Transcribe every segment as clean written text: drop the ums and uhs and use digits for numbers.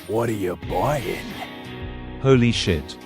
What are you buying? Holy shit.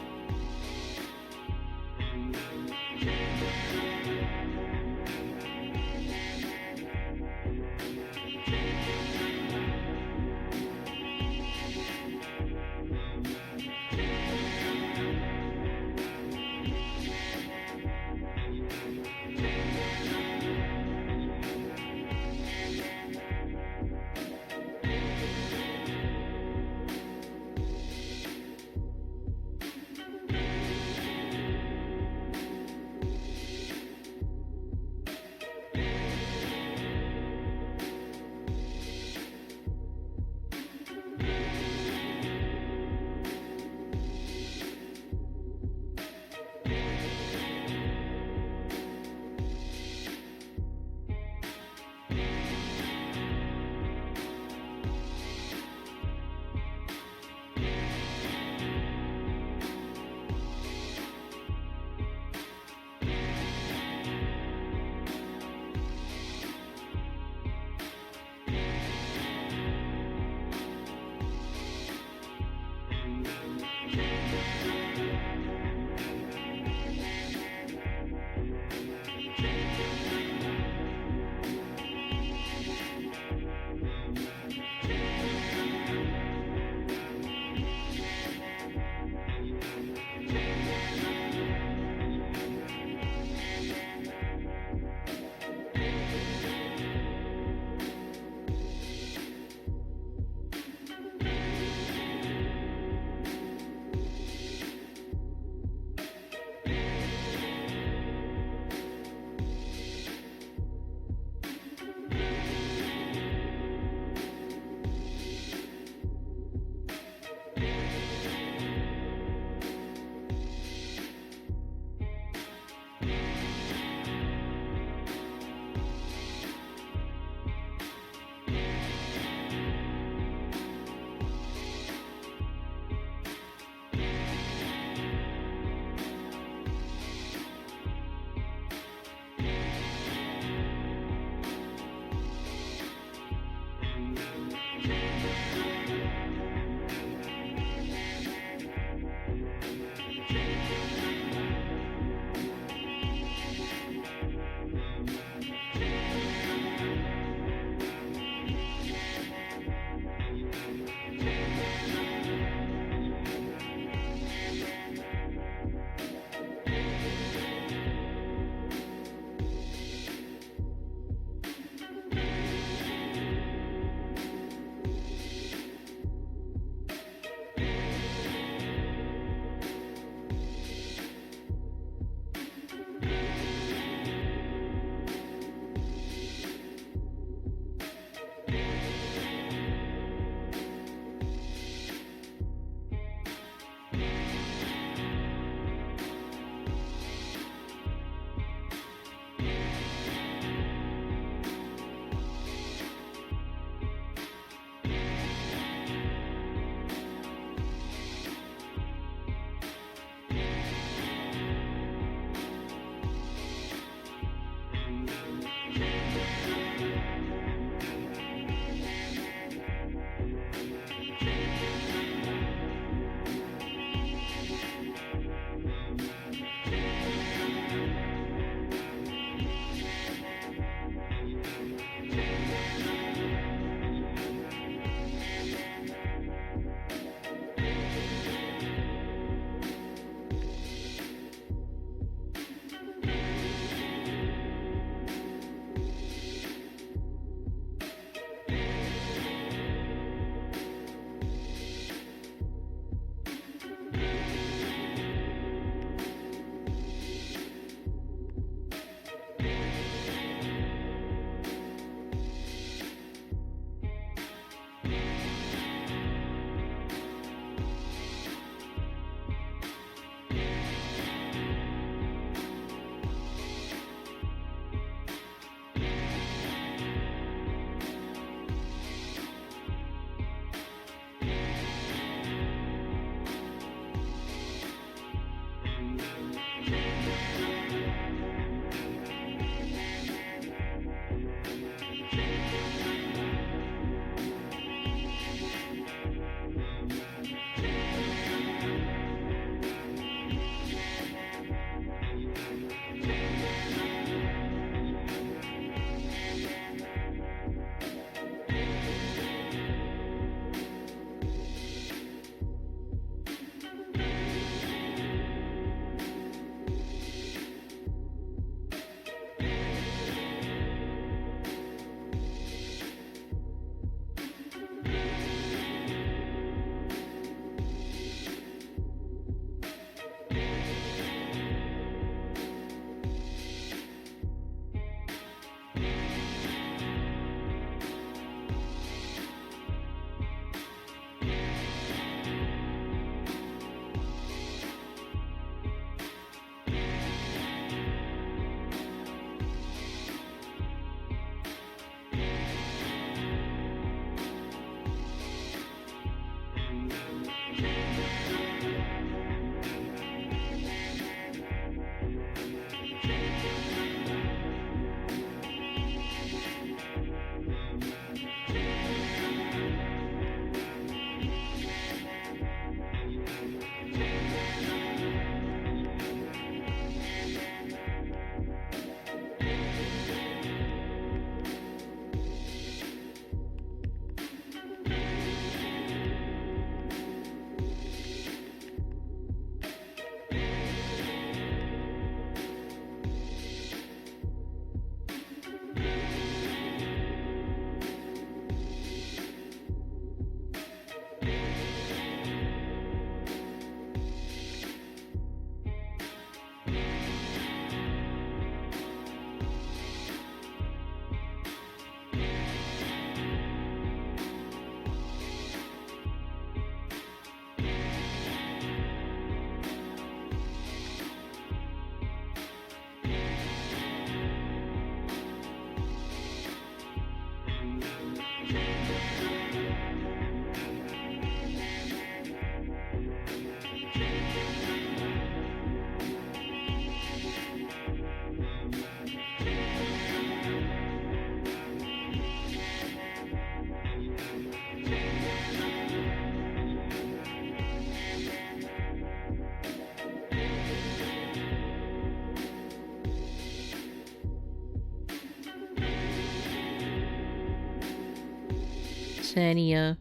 Senia,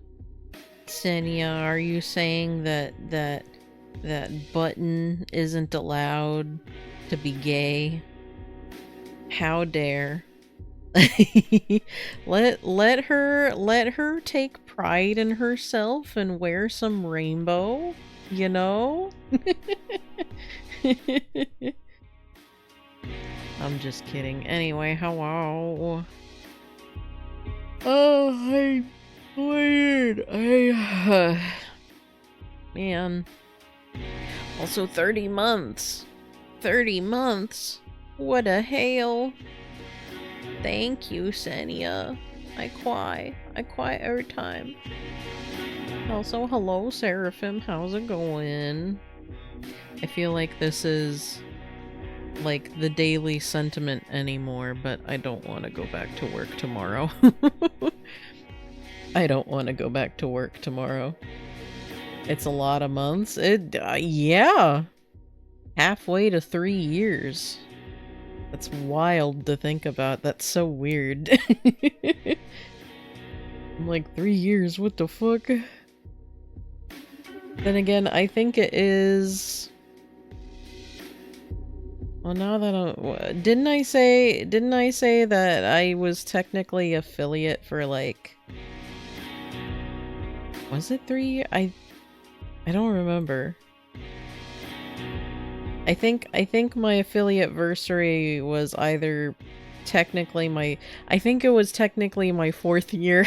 are you saying that Button isn't allowed to be gay? How dare. let her take pride in herself and wear some rainbow, you know? I'm just kidding. Anyway, hello. Oh, I'm tired. Man. Also 30 months. 30 months? What a hail. Thank you, Senia. I cry every time. Also, hello, Seraphim. How's it going? I feel like this is like the daily sentiment anymore, but I don't want to go back to work tomorrow. I don't want to go back to work tomorrow. It's a lot of months. Yeah. Halfway to 3 years. That's wild to think about. That's so weird. I'm like, 3 years, what the fuck? Then again, I think it is... Well, now that didn't I say that I was technically affiliate for like... Was it 3 years? I don't remember. I think my affiliate-versary was either technically my... I think it was technically my 4th year.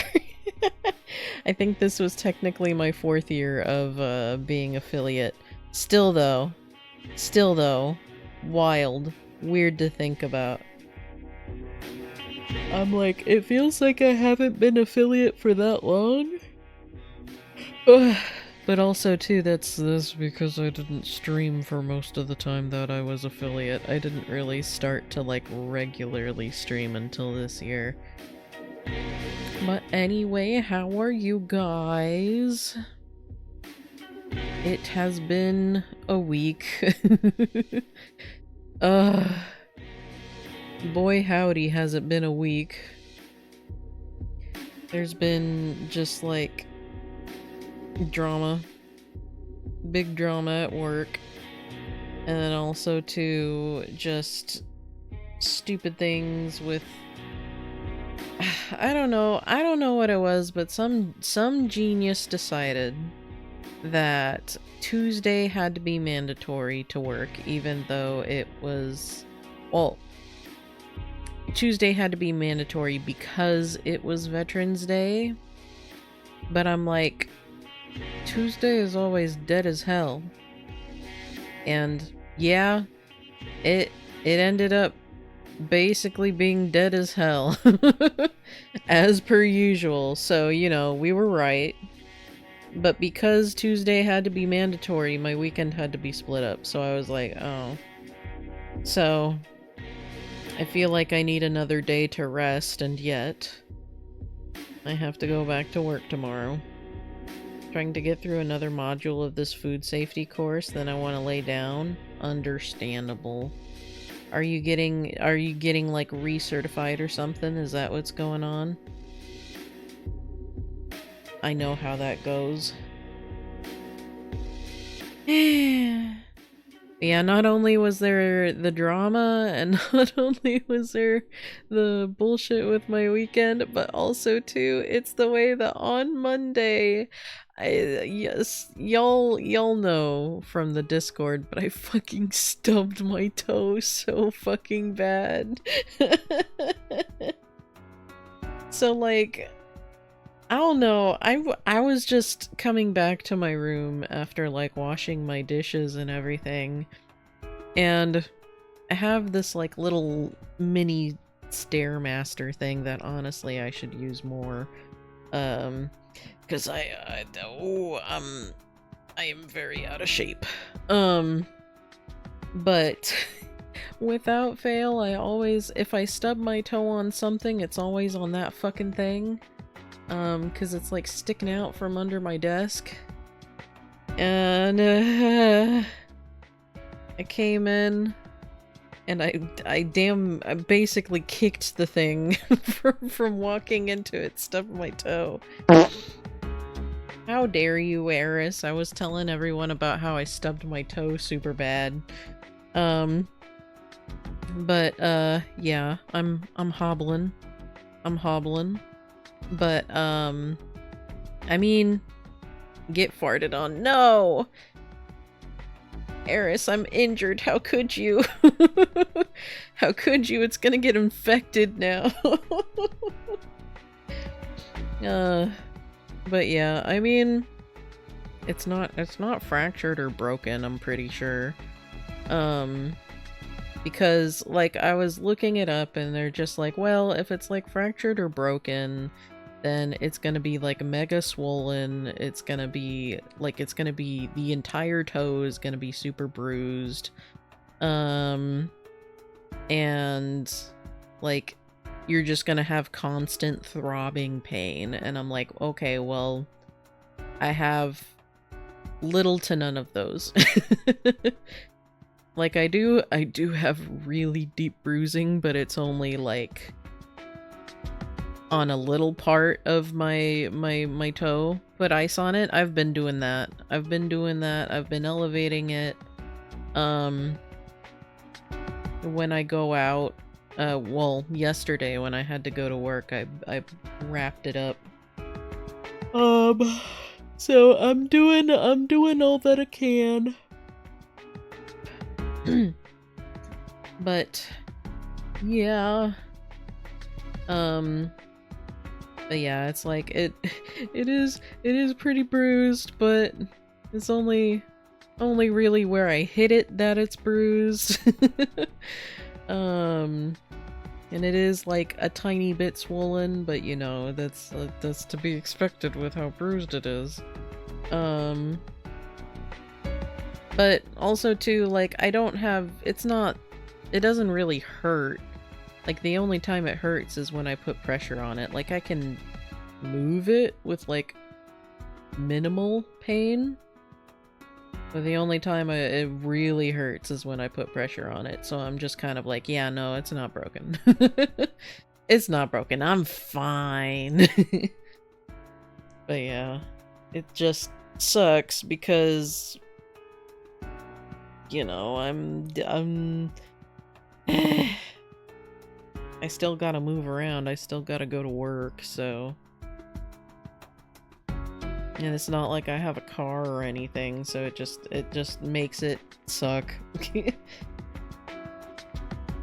I think this was technically my 4th year of being affiliate. Still though, wild. Weird to think about. I'm like, it feels like I haven't been affiliate for that long. Ugh. But also, too, that's because I didn't stream for most of the time that I was affiliate. I didn't really start to, like, regularly stream until this year. But anyway, how are you guys? It has been a week. Boy howdy has it been a week. There's been just, like... drama. Big drama at work. And then also too, just stupid things with... I don't know what it was, but some genius decided that Tuesday had to be mandatory to work, even though it was... Well, Tuesday had to be mandatory because it was Veterans Day. But I'm like... Tuesday is always dead as hell. And yeah, it ended up basically being dead as hell. As per usual. So, you know, we were right. But because Tuesday had to be mandatory, my weekend had to be split up. So I was like, oh. So, I feel like I need another day to rest, and yet I have to go back to work tomorrow. Trying to get through another module of this food safety course, then I want to lay down. Understandable. Are you getting like recertified or something? Is that what's going on? I know how that goes. Yeah, not only was there the drama, and not only was there the bullshit with my weekend, but also too, it's the way that on Monday, yes, y'all know from the Discord, but I fucking stubbed my toe so fucking bad. So like, I don't know, I was just coming back to my room after like washing my dishes and everything, and I have this like little mini Stairmaster thing that honestly I should use more, because I am very out of shape, but without fail, I always, if I stub my toe on something, it's always on that fucking thing. Because it's like sticking out from under my desk. And I came in And I basically kicked the thing from walking into it, stubbed my toe. How dare you, Eris? I was telling everyone about how I stubbed my toe super bad. But yeah, I'm hobbling. I'm hobbling. But I mean, get farted on. No! Eris, I'm injured. How could you? How could you? It's gonna get infected now. But yeah, I mean, it's not fractured or broken, I'm pretty sure. Because like I was looking it up and they're just like, well, if it's like fractured or broken, then it's gonna be like mega swollen. It's gonna be the entire toe is gonna be super bruised. And like you're just gonna have constant throbbing pain. And I'm like, okay, well, I have little to none of those. Like I do have really deep bruising, but it's only like on a little part of my toe. Put ice on it. I've been doing that. I've been elevating it. When I go out, well, yesterday when I had to go to work, I wrapped it up. So I'm doing all that I can. But yeah. But yeah, it's like it is pretty bruised, but it's only really where I hit it that it's bruised. And it is like a tiny bit swollen, but you know, that's to be expected with how bruised it is. But also too, like, it doesn't really hurt. Like, the only time it hurts is when I put pressure on it. Like, I can move it with, like, minimal pain. But the only time it really hurts is when I put pressure on it. So I'm just kind of like, yeah, no, it's not broken. It's not broken. I'm fine. But yeah, it just sucks because, you know, I still gotta move around. I still gotta go to work, so. And it's not like I have a car or anything, so it just makes it suck.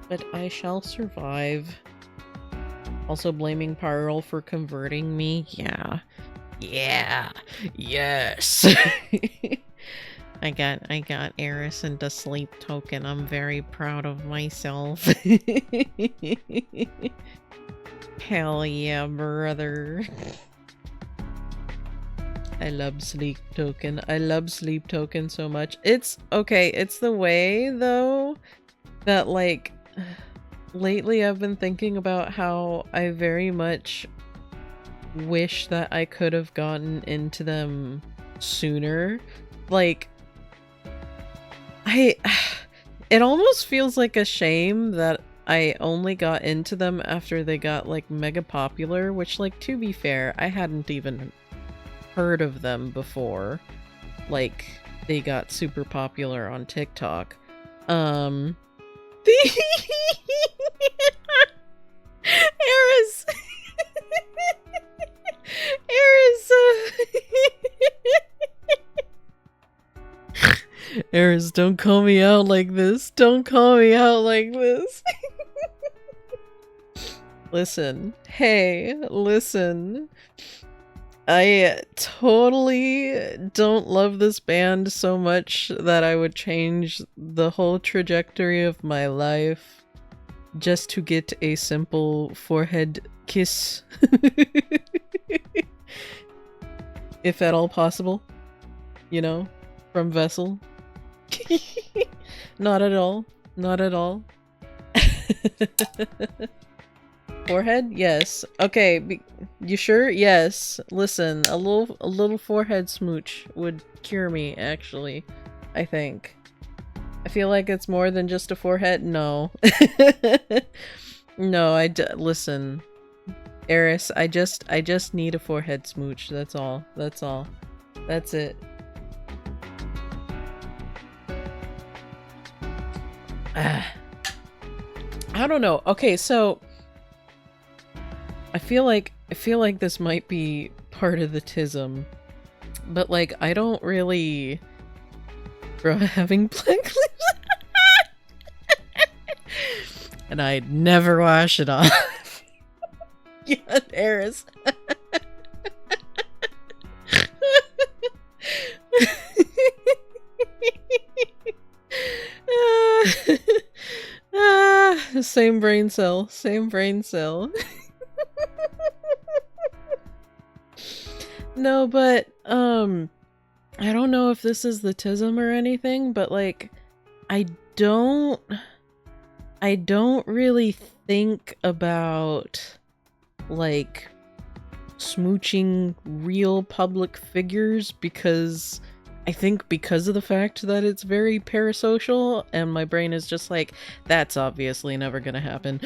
But I shall survive. Also blaming Pyrrol for converting me. Yeah. Yeah. Yes. I got Eris into sleep token. I'm very proud of myself. Hell yeah, brother. I love sleep token. I love sleep token so much. It's okay. It's the way though that like lately I've been thinking about how I very much wish that I could have gotten into them sooner. Like it almost feels like a shame that I only got into them after they got like mega popular, which like to be fair, I hadn't even heard of them before. Like they got super popular on TikTok. Eris! Eris! Eris, don't call me out like this. Don't call me out like this. Listen. Hey, listen. I totally don't love this band so much that I would change the whole trajectory of my life just to get a simple forehead kiss. If at all possible. You know, from Vessel. Not at all. Not at all. Forehead? Yes. Okay, you sure? Yes. Listen, a little forehead smooch would cure me, actually. I think. I feel like it's more than just a forehead. No. No, listen. Eris, I just need a forehead smooch. That's all. That's all. That's it. I don't know. Okay, so I feel like this might be part of the tism, but like I don't really, bro, having black lips, and I'd never wash it off. Yeah, Eris. Same brain cell. Same brain cell. No, but, I don't know if this is the tism or anything, but, like, I don't really think about, like, smooching real public figures because I think because of the fact that it's very parasocial, and my brain is just like, that's obviously never gonna happen.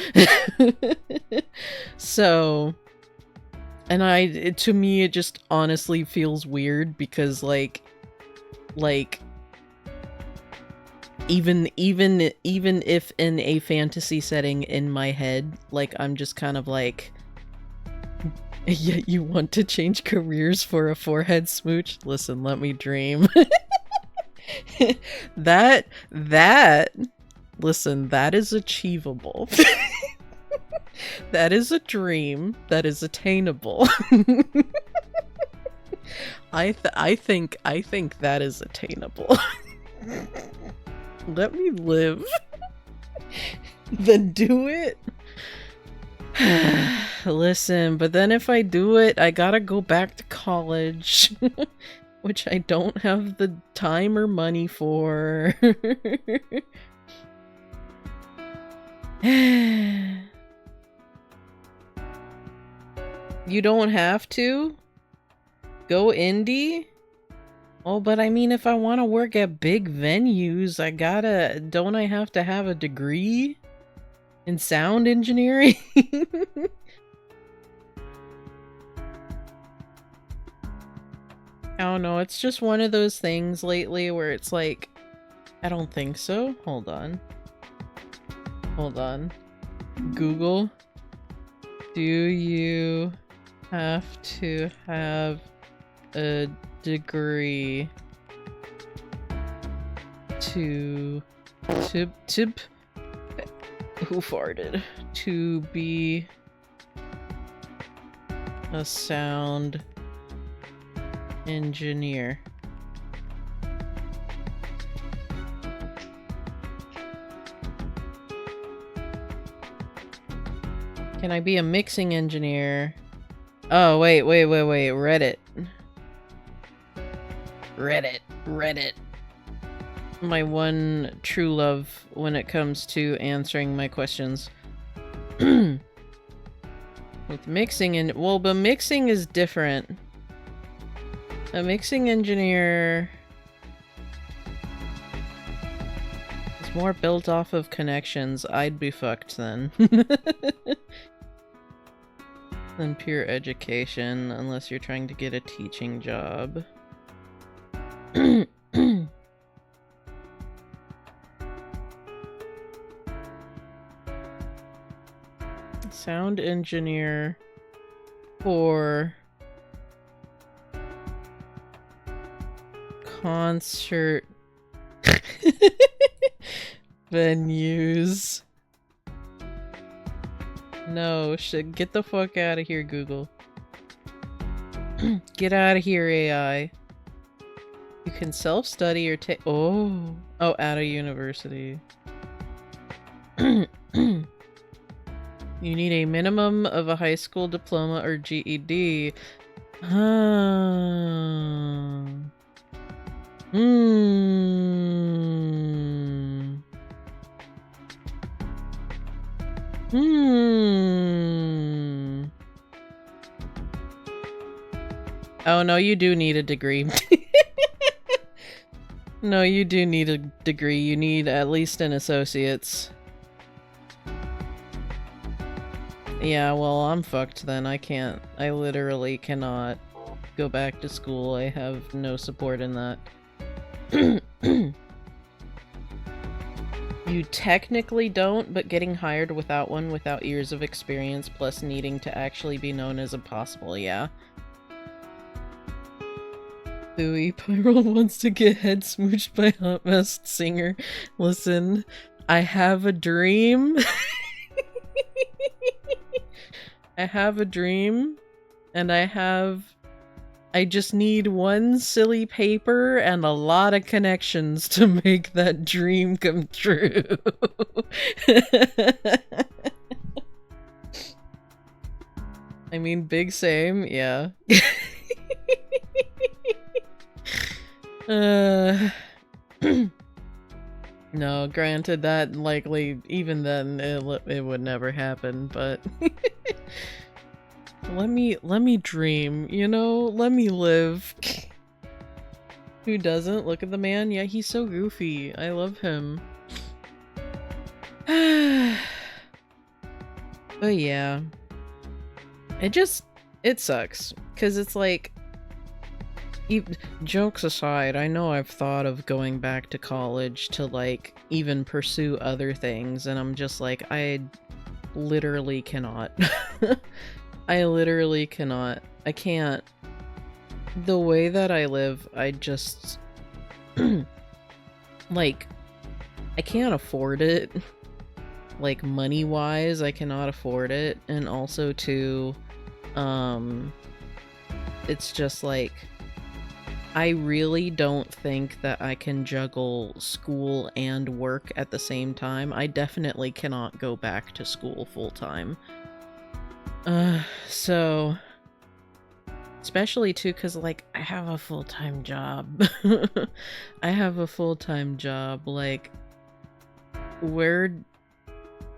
So, and to me, it just honestly feels weird because like, even if in a fantasy setting in my head, like, I'm just kind of like, yeah, you want to change careers for a forehead smooch? Listen, let me dream. Listen, that is achievable. That is a dream that is attainable. I think that is attainable. Let me live. Then do it. Listen, but then if I do it, I gotta go back to college, which I don't have the time or money for. You don't have to? Go indie? Oh, but I mean, if I want to work at big venues, don't I have to have a degree in sound engineering? I don't know, it's just one of those things lately where it's like, I don't think so. Hold on. Google, do you have to have a degree to who farted? To be a sound engineer? Can I be a mixing engineer? Oh, wait. Reddit. My one true love when it comes to answering my questions. With mixing and but mixing is different. A mixing engineer is more built off of connections. I'd be fucked then. Than pure education, unless you're trying to get a teaching job. Sound engineer for concert venues. No, get the fuck out of here, Google. Get out of here, AI. You can self-study or take... Oh, at a university. You need a minimum of a high school diploma or GED. Oh no, you do need a degree. No, you do need a degree. You need at least an associate's. Yeah, well, I'm fucked then. I can't. I literally cannot go back to school. I have no support in that. You technically don't, but getting hired without one, without years of experience, plus needing to actually be known as impossible, yeah. Louis Pyrrell wants to get head smooched by Hot Masked Singer. Listen, I have a dream. I have a dream, and I just need one silly paper and a lot of connections to make that dream come true. I mean, big same, yeah. No, granted that likely, even then, it would never happen, but let me dream, you know? Let me live. Who doesn't? Look at the man. Yeah, he's so goofy. I love him. But yeah. It sucks. 'Cause it's like, jokes aside, I know I've thought of going back to college to like even pursue other things, and I'm just like, I literally cannot. I literally cannot. I can't. The way that I live, I just like, I can't afford it. Like, money-wise, I cannot afford it. And also, too, it's just like, I really don't think that I can juggle school and work at the same time. I definitely cannot go back to school full-time. So... Especially, too, because, like, I have a full-time job. I have a full-time job, like...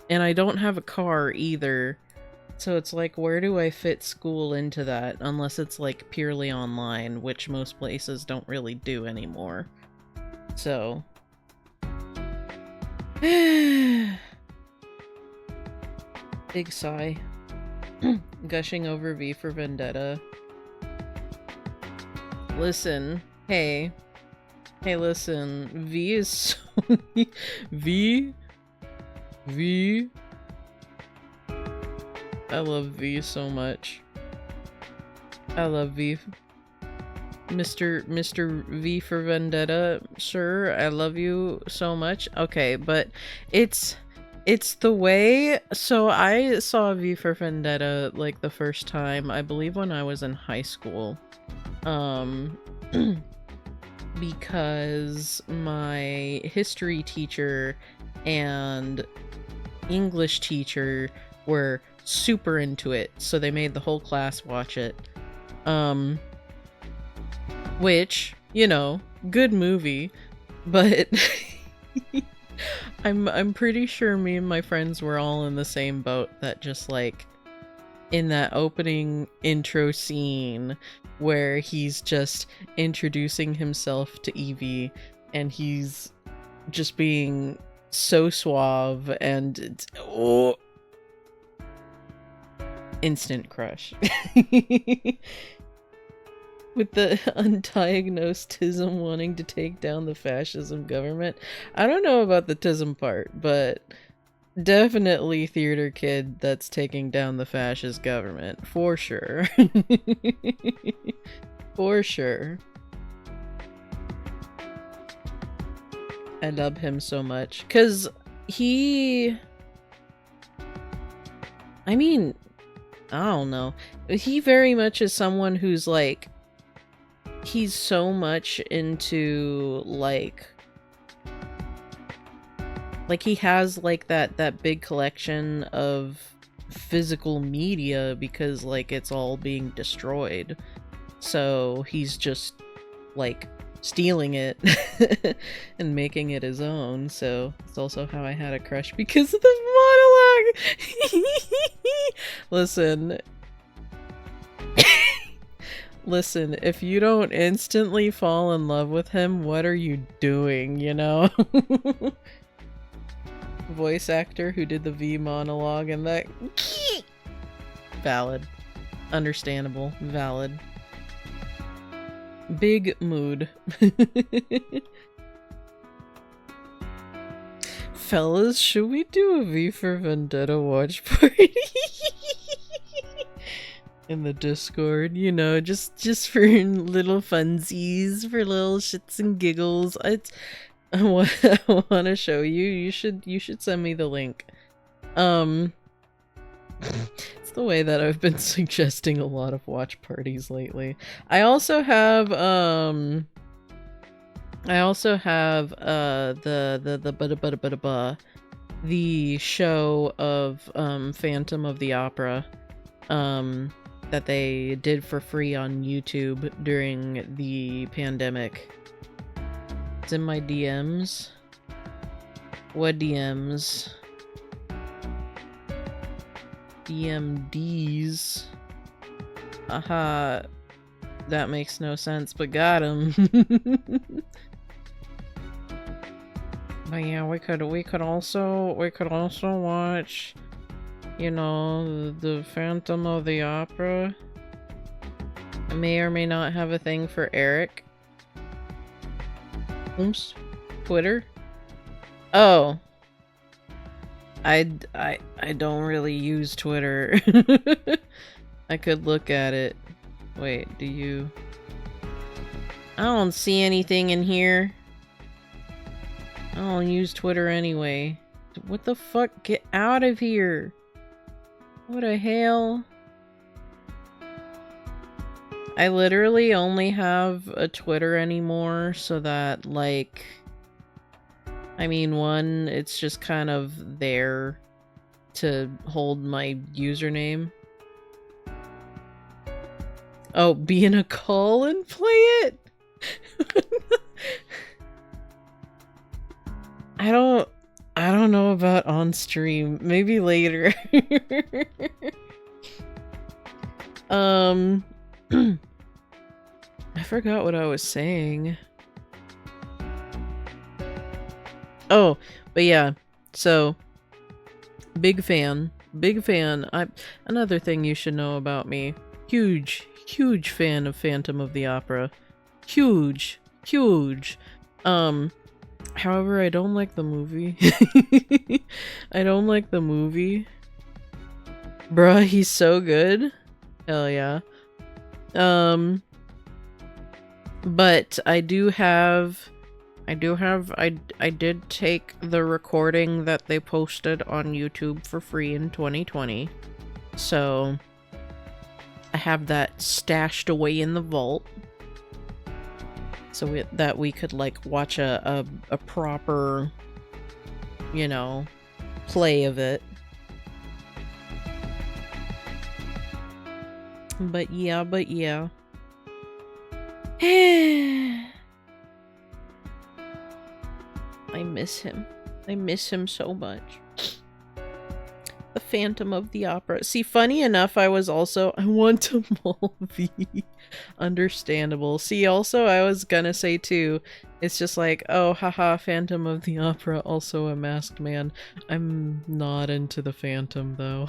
And I don't have a car, either. So it's like, where do I fit school into that? Unless it's, like, purely online, which most places don't really do anymore. So... Big sigh. Gushing over V for Vendetta. Listen. Hey, listen. V is so... V? I love V so much. I love V. Mr. V for Vendetta, sir, I love you so much. Okay, but it's the way... So I saw V for Vendetta, like, the first time, I believe when I was in high school. Because my history teacher and English teacher were super into it, so they made the whole class watch it. Which, you know, good movie, but I'm pretty sure me and my friends were all in the same boat, that just like in that opening intro scene where he's just introducing himself to Evie and he's just being so suave and it's, oh, instant crush. With the undiagnosed tism wanting to take down the fascism government. I don't know about the tism part, but definitely theater kid that's taking down the fascist government. For sure. For sure. I love him so much. 'Cause he... I mean, I don't know. He very much is someone who's like... He's so much into, like he has, like, that big collection of physical media because, like, it's all being destroyed. So he's just, like, stealing it and making it his own. So it's also how I had a crush because of the monologue. Listen. Listen, if you don't instantly fall in love with him, what are you doing, you know? Voice actor who did the V monologue and that. Valid. Understandable. Valid. Big mood. Fellas, should we do a V for Vendetta watch party? In the Discord, you know, just for little funsies, for little shits and giggles. I want to show you. You should send me the link. It's the way that I've been suggesting a lot of watch parties lately. I also have the show of Phantom of the Opera that they did for free on YouTube during the pandemic. It's in my DMs. What DMs? DMDs. Aha. That makes no sense, but got him. But yeah, we could also watch, you know, the Phantom of the Opera. I may or may not have a thing for Eric. Oops. Twitter? Oh. I don't really use Twitter. I could look at it. Wait, do you... I don't see anything in here. I don't use Twitter anyway. What the fuck? Get out of here! What the hell? I literally only have a Twitter anymore so that, like... I mean, one, it's just kind of there to hold my username. Oh, be in a call and play it? I don't know about on stream. Maybe later. I forgot what I was saying. Oh, but yeah. So, big fan. Another thing you should know about me. Huge fan of Phantom of the Opera. Huge. However, I don't like the movie. I don't like the movie. Bruh, he's so good. Hell yeah. But I did take the recording that they posted on YouTube for free in 2020. So I have that stashed away in the vault. So that we could, like, watch a proper, you know, play of it. But yeah. I miss him. I miss him so much. The Phantom of the Opera. See, funny enough, I want to movie. Understandable. See, also, I was gonna say too, it's just like, oh, haha, Phantom of the Opera, also a masked man. I'm not into the Phantom, though.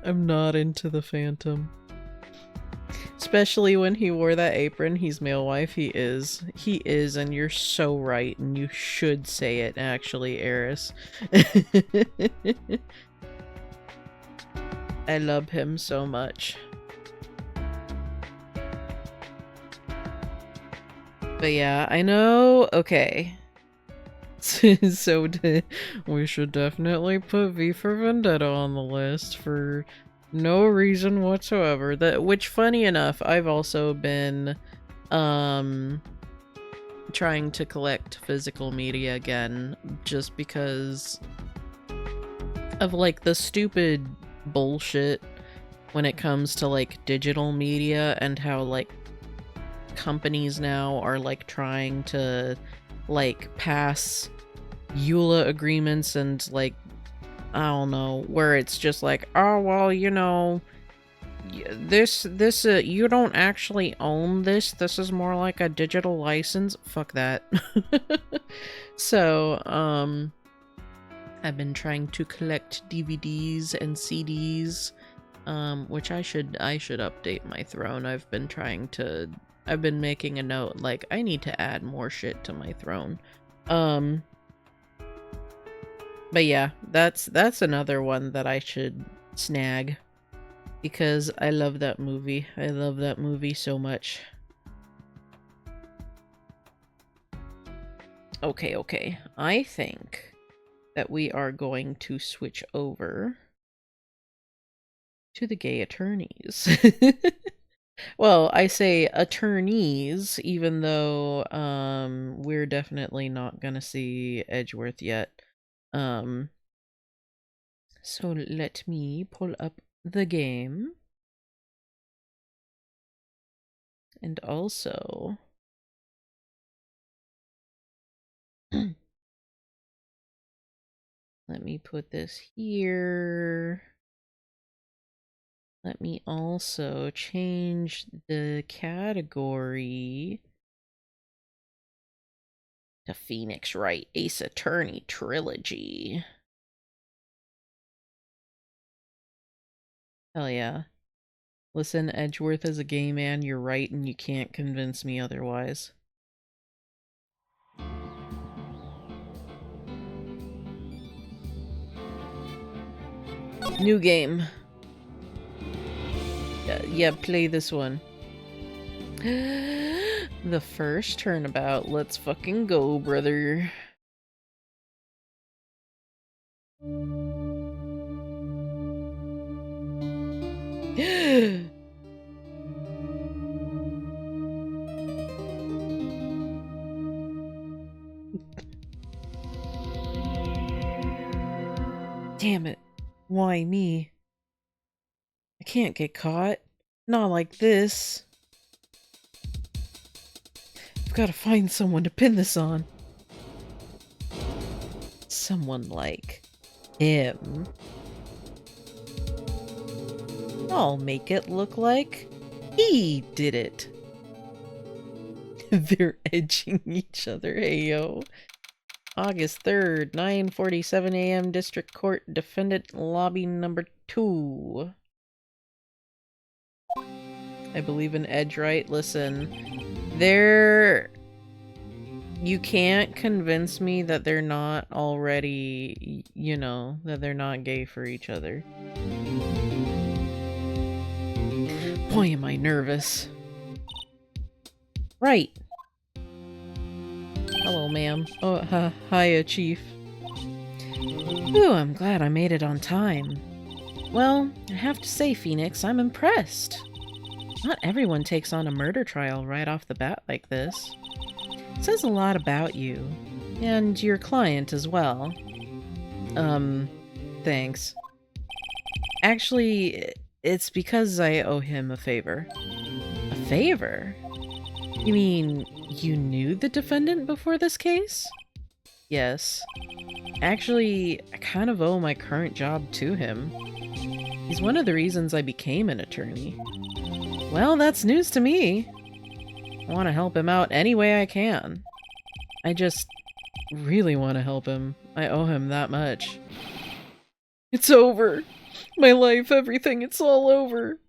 I'm not into the Phantom. Especially when he wore that apron. He's male wife. He is, and you're so right, and you should say it, actually, Eris. I love him so much. But yeah, I know. Okay. So we should definitely put V for Vendetta on the list for no reason whatsoever. Which, funny enough, I've also been trying to collect physical media again, just because of, like, the stupid bullshit when it comes to, like, digital media, and how, like, companies now are, like, trying to, like, pass EULA agreements and, like, I don't know, where it's just like, oh, well, you know, this you don't actually own this. This is more like a digital license. Fuck that. So, I've been trying to collect DVDs and CDs, which I should update my throne. I've been making a note, like, I need to add more shit to my throne. But yeah, that's another one that I should snag, because I love that movie. I love that movie so much. Okay. I think that we are going to switch over to the gay attorneys. Well, I say attorneys, even though we're definitely not gonna see Edgeworth yet. So let me pull up the game. And also let me put this here. Let me also change the category to Phoenix Wright Ace Attorney Trilogy. Hell yeah. Listen, Edgeworth is a gay man, you're right, and you can't convince me otherwise. New game. Yeah, play this one. The first turnabout. Let's fucking go, brother. Damn it. Why me? I can't get caught. Not like this. I've got to find someone to pin this on. Someone like him. I'll make it look like he did it. They're edging each other, heyo. August 3rd, 9:47 a.m. District Court, Defendant Lobby number 2. I believe in Edge, right? Listen, you can't convince me that they're not already, you know, that they're not gay for each other. Boy, am I nervous. Right. Hello, ma'am. Oh, hiya, Chief. Ooh, I'm glad I made it on time. Well, I have to say, Phoenix, I'm impressed. Not everyone takes on a murder trial right off the bat like this. It says a lot about you. And your client as well. Thanks. Actually, it's because I owe him a favor. A favor? You mean you knew the defendant before this case? Yes. Actually, I kind of owe my current job to him. He's one of the reasons I became an attorney. Well, that's news to me. I want to help him out any way I can. I just really want to help him. I owe him that much. It's over. My life, everything, it's all over.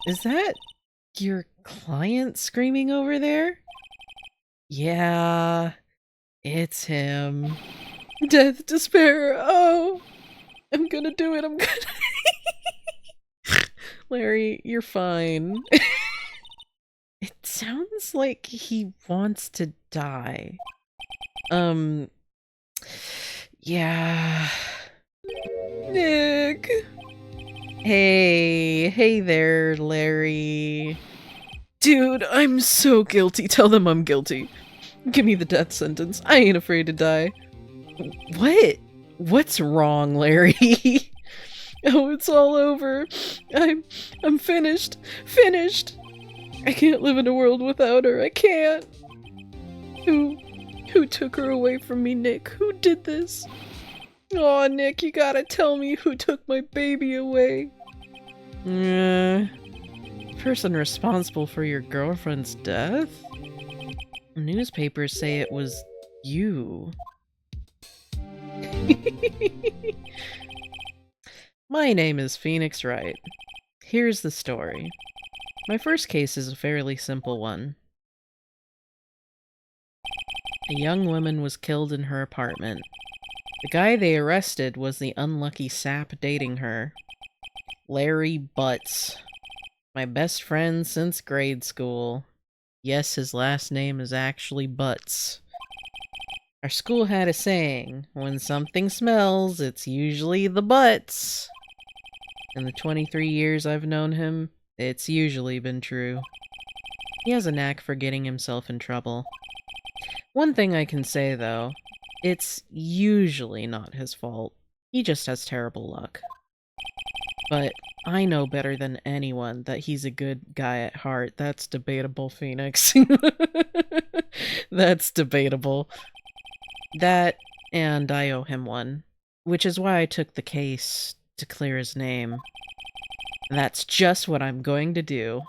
Is that your client screaming over there? Yeah, it's him. Death, despair, oh! I'm gonna do it, I'm gonna... Larry, you're fine. It sounds like he wants to die. Yeah... Nick! Hey there, Larry. Dude, I'm so guilty. Tell them I'm guilty. Give me the death sentence. I ain't afraid to die. What? What's wrong, Larry? Oh, it's all over. I'm finished. Finished! I can't live in a world without her. I can't. Who took her away from me, Nick? Who did this? Aw, Nick, you gotta tell me who took my baby away. Person responsible for your girlfriend's death? Newspapers say it was you. My name is Phoenix Wright. Here's the story. My first case is a fairly simple one. A young woman was killed in her apartment. The guy they arrested was the unlucky sap dating her. Larry Butts. My best friend since grade school. Yes, his last name is actually Butts. Our school had a saying, when something smells, it's usually the butts. In the 23 years I've known him, it's usually been true. He has a knack for getting himself in trouble. One thing I can say, though, it's usually not his fault. He just has terrible luck. But I know better than anyone that he's a good guy at heart. That's debatable, Phoenix. That's debatable. That, and I owe him one. Which is why I took the case to clear his name. And that's just what I'm going to do.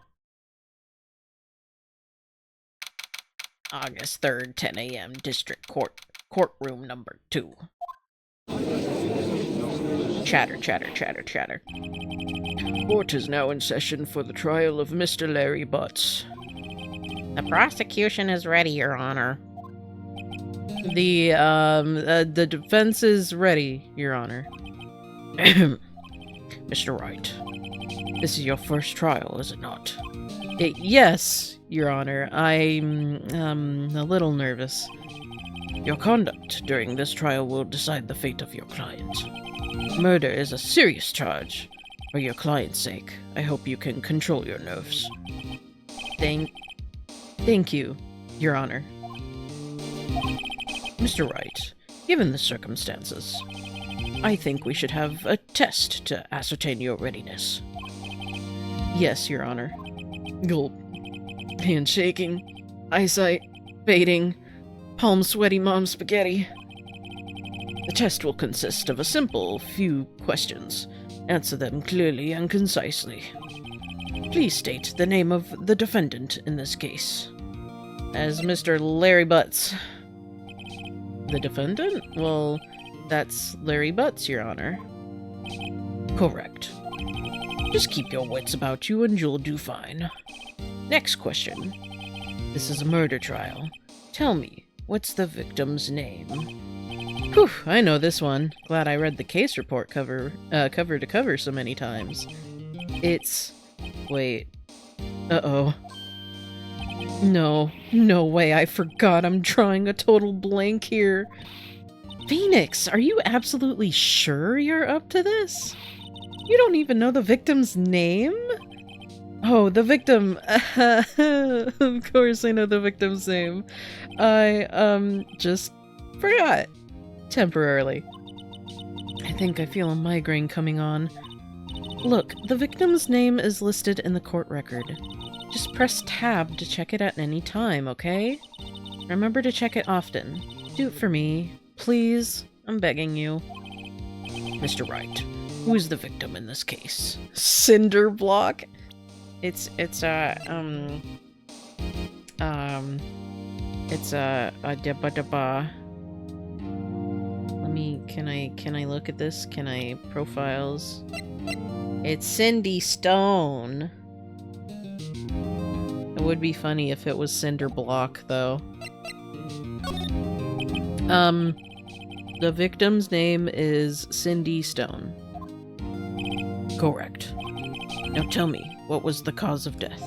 August 3rd, 10 a.m. District Court. Courtroom number 2. Chatter, chatter, chatter, chatter. Court is now in session for the trial of Mr. Larry Butts. The prosecution is ready, Your Honor. The defense is ready, Your Honor. Mr. Wright, this is your first trial, is it not? Yes, Your Honor. I'm, a little nervous. Your conduct during this trial will decide the fate of your client. Murder is a serious charge. For your client's sake, I hope you can control your nerves. Thank you, Your Honor. Mr. Wright, given the circumstances, I think we should have a test to ascertain your readiness. Yes, Your Honor. Gulp. Hand shaking. Eyesight fading. Palm sweaty mom spaghetti. The test will consist of a simple few questions. Answer them clearly and concisely. Please state the name of the defendant in this case. As Mr. Larry Butts. The defendant? Well, that's Larry Butts, Your Honor. Correct. Just keep your wits about you and you'll do fine. Next question. This is a murder trial. Tell me, what's the victim's name? Whew, I know this one. Glad I read the case report cover to cover so many times. It's... Wait. Uh-oh. No way, I forgot I'm drawing a total blank here. Phoenix, are you absolutely sure you're up to this? You don't even know the victim's name? Oh, the victim. Of course I know the victim's name. I, just forgot. Temporarily. I think I feel a migraine coming on. Look, the victim's name is listed in the court record. Just press tab to check it at any time, okay? Remember to check it often. Do it for me. Please. I'm begging you. Mr. Wright, who is the victim in this case? Cinder block? It's a deba. Let me, can I look at this? Can I, profiles? It's Cindy Stone. It would be funny if it was Cinder Block, though. The victim's name is Cindy Stone. Correct. Now tell me, what was the cause of death?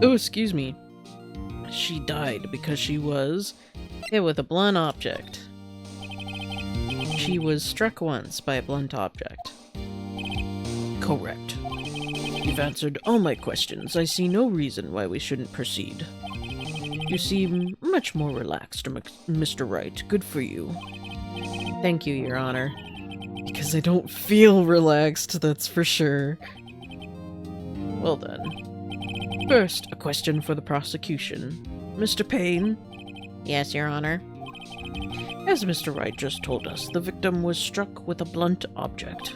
Oh, excuse me. She died because she was hit with a blunt object. She was struck once by a blunt object. Correct. You've answered all my questions. I see no reason why we shouldn't proceed. You seem much more relaxed, Mr. Wright. Good for you. Thank you, Your Honor. Because I don't feel relaxed, that's for sure. Well done. First, a question for the prosecution. Mr. Payne? Yes, Your Honor. As Mr. Wright just told us, the victim was struck with a blunt object.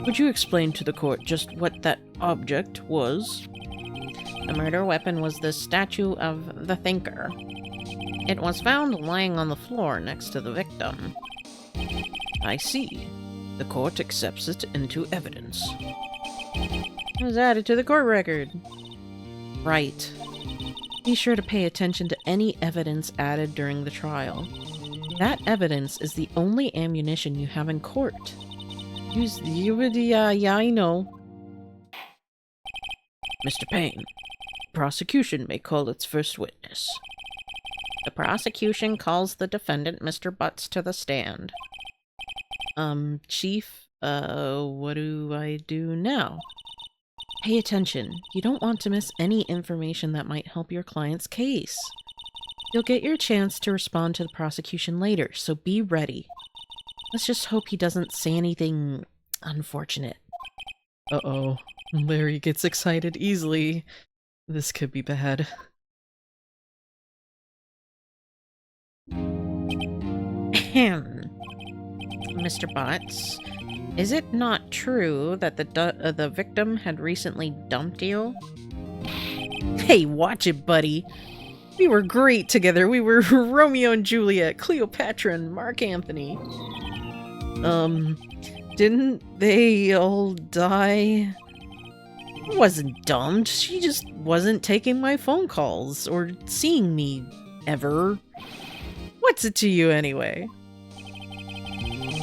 Would you explain to the court just what that object was? The murder weapon was the statue of the Thinker. It was found lying on the floor next to the victim. I see. The court accepts it into evidence. It was added to the court record. Right. Be sure to pay attention to any evidence added during the trial. That evidence is the only ammunition you have in court. Use the yeah, I know. Mr. Payne, the prosecution may call its first witness. The prosecution calls the defendant, Mr. Butts, to the stand. Chief, what do I do now? Pay attention. You don't want to miss any information that might help your client's case. You'll get your chance to respond to the prosecution later, so be ready. Let's just hope he doesn't say anything unfortunate. Uh-oh. Larry gets excited easily. This could be bad. Mr. Butts, is it not true that the victim had recently dumped you? Hey, watch it, buddy. We were great together. We were Romeo and Juliet, Cleopatra and Mark Antony. Didn't they all die? I wasn't dumped. She just wasn't taking my phone calls or seeing me ever. What's it to you anyway?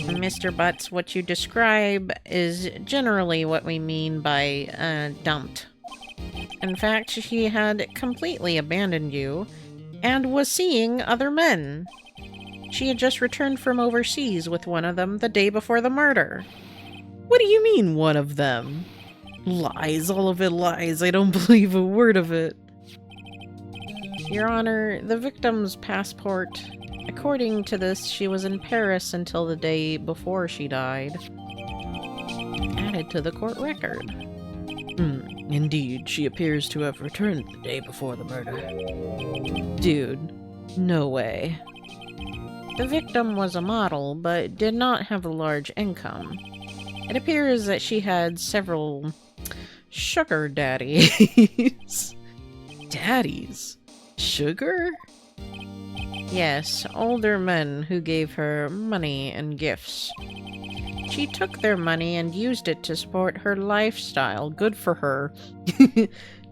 Mr. Butts, what you describe is generally what we mean by dumped. In fact, she had completely abandoned you and was seeing other men. She had just returned from overseas with one of them the day before the murder. What do you mean, one of them? Lies, all of it lies. I don't believe a word of it. Your Honor, the victim's passport... According to this, she was in Paris until the day before she died. Added to the court record. Indeed, she appears to have returned the day before the murder. Dude, no way. The victim was a model, but did not have a large income. It appears that she had several sugar daddies. Daddies? Sugar? Yes, older men who gave her money and gifts. She took their money and used it to support her lifestyle. Good for her.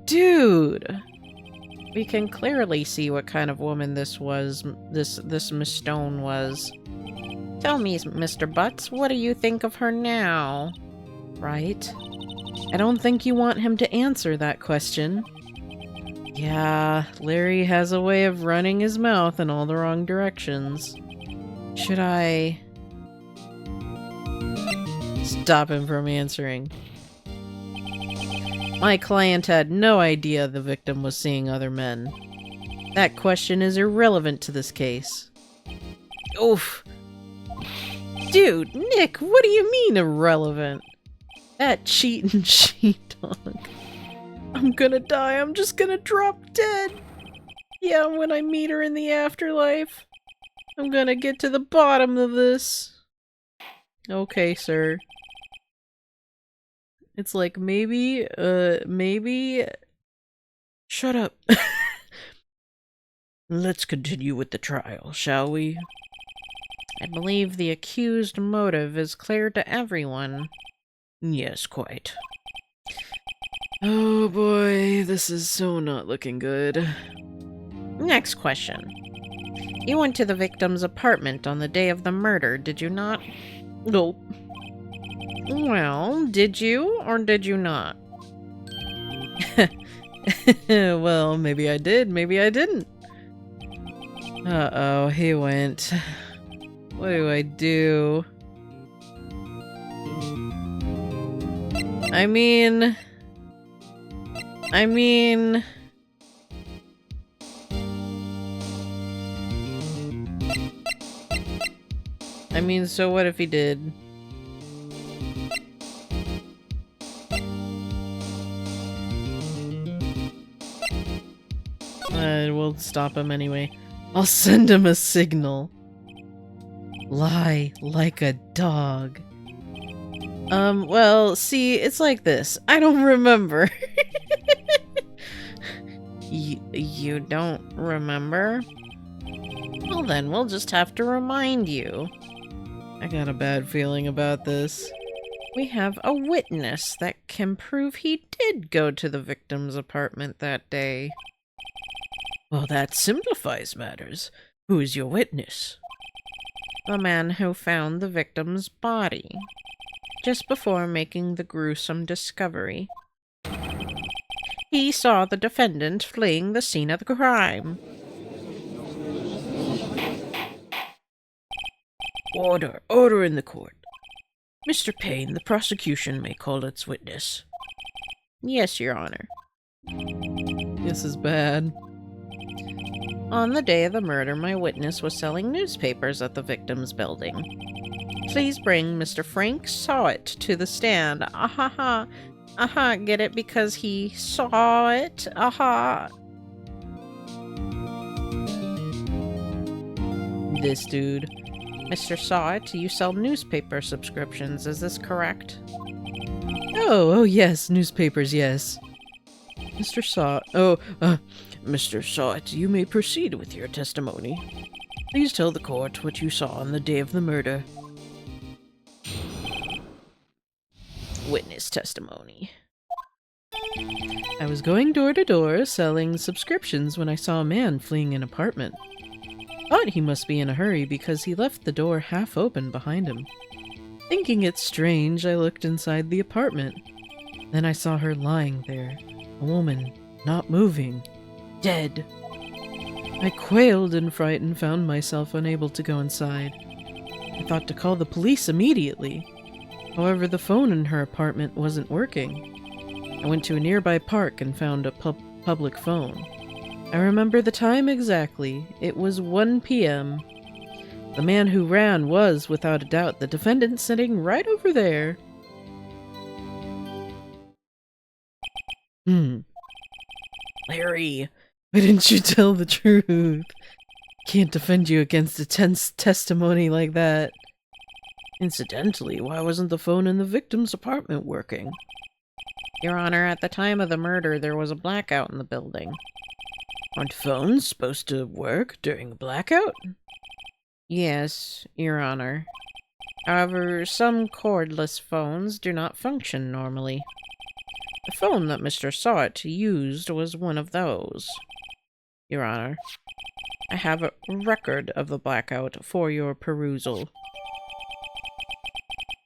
Dude! We can clearly see what kind of woman this was, this Miss Stone was. Tell me, Mr. Butts, what do you think of her now? Right? I don't think you want him to answer that question. Yeah, Larry has a way of running his mouth in all the wrong directions. Should I... stop him from answering? My client had no idea the victim was seeing other men. That question is irrelevant to this case. Oof. Dude, Nick, what do you mean irrelevant? That cheating sheepdog. I'm gonna die. I'm just gonna drop dead. Yeah, when I meet her in the afterlife, I'm gonna get to the bottom of this. Okay, sir. It's like, maybe... Shut up. Let's continue with the trial, shall we? I believe the accused motive is clear to everyone. Yes, quite. Oh boy, this is so not looking good. Next question. You went to the victim's apartment on the day of the murder, did you not? Nope. Well, did you or did you not? Well, maybe I did, maybe I didn't. Uh-oh, he went. What do I do? I mean, so what if he did? We'll stop him anyway. I'll send him a signal. Lie like a dog. Well, see, it's like this. I don't remember. You don't remember? Well then, we'll just have to remind you. I got a bad feeling about this. We have a witness that can prove he did go to the victim's apartment that day. Well, that simplifies matters. Who is your witness? The man who found the victim's body, just before making the gruesome discovery. He saw the defendant fleeing the scene of the crime. Order! Order in the court. Mr. Payne, the prosecution may call its witness. Yes, Your Honor. This is bad. On the day of the murder, my witness was selling newspapers at the victim's building. Please bring Mr. Frank Sawit to the stand. Ahaha. Aha, get it? Because he saw it? Aha. This dude. Mr. Sawit, you sell newspaper subscriptions, is this correct? Oh, yes, newspapers, yes. Mr. Sawit, Mr. Sawit, you may proceed with your testimony. Please tell the court what you saw on the day of the murder. Witness testimony. I was going door to door selling subscriptions when I saw a man fleeing an apartment. Thought he must be in a hurry because he left the door half open behind him. Thinking it strange, I looked inside the apartment. Then I saw her lying there, a woman, not moving, dead. I quailed in fright and found myself unable to go inside. I thought to call the police immediately. However, the phone in her apartment wasn't working. I went to a nearby park and found a public phone. I remember the time exactly. It was 1 p.m. The man who ran was, without a doubt, the defendant sitting right over there. Larry, why didn't you tell the truth? Can't defend you against a tense testimony like that. Incidentally, why wasn't the phone in the victim's apartment working? Your Honor, at the time of the murder, there was a blackout in the building. Aren't phones supposed to work during a blackout? Yes, Your Honor. However, some cordless phones do not function normally. The phone that Mr. Sawit used was one of those. Your Honor, I have a record of the blackout for your perusal.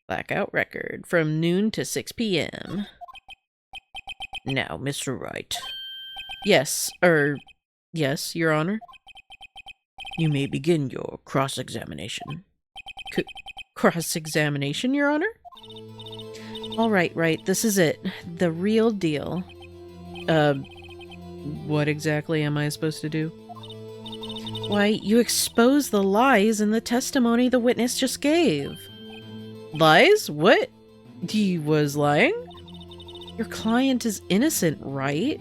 Blackout record from noon to 6 p.m. Now, Mr. Wright. Yes, Your Honor. You may begin your cross-examination. Cross-examination, Your Honor? All right, this is it. The real deal. What exactly am I supposed to do? Why, you expose the lies in the testimony the witness just gave. Lies? What? He was lying? Your client is innocent, right?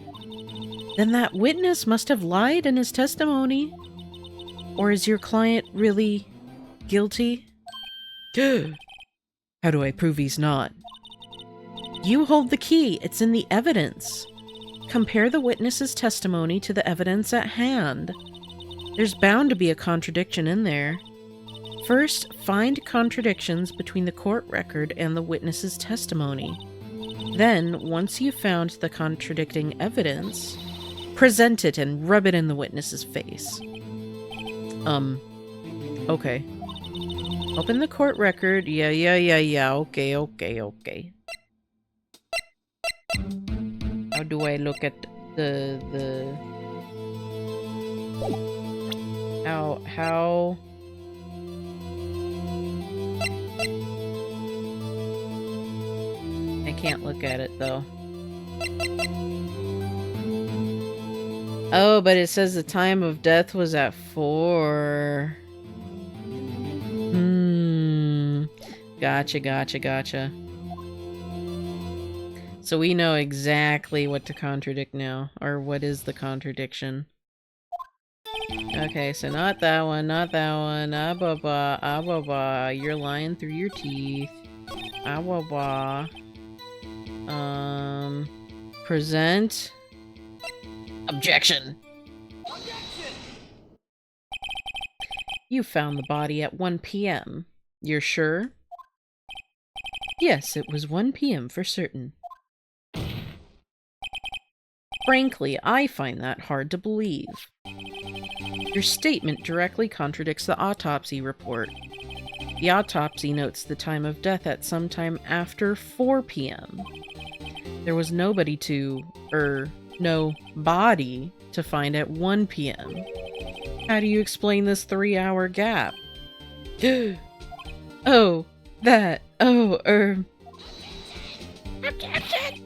Then that witness must have lied in his testimony. Or is your client really guilty? How do I prove he's not? You hold the key. It's in the evidence. Compare the witness's testimony to the evidence at hand. There's bound to be a contradiction in there. First, find contradictions between the court record and the witness's testimony. Then, once you've found the contradicting evidence, present it and rub it in the witness's face. Okay. Open the court record. Yeah. Okay. How do I look at the... How... I can't look at it, though. Oh, but it says the time of death was at 4. Gotcha. So we know exactly what to contradict now. Or what is the contradiction. Okay, so not that one, not that one. Ah, ba ba, ah, ba ba. You're lying through your teeth. Ah, ba ba. Present. Objection! You found the body at 1 p.m. You're sure? Yes, it was 1 p.m. for certain. Frankly, I find that hard to believe. Your statement directly contradicts the autopsy report. The autopsy notes the time of death at some time after 4 p.m. There was nobody no body to find at 1 p.m. How do you explain this 3-hour gap? Objection!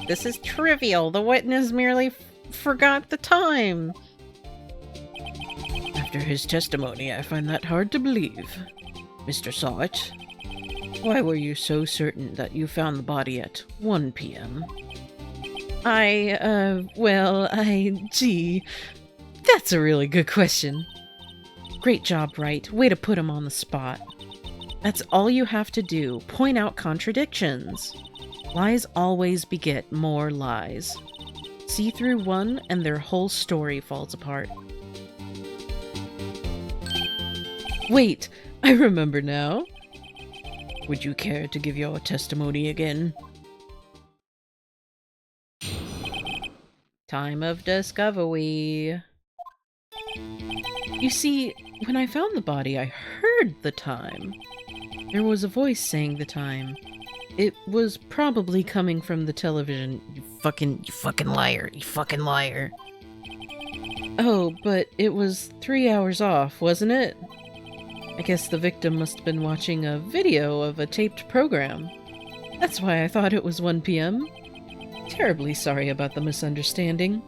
This is trivial. The witness merely forgot the time. After his testimony, I find that hard to believe. Mr. Sawit, why were you so certain that you found the body at 1 p.m.? Gee, that's a really good question. Great job, Wright. Way to put him on the spot. That's all you have to do. Point out contradictions. Lies always beget more lies. See through one and their whole story falls apart. Wait, I remember now. Would you care to give your testimony again? Time of discovery. You see, when I found the body, I heard the time. There was a voice saying the time. It was probably coming from the television. You fucking liar. You fucking liar. Oh, but it was 3 hours off, wasn't it? I guess the victim must have been watching a video of a taped program. That's why I thought it was 1 p.m. Terribly sorry about the misunderstanding.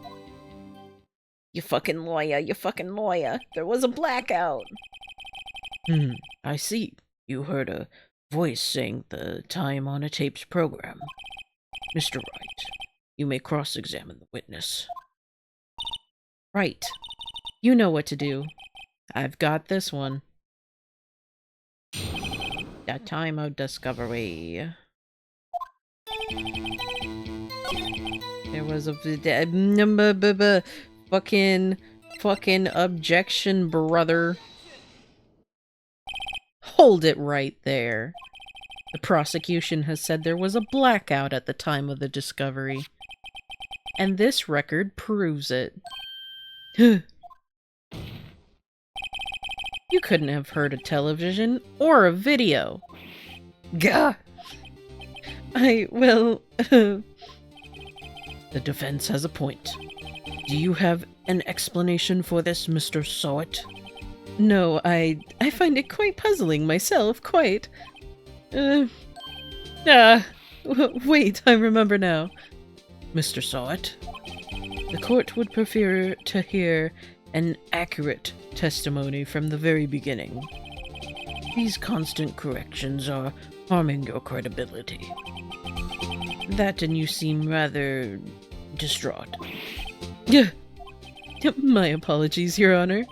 You fucking lawyer, you fucking lawyer. There was a blackout. I see. You heard a voice saying the time on a taped program. Mr. Wright, you may cross-examine the witness. Right. You know what to do. I've got this one. The time of discovery. There was a fucking objection, brother. Hold it right there. The prosecution has said there was a blackout at the time of the discovery. And this record proves it. You couldn't have heard a television or a video. Gah! The defense has a point. Do you have an explanation for this, Mr. Sawit? No, I find it quite puzzling myself, quite. Wait, I remember now. Mr. Sawit, the court would prefer to hear an accurate testimony from the very beginning. These constant corrections are harming your credibility. That and you seem rather distraught. My apologies, Your Honor.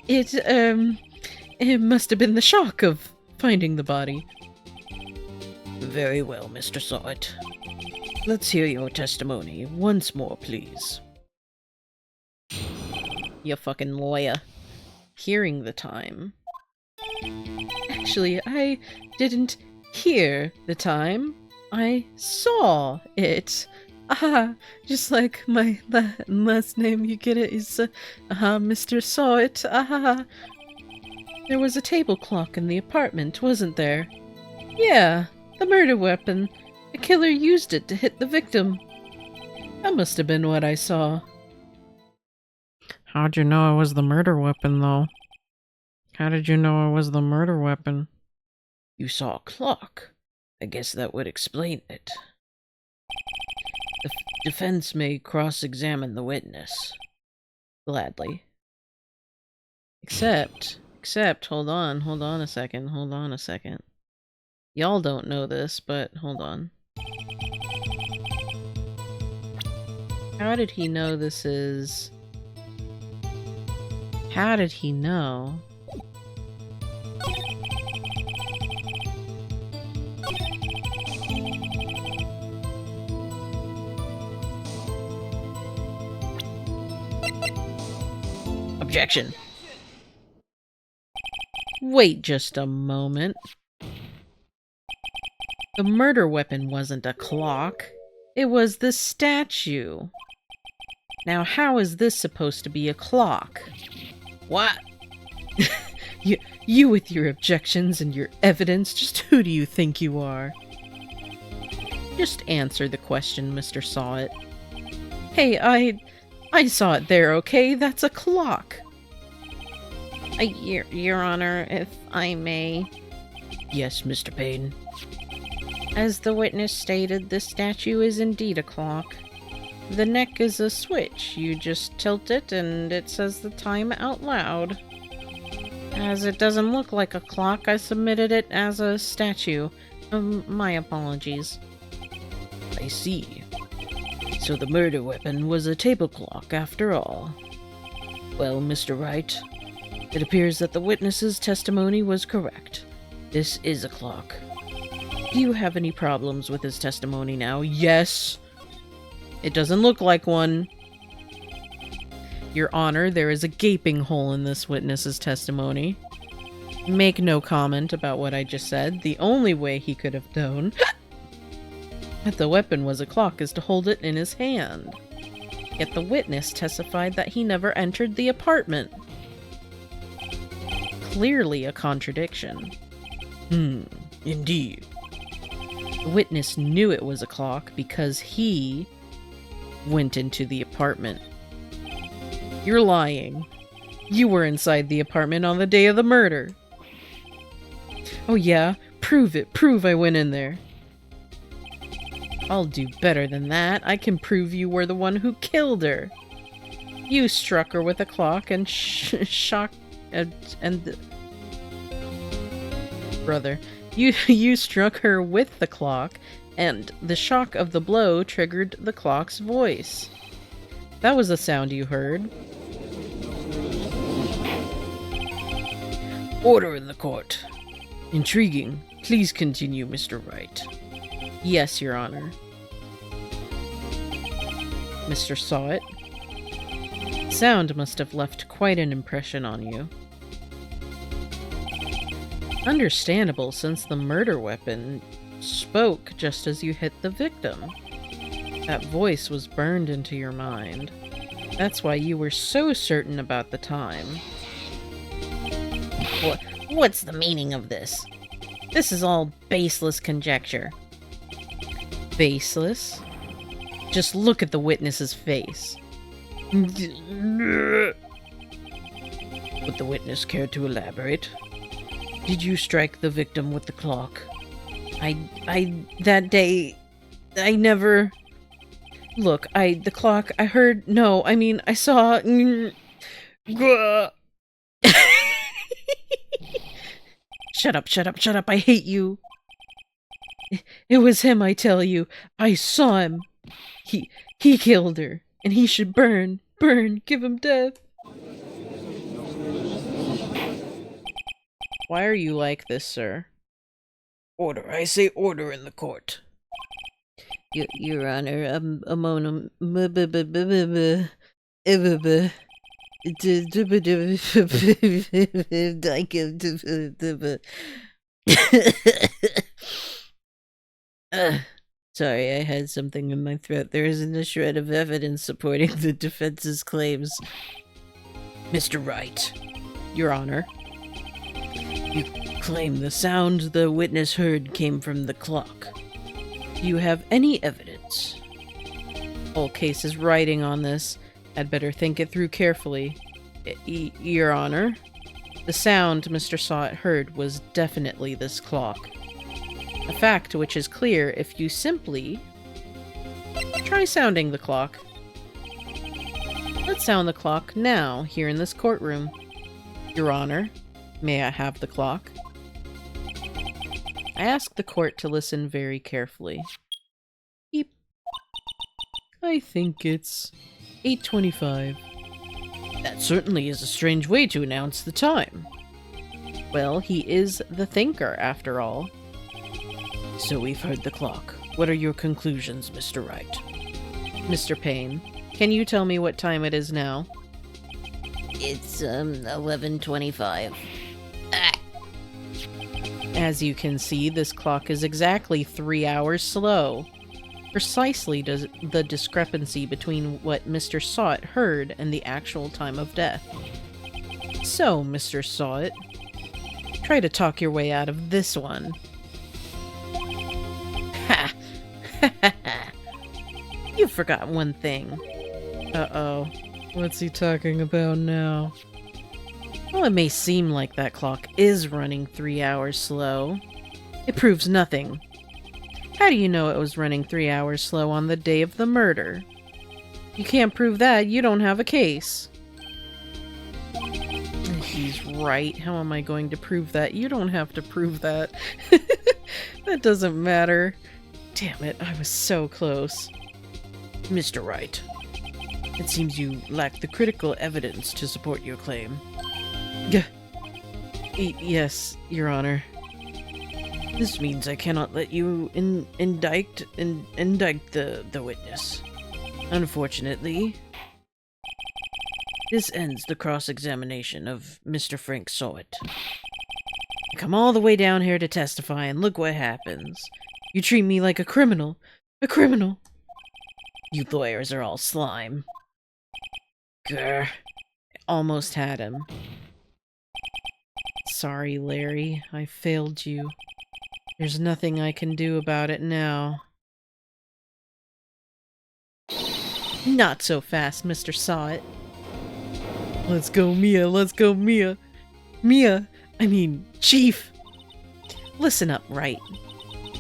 It must have been the shock of finding the body. Very well, Mr. Sawit. Let's hear your testimony once more, please. You fucking lawyer. Hearing the time. Actually, I didn't hear the time. I saw it. Just like my last name, you get it, is Mr. Sawit. There was a table clock in the apartment, wasn't there? Yeah, the murder weapon. The killer used it to hit the victim. That must have been what I saw. How'd you know it was the murder weapon, though? How did you know it was the murder weapon? You saw a clock. I guess that would explain it. The defense may cross-examine the witness. Gladly. Except, hold on a second. Y'all don't know this, but hold on. How did he know this is... How did he know? Objection. Wait just a moment. The murder weapon wasn't a clock. It was the statue. Now, how is this supposed to be a clock? What? You with your objections and your evidence, just who do you think you are? Just answer the question, Mr. Sawit. Hey, I saw it there, okay? That's a clock. Your Honor, if I may. Yes, Mr. Payne. As the witness stated, the statue is indeed a clock. The neck is a switch. You just tilt it and it says the time out loud. As it doesn't look like a clock, I submitted it as a statue. My apologies. I see. So the murder weapon was a table clock after all. Well, Mr. Wright, it appears that the witness's testimony was correct. This is a clock. Do you have any problems with his testimony now? Yes. It doesn't look like one. Your Honor, there is a gaping hole in this witness's testimony. Make no comment about what I just said. The only way he could have known that the weapon was a clock is to hold it in his hand. Yet the witness testified that he never entered the apartment. Clearly a contradiction. Indeed. The witness knew it was a clock because he went into the apartment. You're lying. You were inside the apartment on the day of the murder. Oh yeah? Prove it. Prove I went in there. I'll do better than that. I can prove you were the one who killed her. You struck her with a clock and brother. You struck her with the clock, and the shock of the blow triggered the clock's voice. That was the sound you heard. Order in the court. Intriguing. Please continue, Mr. Wright. Yes, Your Honor. Mr. Sawit. Sound must have left quite an impression on you. Understandable, since the murder weapon spoke just as you hit the victim. That voice was burned into your mind. That's why you were so certain about the time. What's the meaning of this? This is all baseless conjecture. Baseless? Just look at the witness's face. Would the witness care to elaborate? Did you strike the victim with the clock? That day, I never... Look, the clock, I heard... No, I mean, I saw... Shut up, I hate you. It was him, I tell you. I saw him. He killed her, and he should burn, give him death. Why are you like this, sir? Order, I say order in the court. Your Honor, sorry, I had something in my throat. There isn't a shred of evidence supporting the defense's claims. Mr. Wright, Your Honor. You claim the sound the witness heard came from the clock. Do you have any evidence? Whole case is riding on this. I'd better think it through carefully. Your Honor, the sound Mr. Sawit heard was definitely this clock. A fact which is clear if you simply try sounding the clock. Let's sound the clock now, here in this courtroom. Your Honor, may I have the clock? I ask the court to listen very carefully. Beep. I think it's 8:25. That certainly is a strange way to announce the time. Well, he is the thinker, after all. So we've heard the clock. What are your conclusions, Mr. Wright? Mr. Payne, can you tell me what time it is now? It's 11:25. As you can see, this clock is exactly 3 hours slow. Precisely the discrepancy between what Mr. Sawt heard and the actual time of death. So, Mr. Sawt, try to talk your way out of this one. Ha! You forgot one thing. Uh-oh. What's he talking about now? Well, it may seem like that clock is running 3 hours slow. It proves nothing. How do you know it was running 3 hours slow on the day of the murder? You can't prove that, you don't have a case. He's right. How am I going to prove that? You don't have to prove that. That doesn't matter. Damn it, I was so close. Mr. Wright, it seems you lack the critical evidence to support your claim. Yes, Your Honor. This means I cannot let you indict the witness. Unfortunately, this ends the cross-examination of Mr. Frank Sawt. I come all the way down here to testify, and look what happens. You treat me like a criminal. A criminal! You lawyers are all slime. Grr. Almost had him. Sorry, Larry. I failed you. There's nothing I can do about it now. Not so fast, Mr. Sawt. Let's go, Mia. Let's go, Mia. Chief. Listen up, Wright.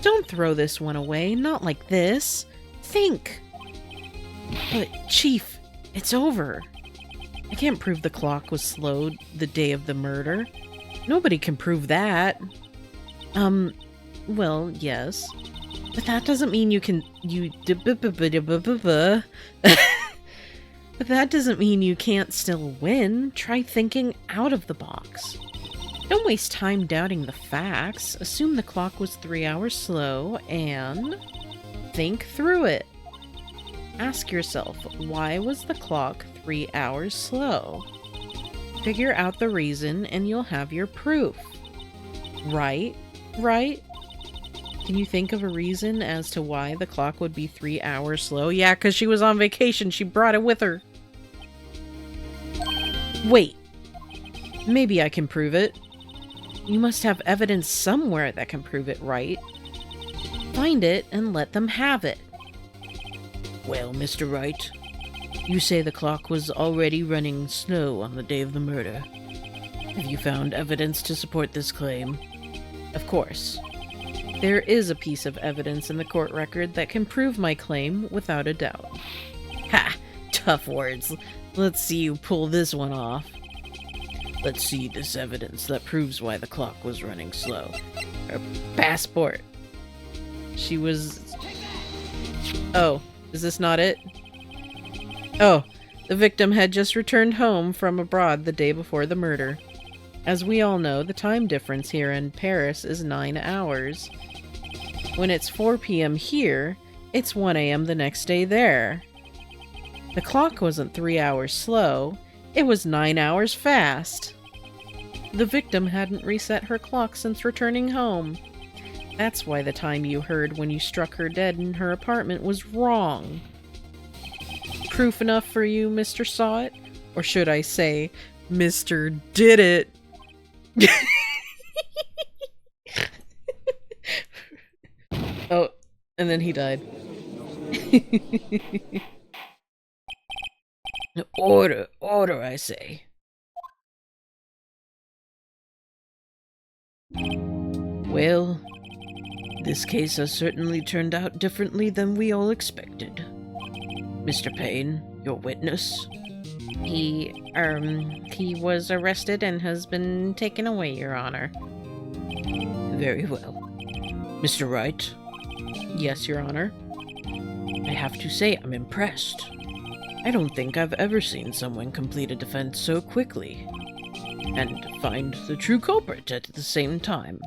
Don't throw this one away. Not like this. Think. But, Chief, it's over. I can't prove the clock was slowed the day of the murder. Nobody can prove that. Well, yes. But that doesn't mean you can... But that doesn't mean you can't still win. Try thinking out of the box. Don't waste time doubting the facts. Assume the clock was 3 hours slow and think through it. Ask yourself, why was the clock 3 hours slow? Figure out the reason and you'll have your proof. Right? Can you think of a reason as to why the clock would be 3 hours slow? Yeah, because she was on vacation. She brought it with her. Wait. Maybe I can prove it. You must have evidence somewhere that can prove it, right? Find it and let them have it. Well, Mr. Wright, you say the clock was already running slow on the day of the murder. Have you found evidence to support this claim? Of course. There is a piece of evidence in the court record that can prove my claim without a doubt. Ha! Tough words. Let's see you pull this one off. Let's see this evidence that proves why the clock was running slow. Her passport. She was... Oh, is this not it? Oh, the victim had just returned home from abroad the day before the murder. As we all know, the time difference here in Paris is 9 hours. When it's 4 p.m. here, it's 1 a.m. the next day there. The clock wasn't 3 hours slow, it was 9 hours fast. The victim hadn't reset her clock since returning home. That's why the time you heard when you struck her dead in her apartment was wrong. Proof enough for you, Mr. Sawt? Or should I say, Mr. Did It? Oh, and then he died. Order, I say. Well, this case has certainly turned out differently than we all expected. Mr. Payne, your witness? He was arrested and has been taken away, Your Honor. Very well. Mr. Wright? Yes, Your Honor. I have to say I'm impressed. I don't think I've ever seen someone complete a defense so quickly. And find the true culprit at the same time.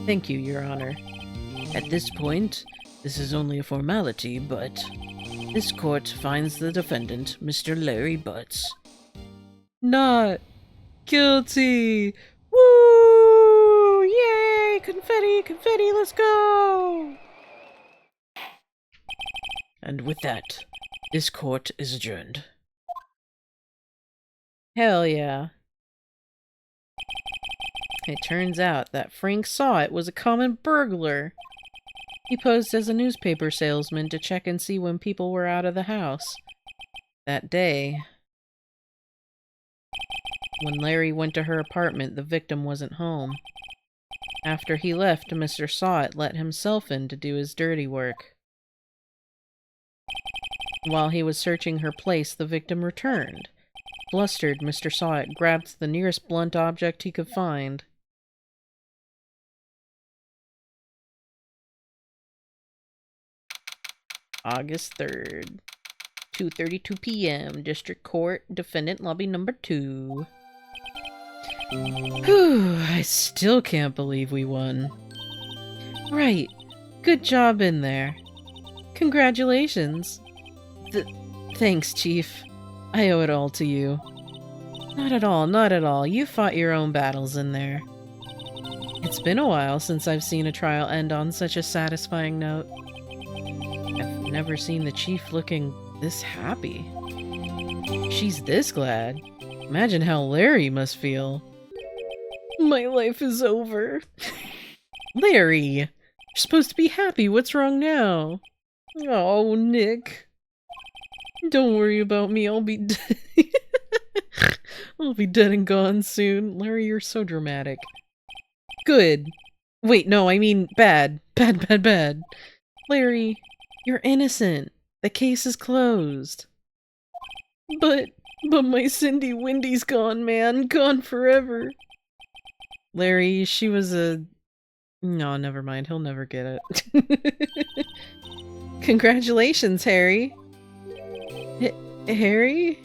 Thank you, Your Honor. At this point, this is only a formality, but this court finds the defendant, Mr. Larry Butts, not guilty. Woo! Yay! Confetti, confetti, let's go! And with that, this court is adjourned. Hell yeah. It turns out that Frank saw it was a common burglar. He posed as a newspaper salesman to check and see when people were out of the house. That day, when Larry went to her apartment, the victim wasn't home. After he left, Mr. Sawit let himself in to do his dirty work. While he was searching her place, the victim returned. Flustered, Mr. Sawit grabbed the nearest blunt object he could find. August 3rd, 2:32 p.m., District Court, Defendant Lobby Number 2. Whew, I still can't believe we won. Right, good job in there. Congratulations. Thanks, Chief. I owe it all to you. Not at all, not at all. You fought your own battles in there. It's been a while since I've seen a trial end on such a satisfying note. I've never seen the Chief looking this happy. She's this glad. Imagine how Larry must feel. My life is over. Larry! You're supposed to be happy. What's wrong now? Oh, Nick. Don't worry about me. I'll be dead. I'll be dead and gone soon. Larry, you're so dramatic. Good. Wait, no, I mean bad. Bad, bad, bad. Larry, you're innocent. The case is closed. But my Cindy Windy's gone, man. Gone forever. Larry, she was a... No, never mind. He'll never get it. Congratulations, Harry. Harry?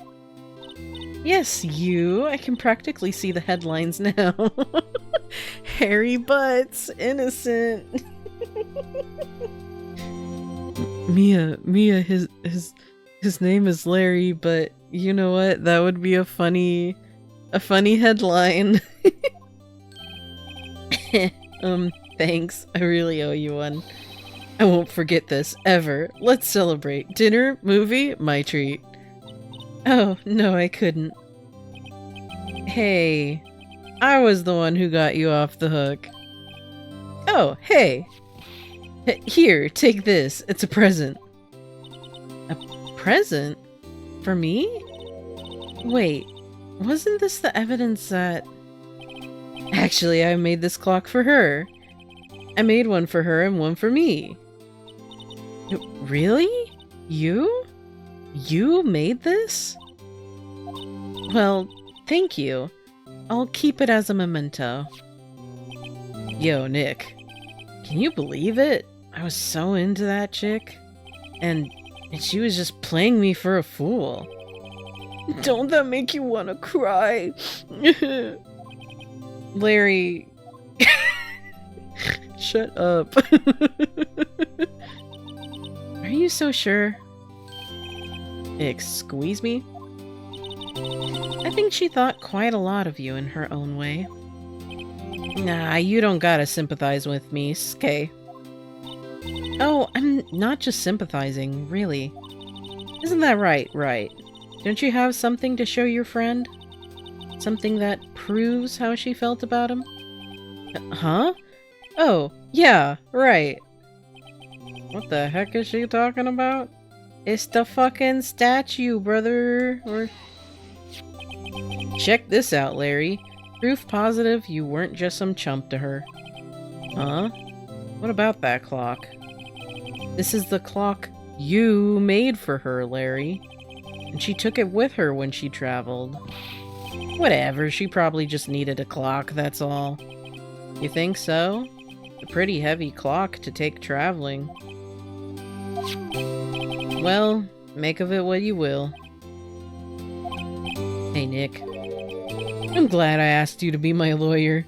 Yes, you. I can practically see the headlines now. Harry Butts, innocent. Mia, his name is Larry, but you know what? That would be a funny headline. Thanks. I really owe you one. I won't forget this, ever. Let's celebrate. Dinner, movie, my treat. Oh, no, I couldn't. Hey, I was the one who got you off the hook. Oh, hey. Here, take this. It's a present. A present? For me? Wait, wasn't this the evidence that... Actually, I made this clock for her. I made one for her and one for me. Really? You? You made this? Well, thank you. I'll keep it as a memento. Yo, Nick. Can you believe it? I was so into that chick. And she was just playing me for a fool. Don't that make you want to cry? Larry... Shut up. Are you so sure? Squeeze me? I think she thought quite a lot of you in her own way. Nah, you don't gotta sympathize with me, Skay. Oh, I'm not just sympathizing, really. Isn't that right, Wright? Don't you have something to show your friend? Something that proves how she felt about him? Huh? Oh, yeah, right. What the heck is she talking about? It's the fucking statue, brother. Or... Check this out, Larry. Proof positive you weren't just some chump to her. Huh? What about that clock? This is the clock you made for her, Larry. And she took it with her when she traveled. Whatever, she probably just needed a clock, that's all. You think so? A pretty heavy clock to take traveling. Well, Make of it what you will. Hey, Nick. I'm glad I asked you to be my lawyer.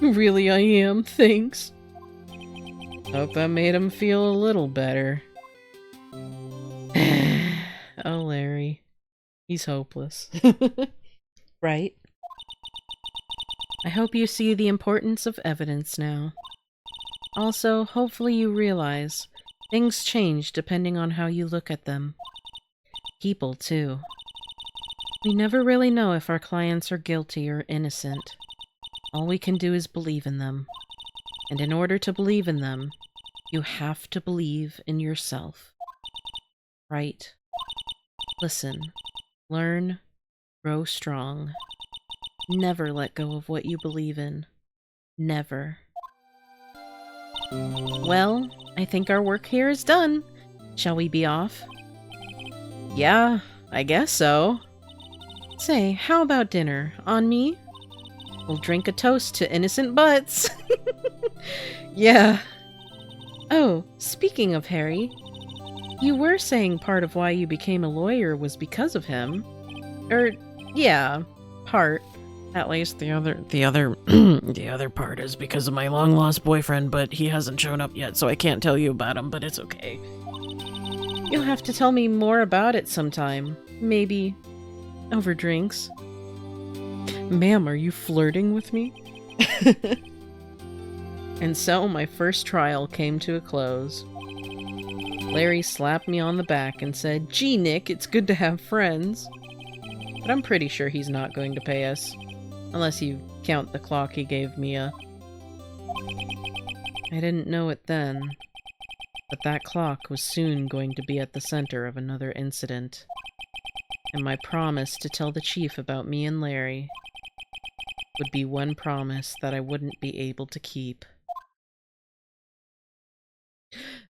Really, I am. Thanks. Hope that made him feel a little better. Oh, Larry. He's hopeless. Right? I hope you see the importance of evidence now. Also, hopefully you realize things change depending on how you look at them. People, too. We never really know if our clients are guilty or innocent. All we can do is believe in them. And in order to believe in them, you have to believe in yourself. Right? Listen. Learn. Grow strong. Never let go of what you believe in. Never. Well, I think our work here is done. Shall we be off? Yeah, I guess so. Say, how about dinner? On me? We'll drink a toast to innocent butts. Yeah. Oh, speaking of Harry, you were saying part of why you became a lawyer was because of him. Yeah, part. At least the other the other part is because of my long-lost boyfriend, but he hasn't shown up yet, so I can't tell you about him, but it's okay. You'll have to tell me more about it sometime. Maybe over drinks. Ma'am, are you flirting with me? And so my first trial came to a close. Larry slapped me on the back and said, "Gee, Nick, it's good to have friends." But I'm pretty sure he's not going to pay us. Unless you count the clock he gave Mia. I didn't know it then, but that clock was soon going to be at the center of another incident. And my promise to tell the chief about me and Larry would be one promise that I wouldn't be able to keep.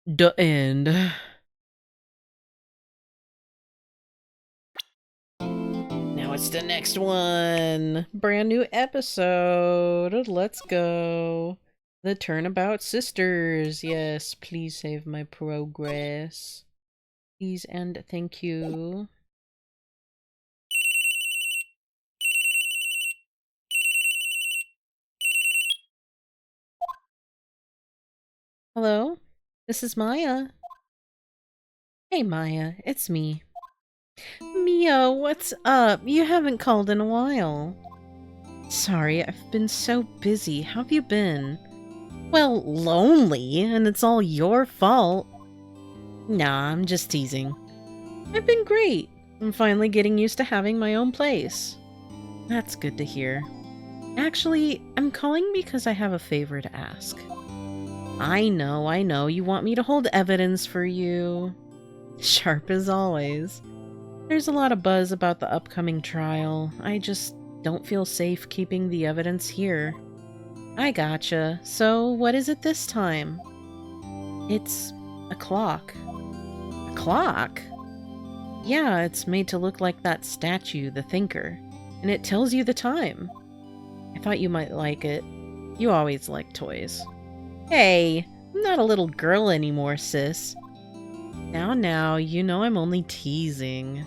The end. Now it's the next one. Brand new episode. Let's go. The Turnabout Sisters. Yes, please save my progress. Please and thank you. Hello? This is Maya. Hey Maya, it's me. Mia, what's up? You haven't called in a while. Sorry, I've been so busy. How have you been? Well, lonely, and it's all your fault. Nah, I'm just teasing. I've been great. I'm finally getting used to having my own place. That's good to hear. Actually, I'm calling because I have a favor to ask. I know. You want me to hold evidence for you. Sharp as always. There's a lot of buzz about the upcoming trial. I just don't feel safe keeping the evidence here. I gotcha. So, what is it this time? It's a clock. A clock? Yeah, it's made to look like that statue, the Thinker, and it tells you the time. I thought you might like it. You always like toys. Hey, I'm not a little girl anymore, sis. Now, you know I'm only teasing.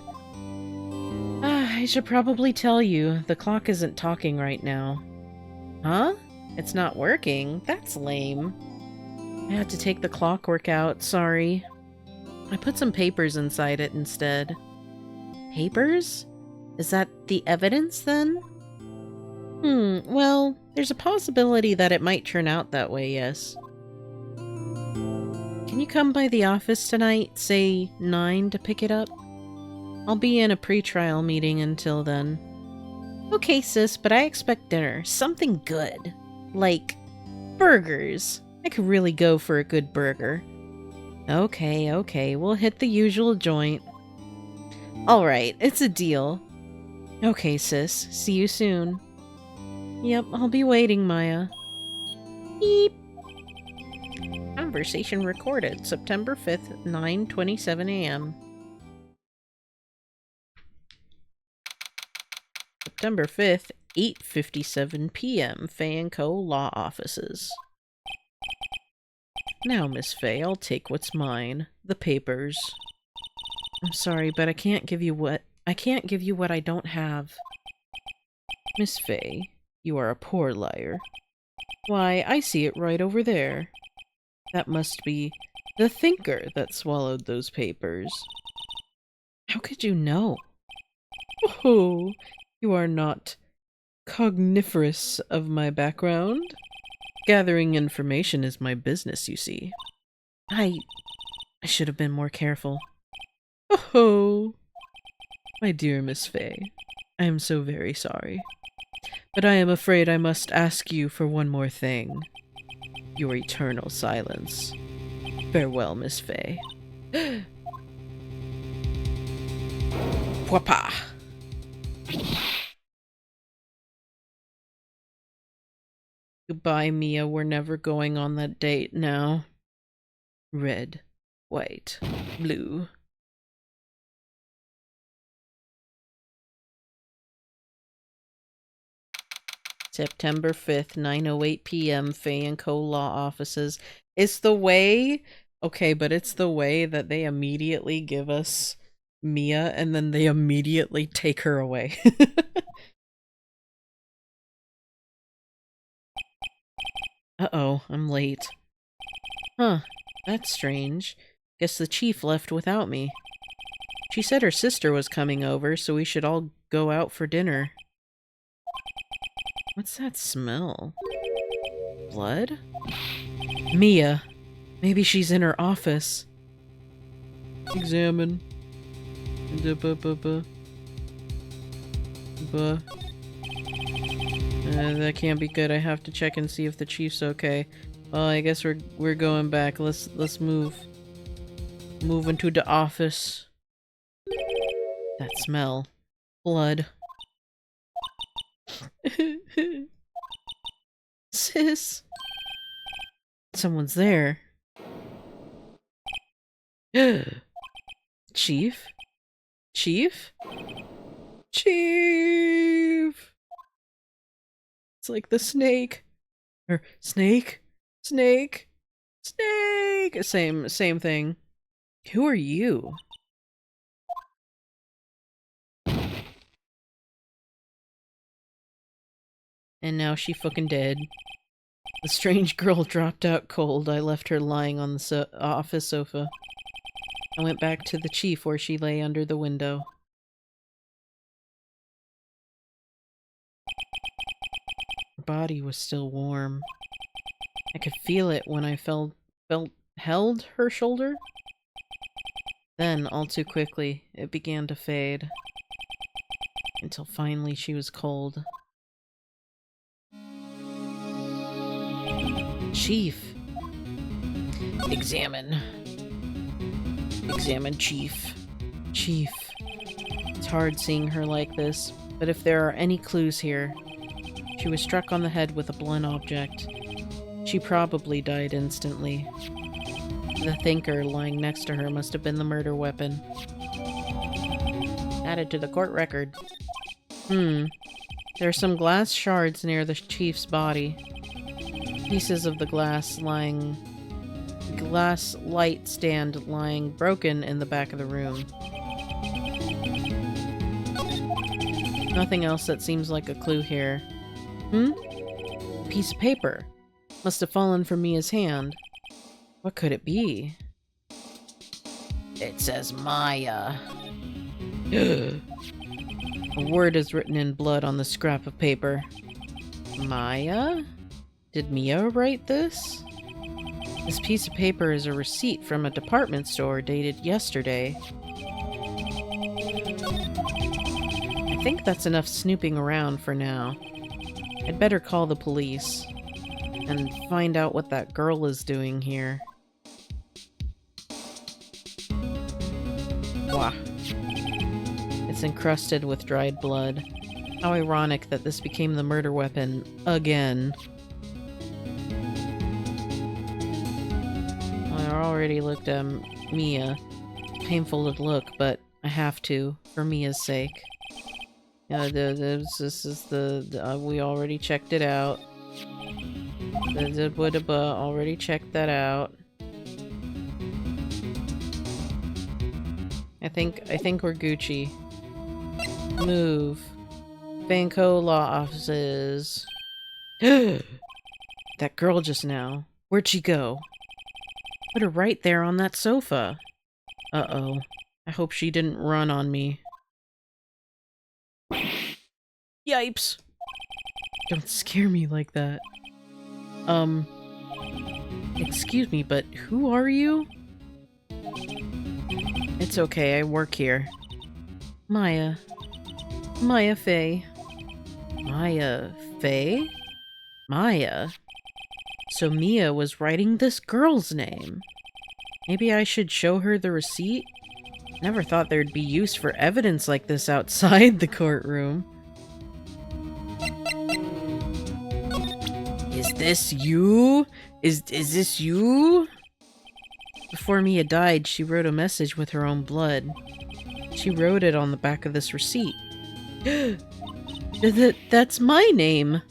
I should probably tell you, the clock isn't talking right now. Huh? It's not working? That's lame. I had to take the clockwork out, sorry. I put some papers inside it instead. Papers? Is that the evidence, then? Well, there's a possibility that it might turn out that way, yes. Can you come by the office tonight, say 9, to pick it up? I'll be in a pre-trial meeting until then. Okay, sis, but I expect dinner. Something good. Like, burgers. I could really go for a good burger. Okay, we'll hit the usual joint. Alright, it's a deal. Okay, sis, see you soon. Yep, I'll be waiting, Maya. Beep. Conversation recorded, September 5th, 9:27 a.m. September 5th, 8:57 p.m. Fay & Co. Law Offices. Now, Miss Fay, I'll take what's mine. The papers. I'm sorry, but I can't give you what I don't have. Miss Fay, you are a poor liar. Why, I see it right over there. That must be the thinker that swallowed those papers. How could you know? Oh, you are not cogniferous of my background. Gathering information is my business, you see. I should have been more careful. Oh, my dear Miss Fay, I am so very sorry. But I am afraid I must ask you for one more thing. Your eternal silence. Farewell, Miss Fay. Pwapa! Goodbye, Mia. We're never going on that date now. Red, white, blue. September 5th, 9:08 p.m. Fay & Co. Law Offices. It's the way... Okay, but it's the way that they immediately give us Mia and then they immediately take her away. Uh-oh, I'm late. Huh, that's strange. Guess the chief left without me. She said her sister was coming over, so we should all go out for dinner. What's that smell? Blood? Mia. Maybe she's in her office. Examine. That can't be good. I have to check and see if the chief's okay. Well, I guess we're going back. Let's move. Move into the office. That smell. Blood. Sis. Someone's there. Chief? Chief? Chief! It's like the snake. Or snake? Snake? Snake! Same thing. Who are you? And now she fucking dead. The strange girl dropped out cold. I left her lying on the office sofa. I went back to the chief where she lay under the window. Her body was still warm. I could feel it when I held her shoulder. Then, all too quickly, it began to fade. Until finally she was cold. Chief. Examine. Examine, Chief. Chief. It's hard seeing her like this, but if there are any clues here, she was struck on the head with a blunt object. She probably died instantly. The thinker lying next to her must have been the murder weapon. Added to the court record. There are some glass shards near the chief's body. Pieces of the glass light stand lying broken in the back of the room. Nothing else that seems like a clue here. Piece of paper. Must have fallen from Mia's hand. What could it be? It says Maya. A word is written in blood on the scrap of paper. Maya? Did Mia write this? This piece of paper is a receipt from a department store dated yesterday. I think that's enough snooping around for now. I'd better call the police and find out what that girl is doing here. Wah. It's encrusted with dried blood. How ironic that this became the murder weapon again. I already looked at Mia. It's painful to look, but I have to, for Mia's sake. This is the we already checked it out. Already checked that out. I think we're Gucci. Move. Banco law offices. That girl just now. Where'd she go? Put her right there on that sofa. Uh-oh. I hope she didn't run on me. Yipes! Don't scare me like that. Excuse me, but who are you? It's okay, I work here. Maya. Maya Fey. Maya Fey? Maya? So Mia was writing this girl's name. Maybe I should show her the receipt? Never thought there'd be use for evidence like this outside the courtroom. Is this you? Is this you? Before Mia died, she wrote a message with her own blood. She wrote it on the back of this receipt. That's my name!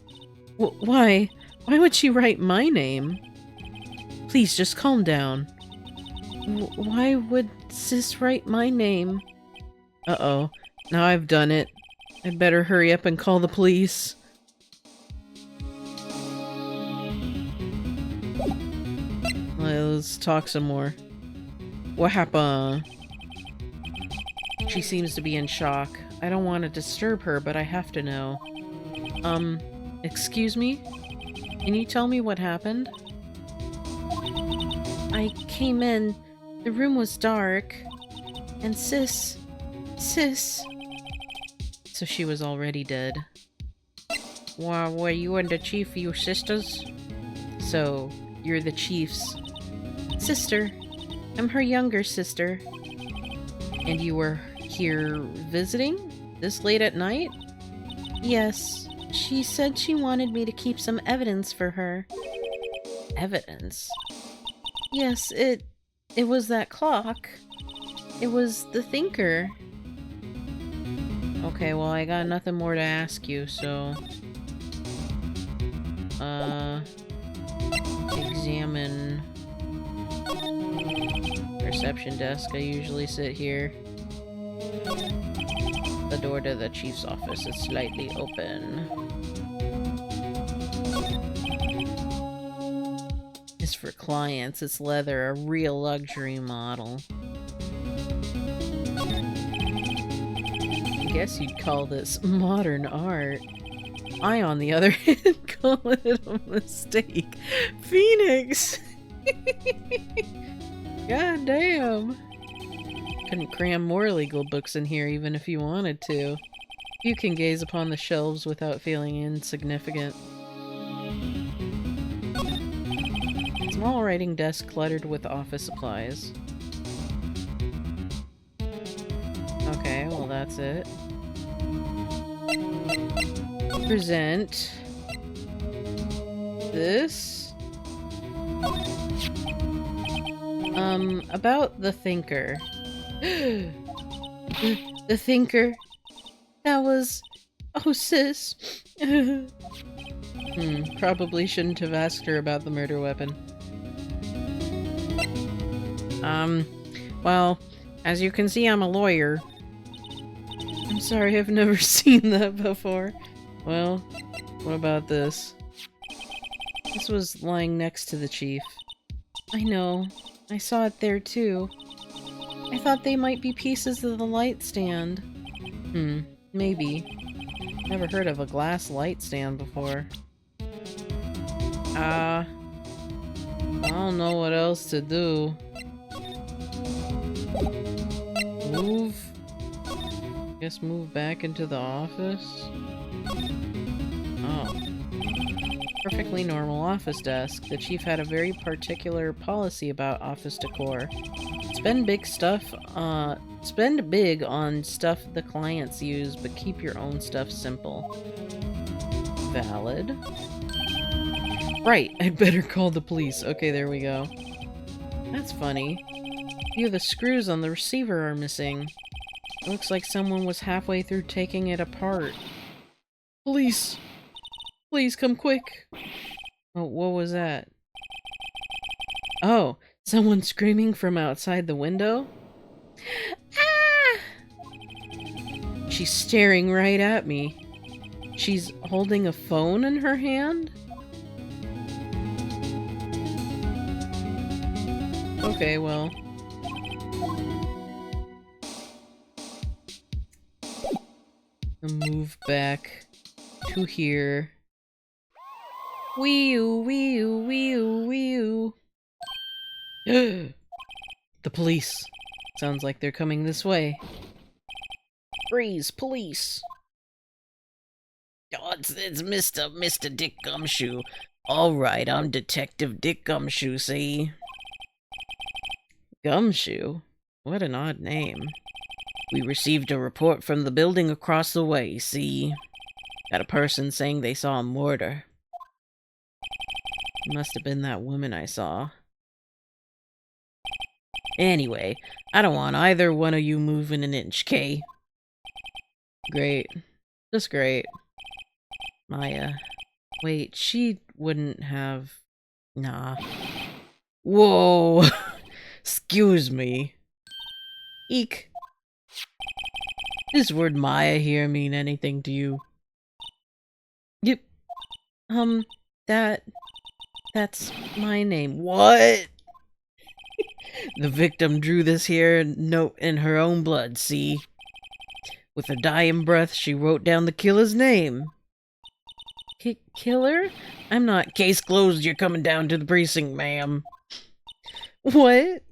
Why? Why would she write my name? Please, just calm down. Why would Sis write my name? Uh-oh. Now I've done it. I'd better hurry up and call the police. Let's talk some more. What happened? She seems to be in shock. I don't want to disturb her, but I have to know. Excuse me? Can you tell me what happened? I came in. The room was dark. And Sis... So she was already dead. Wow, were you and the chief your sisters? So, you're the chief's sister. I'm her younger sister. And you were here visiting? This late at night? Yes. She said she wanted me to keep some evidence for her. Evidence? Yes, it was that clock. It was the thinker. Okay, well, I got nothing more to ask you, so... Examine... Reception desk. I usually sit here. The door to the chief's office is slightly open. It's for clients. It's leather, a real luxury model. I guess you'd call this modern art. I, on the other hand, call it a mistake. Phoenix! God damn! Couldn't cram more legal books in here even if you wanted to. You can gaze upon the shelves without feeling insignificant. Small writing desk cluttered with office supplies. Okay, well that's it. Present this. About the thinker. The thinker. That was... Oh, Sis. Probably shouldn't have asked her about the murder weapon. Well, as you can see, I'm a lawyer. I'm sorry, I've never seen that before. Well, what about this? This was lying next to the chief. I know. I saw it there too. I thought they might be pieces of the light stand. Maybe. Never heard of a glass light stand before. I don't know what else to do. Move? Guess move back into the office? Oh. Perfectly normal office desk. The chief had a very particular policy about office decor. Spend big on stuff the clients use, but keep your own stuff simple. Valid. Right, I'd better call the police. Okay, there we go. That's funny. A few of the screws on the receiver are missing. It looks like someone was halfway through taking it apart. Police! Please come quick! Oh, what was that? Oh, someone screaming from outside the window? Ah! She's staring right at me. She's holding a phone in her hand? Okay, well. I'll move back to here. Wee-oo, wee-oo, wee-oo, wee-oo. The police. Sounds like they're coming this way. Freeze, police. Oh, it's Mr. Dick Gumshoe. All right, I'm Detective Dick Gumshoe, see? Gumshoe? What an odd name. We received a report from the building across the way, see? Got a person saying they saw a murder. Must have been that woman I saw. Anyway, I don't want either one of you moving an inch, Kay? Great. Just great. Maya. Wait, she wouldn't have... Nah. Whoa! Excuse me. Eek. Does word Maya here mean anything to you? Yep. That's my name. What? The victim drew this here note in her own blood, see? With her dying breath, she wrote down the killer's name. Killer? I'm not... Case closed, you're coming down to the precinct, ma'am. What?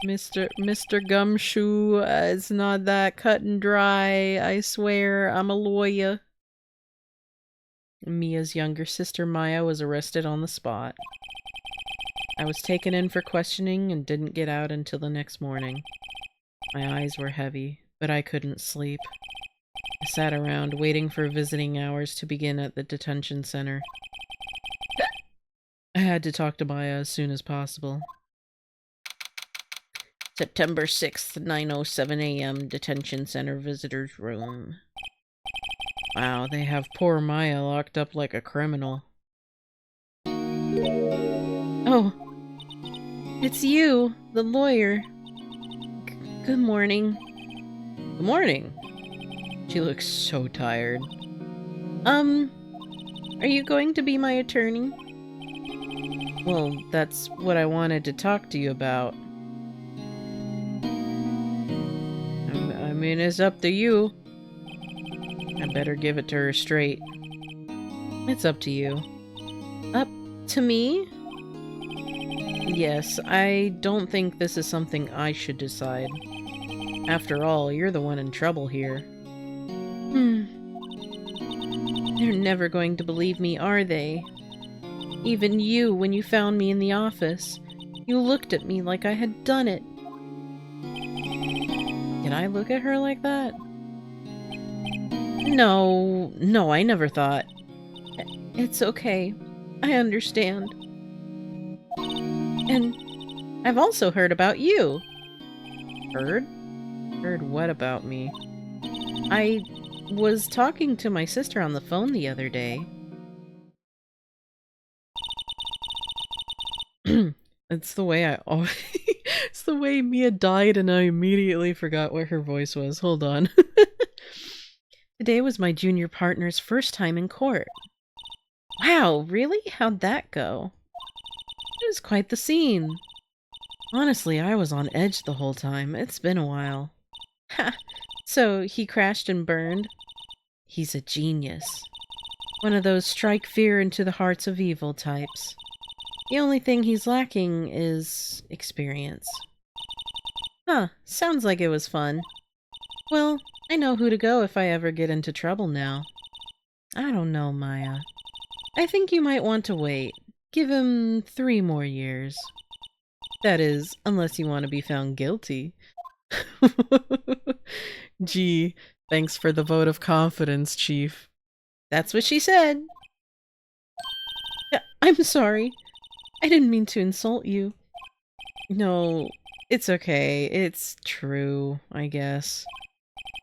Mr. Gumshoe, it's not that cut and dry. I swear, I'm a lawyer. Mia's younger sister, Maya, was arrested on the spot. I was taken in for questioning and didn't get out until the next morning. My eyes were heavy, but I couldn't sleep. I sat around waiting for visiting hours to begin at the detention center. I had to talk to Maya as soon as possible. September 6th, 9:07 a.m., detention center visitors room. Wow, they have poor Maya locked up like a criminal. Oh, it's you, the lawyer. Good morning. Good morning. She looks so tired. Are you going to be my attorney? Well, that's what I wanted to talk to you about. I mean, it's up to you. I better give it to her straight. It's up to you. Up to me? Yes, I don't think this is something I should decide. After all, you're the one in trouble here. They're never going to believe me, are they? Even you, when you found me in the office, you looked at me like I had done it. Did I look at her like that? No, I never thought. It's okay. I understand. And I've also heard about you. Heard? Heard what about me? I was talking to my sister on the phone the other day. It's the way I always... It's the way Mia died and I immediately forgot what her voice was. Hold on. Today was my junior partner's first time in court. Wow, really? How'd that go? It was quite the scene. Honestly, I was on edge the whole time. It's been a while. Ha! So, he crashed and burned? He's a genius. One of those strike fear into the hearts of evil types. The only thing he's lacking is experience. Huh, sounds like it was fun. Well, I know who to go if I ever get into trouble now. I don't know, Maya. I think you might want to wait. Give him 3 more years. That is, unless you want to be found guilty. Gee, thanks for the vote of confidence, Chief. That's what she said. I'm sorry. I didn't mean to insult you. No, it's okay. It's true, I guess.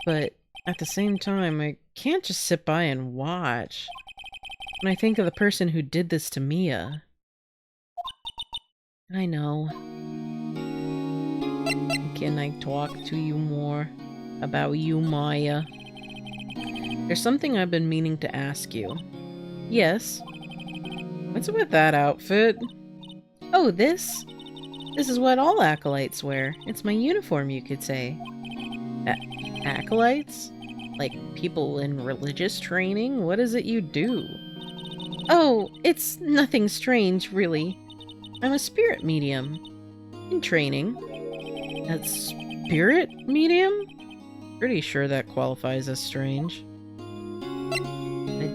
But at the same time, I can't just sit by and watch. When I think of the person who did this to Mia. I know. can I talk to you more about you, Maya? There's something I've been meaning to ask you. Yes? What's with that outfit? Oh, this? This is what all acolytes wear. It's my uniform, you could say. Acolytes? Like people in religious training? What is it you do? Oh, it's nothing strange, really. I'm a spirit medium. In training. A spirit medium? Pretty sure that qualifies as strange.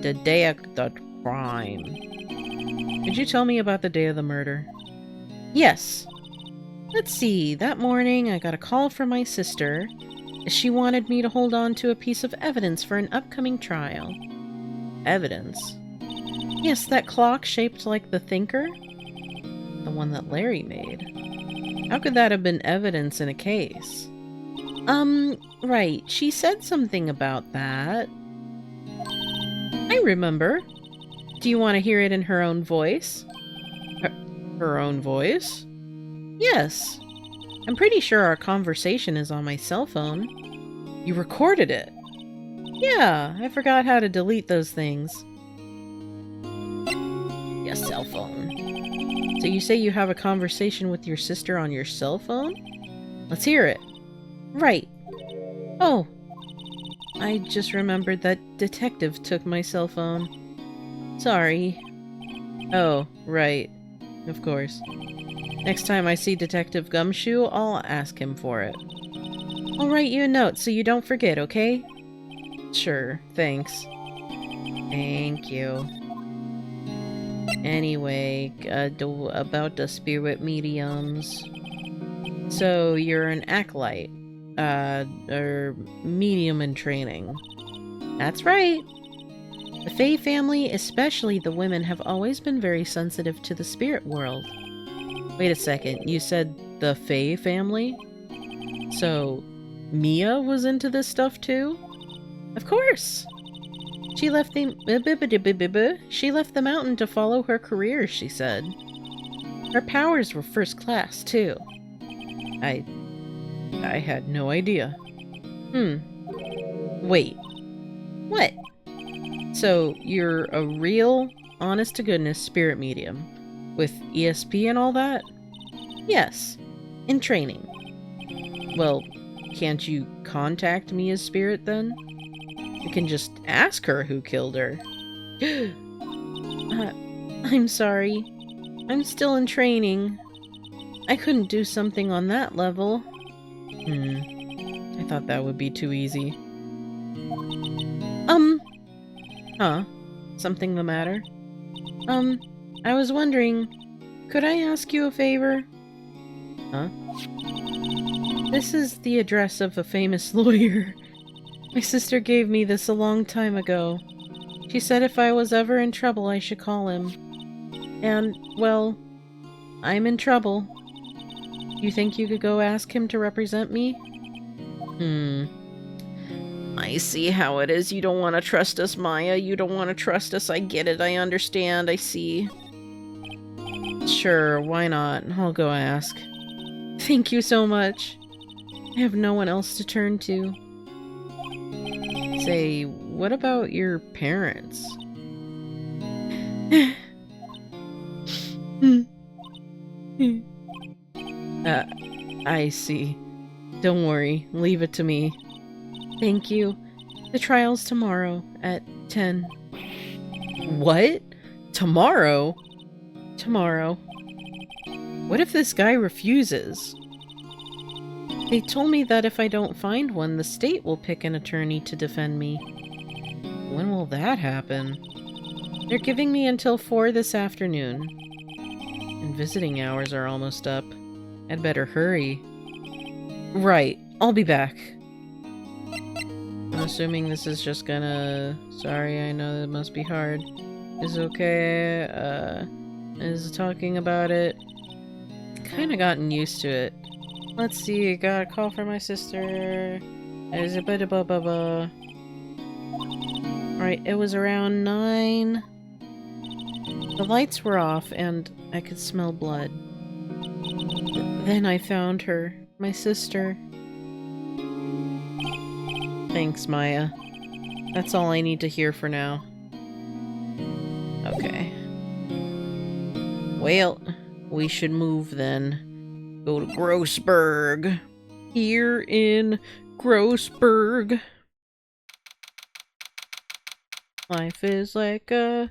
The day of the crime. Did you tell me about the day of the murder? Yes. Let's see, that morning I got a call from my sister. She wanted me to hold on to a piece of evidence for an upcoming trial. Evidence? Yes, that clock shaped like the Thinker? The one that Larry made. How could that have been evidence in a case? Right, she said something about that. I remember. Do you want to hear it in her own voice? Her own voice? Yes. I'm pretty sure our conversation is on my cell phone. You recorded it? Yeah, I forgot how to delete those things. Your cell phone. So you say you have a conversation with your sister on your cell phone? Let's hear it. Right. Oh. I just remembered that detective took my cell phone. Sorry. Oh, right. Of course. Next time I see Detective Gumshoe, I'll ask him for it. I'll write you a note so you don't forget, okay? Sure, thanks. Thank you. Anyway, about the spirit mediums. So, you're an acolyte. Or medium in training. That's right. The Fae family, especially the women, have always been very sensitive to the spirit world. Wait a second, you said the Fae family? So, Mia was into this stuff too? Of course! She left the mountain to follow her career, she said. Her powers were first class, too. I had no idea. Wait. What? So, you're a real, honest-to-goodness spirit medium, with ESP and all that? Yes, in training. Well, can't you contact Mia's spirit then? You can just ask her who killed her. I'm sorry. I'm still in training. I couldn't do something on that level. I thought that would be too easy. Huh? Something the matter? I was wondering, could I ask you a favor? Huh? This is the address of a famous lawyer. My sister gave me this a long time ago. She said if I was ever in trouble, I should call him. And, well, I'm in trouble. You think you could go ask him to represent me? I see how it is. You don't want to trust us, Maya. You don't want to trust us. I get it. I understand. I see. Sure, why not? I'll go ask. Thank you so much. I have no one else to turn to. Say, what about your parents? I see. Don't worry, leave it to me. Thank you. The trial's tomorrow at 10. What? Tomorrow? Tomorrow. What if this guy refuses? They told me that if I don't find one, the state will pick an attorney to defend me. When will that happen? They're giving me until 4 this afternoon. And visiting hours are almost up. I'd better hurry. Right, I'll be back. I'm assuming this is just gonna... Sorry, I know that must be hard. Is okay, is talking about it. Kinda gotten used to it. Let's see, got a call from my sister. Is it ba-da-ba-ba-ba? Alright, it was around 9. The lights were off and I could smell blood. Then I found her. my sister. Thanks, Maya. That's all I need to hear for now. Okay. Well, we should move then. Go to Grossberg. Here in Grossberg. Life is like a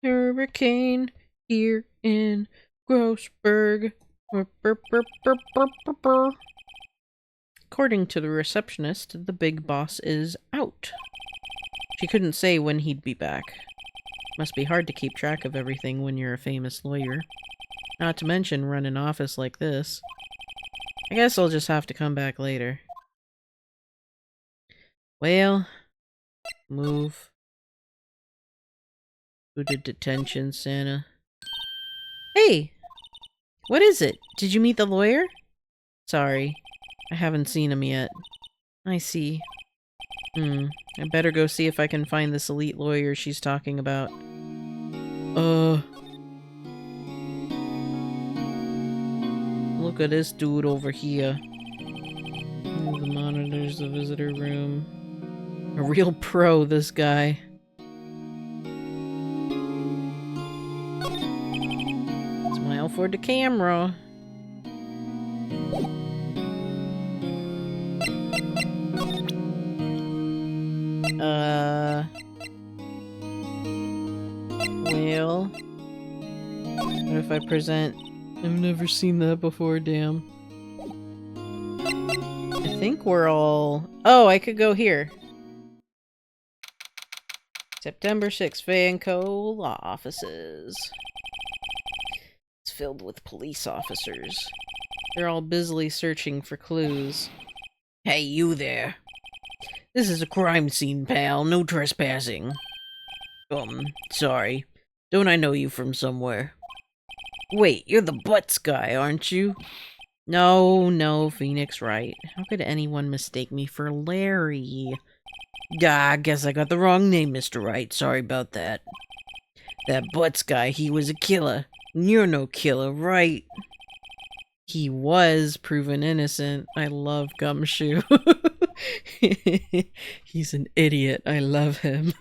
hurricane here in Grossberg. According to the receptionist, the big boss is out. She couldn't say when he'd be back. Must be hard to keep track of everything when you're a famous lawyer. Not to mention run an office like this. I guess I'll just have to come back later. Well, move. Go to detention, Santa. Hey! What is it? Did you meet the lawyer? Sorry, I haven't seen him yet. I see. I better go see if I can find this elite lawyer she's talking about. Look at this dude over here. The monitors, the visitor room. A real pro, this guy. Smile for the camera. Well, what if I present? I've never seen that before, damn. I think we're all... Oh, I could go here. September 6th, Vanco offices. It's filled with police officers. They're all busily searching for clues. Hey, you there. This is a crime scene, pal. No trespassing. Sorry. Don't I know you from somewhere? Wait, you're the Butts guy, aren't you? No, Phoenix Wright. How could anyone mistake me for Larry? I guess I got the wrong name, Mr. Wright. Sorry about that. That Butts guy, he was a killer. You're no killer, right? He was proven innocent. I love Gumshoe. He's an idiot. I love him.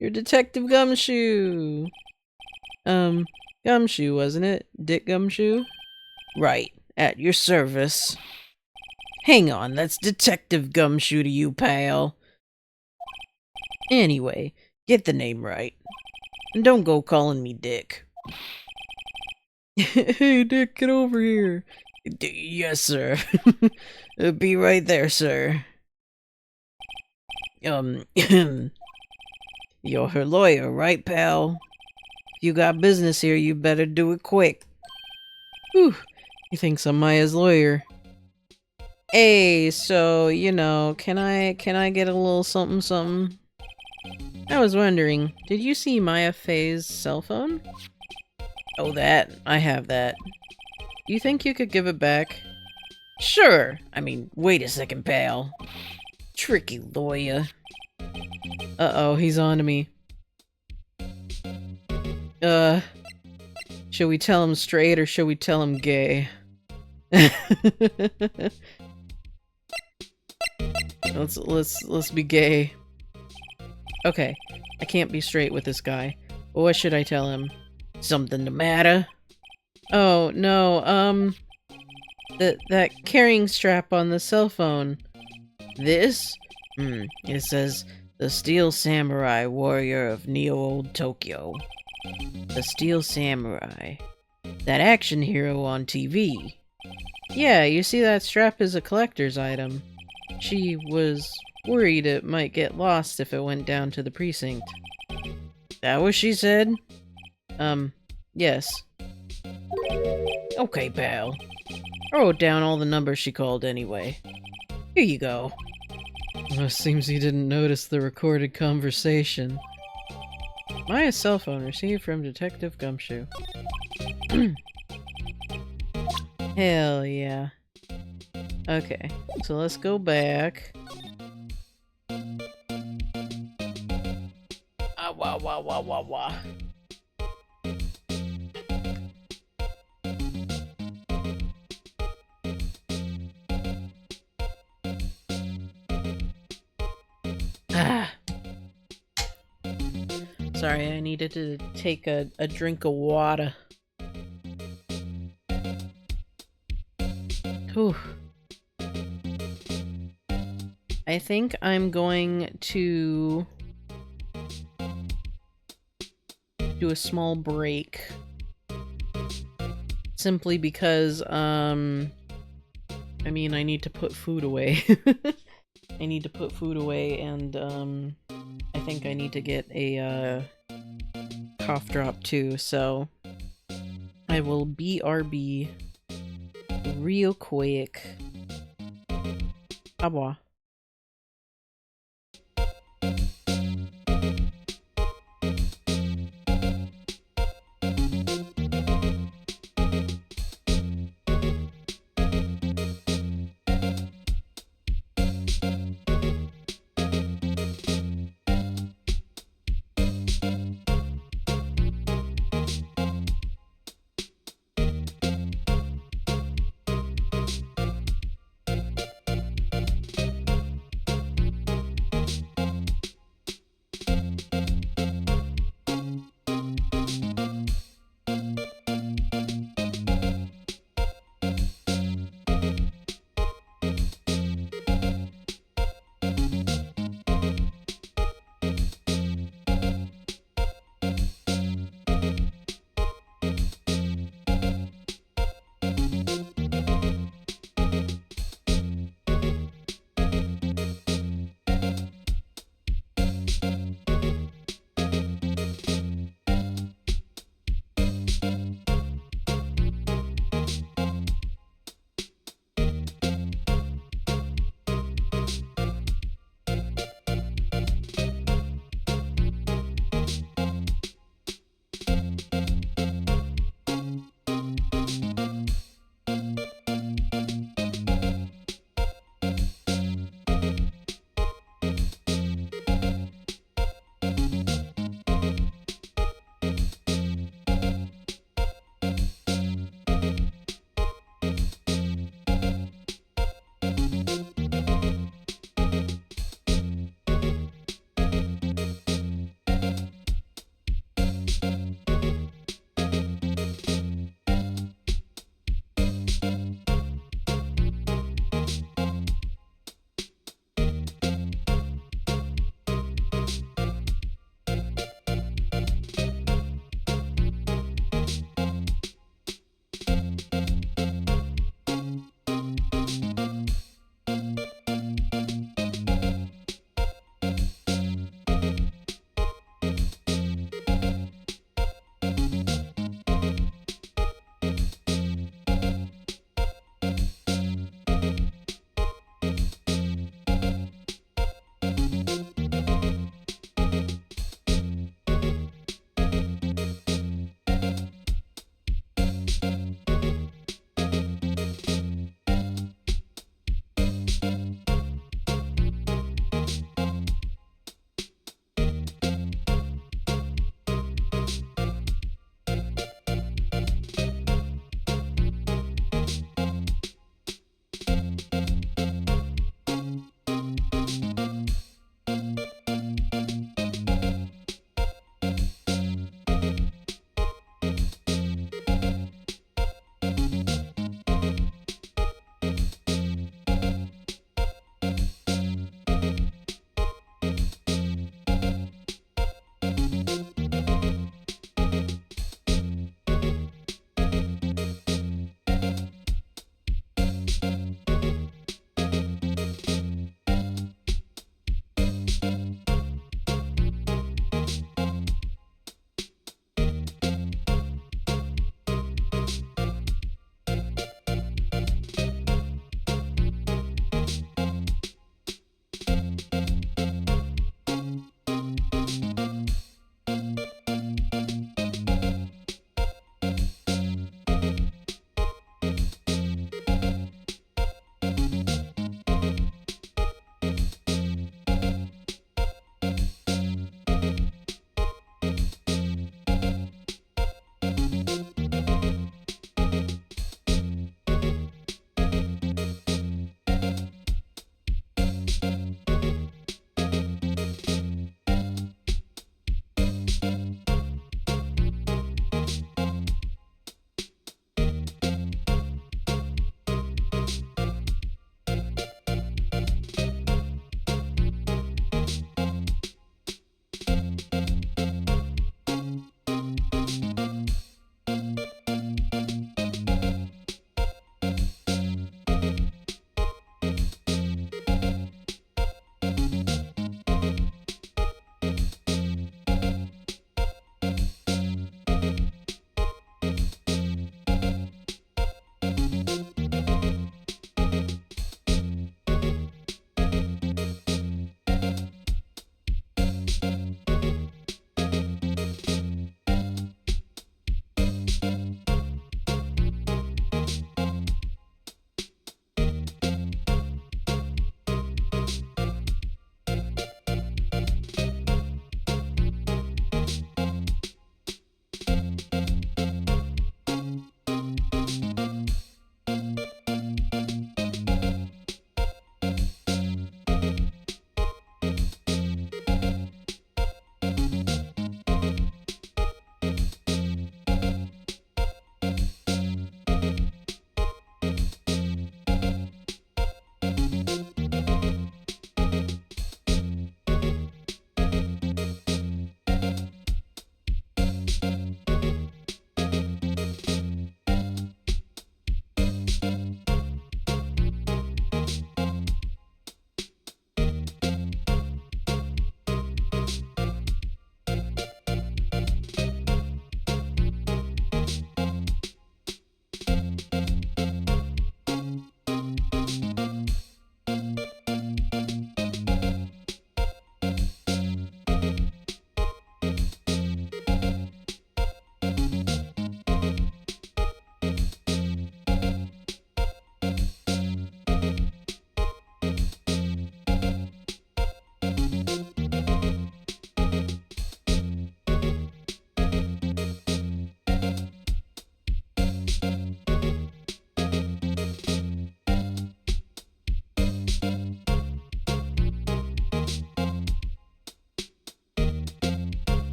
You're Detective Gumshoe. Gumshoe, wasn't it? Dick Gumshoe? Right. At your service. Hang on, that's Detective Gumshoe to you, pal. Anyway, get the name right. And don't go calling me Dick. Hey, Dick, get over here. Yes, sir. Be right there, sir. You're her lawyer, right, pal? If you got business here, you better do it quick. Whew, he thinks I'm Maya's lawyer. Hey, so, you know, can I get a little something something? I was wondering, did you see Maya Faye's cell phone? Oh, that. I have that. Do you think you could give it back? Sure. I mean, wait a second, pal. Tricky lawyer. Uh-oh, he's on to me. Should we tell him straight or should we tell him gay? Let's be gay. Okay, I can't be straight with this guy. But what should I tell him? Something the matter? Oh, no, that carrying strap on the cell phone. This? It says, the Steel Samurai Warrior of Neo-Old Tokyo. The Steel Samurai. That action hero on TV. Yeah, you see that strap is a collector's item. She was worried it might get lost if it went down to the precinct. That what she said? Yes. Okay, pal. I wrote down all the numbers she called anyway. Here you go. Well, seems he didn't notice the recorded conversation. Maya's cell phone received from Detective Gumshoe. Hell yeah. Okay, so let's go back. Sorry, I needed to take a drink of water. Whew. I think I'm going to do a small break. Simply because, I mean, I need to put food away. I need to put food away, and, I think I need to get a, cough drop too, so I will BRB real quick. Au revoir.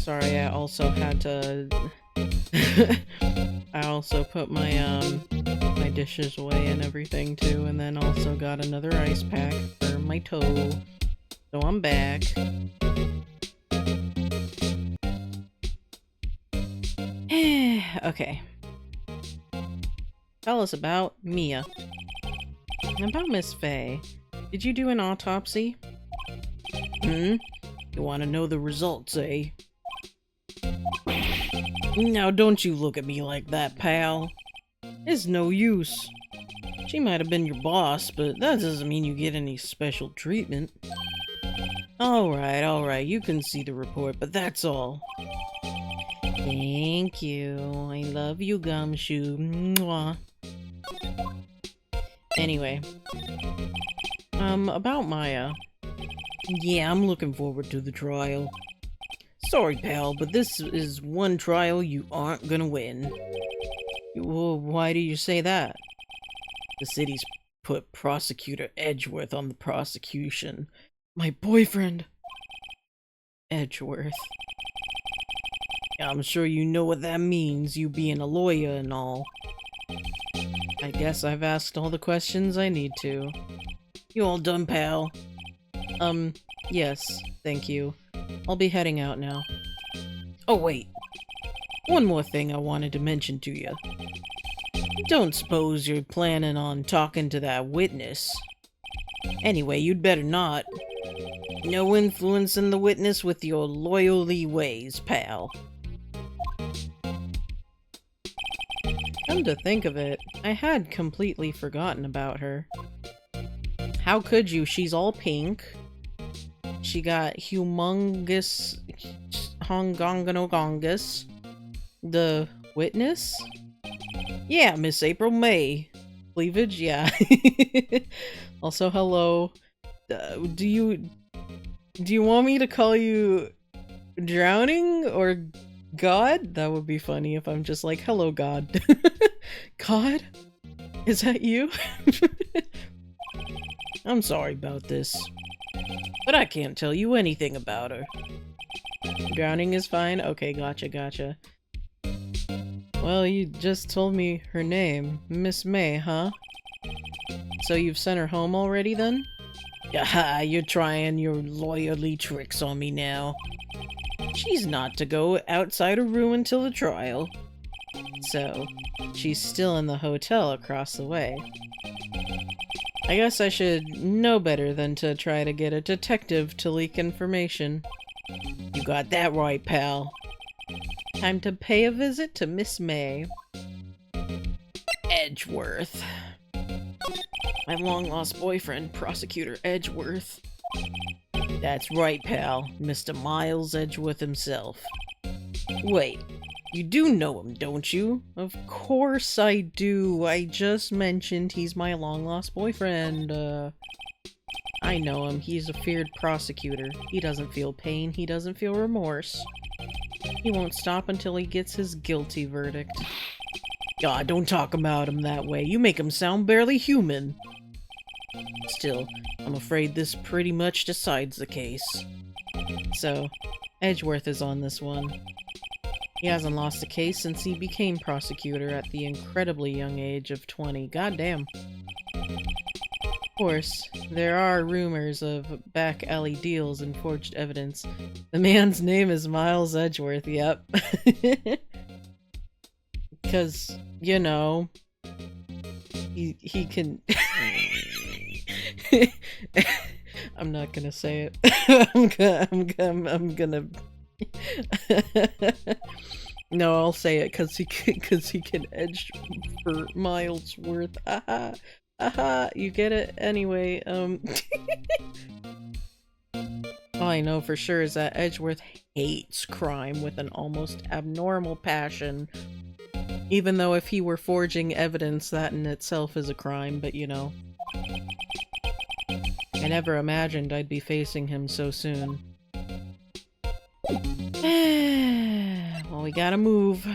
Sorry, I also had to... I also put my, my dishes away and everything too, and then also got another ice pack for my toe. So I'm back. Okay. Tell us about Mia. About Miss Faye. Did you do an autopsy? Hmm? You want to know the results, eh? Now don't you look at me like that, pal. It's no use. She might have been your boss, but that doesn't mean you get any special treatment. Alright, you can see the report, but that's all. Thank you. I love you, Gumshoe. Mwah. Anyway. About Maya. Yeah, I'm looking forward to the trial. Sorry, pal, but this is one trial you aren't gonna win. Well, why do you say that? The city's put Prosecutor Edgeworth on the prosecution. My boyfriend! Edgeworth. Yeah, I'm sure you know what that means, you being a lawyer and all. I guess I've asked all the questions I need to. You all done, pal? Yes, thank you. I'll be heading out now. Oh, wait. One more thing I wanted to mention to you. Don't suppose you're planning on talking to that witness. Anyway, you'd better not. No influencing the witness with your loyally ways, pal. Come to think of it, I had completely forgotten about her. How could you? She's all pink. She got humongous hongongonogongus. The witness? Yeah, Miss April May. Cleavage? Yeah. Also, hello. Do you want me to call you Drowning or God? That would be funny if I'm just like, hello, God. God? Is that you? I'm sorry about this, but I can't tell you anything about her. Drowning is fine? Okay, gotcha. Well, you just told me her name. Miss May, huh? So you've sent her home already, then? Aha, you're trying your lawyerly tricks on me now. She's not to go outside her room until the trial. So, she's still in the hotel across the way. I guess I should know better than to try to get a detective to leak information. You got that right, pal. Time to pay a visit to Miss May. Edgeworth. My long-lost boyfriend, Prosecutor Edgeworth. That's right, pal. Mr. Miles Edgeworth himself. Wait, you do know him, don't you? Of course I do. I just mentioned he's my long-lost boyfriend. I know him. He's a feared prosecutor. He doesn't feel pain. He doesn't feel remorse. He won't stop until he gets his guilty verdict. God, don't talk about him that way. You make him sound barely human. Still, I'm afraid this pretty much decides the case. So, Edgeworth is on this one. He hasn't lost a case since he became prosecutor at the incredibly young age of 20. Goddamn. Of course, there are rumors of back alley deals and forged evidence. The man's name is Miles Edgeworth, yep. Because, you know, he can... I'm not gonna say it. I'm gonna... No, I'll say it because he can edge for Miles worth. Aha, aha, you get it anyway. All I know for sure is that Edgeworth hates crime with an almost abnormal passion. Even though if he were forging evidence, that in itself is a crime, but you know. I never imagined I'd be facing him so soon. Well, we gotta move.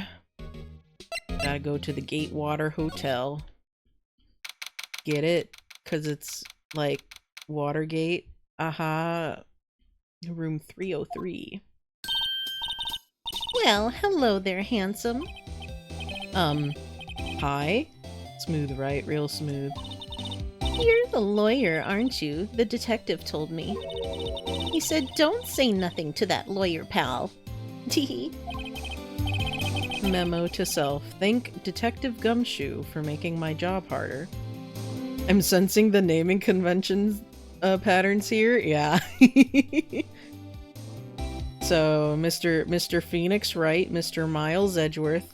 Gotta go to the Gatewater Hotel. Get it? Because it's, like, Watergate. Aha. Room 303. Well, hello there, handsome. Hi? Smooth, right? Real smooth. You're the lawyer, aren't you? The detective told me. He said, don't say nothing to that lawyer, pal. Teehee. Memo to self. Thank Detective Gumshoe for making my job harder. I'm sensing the naming conventions patterns here. Yeah. So, Mr. Phoenix Wright, Mr. Miles Edgeworth,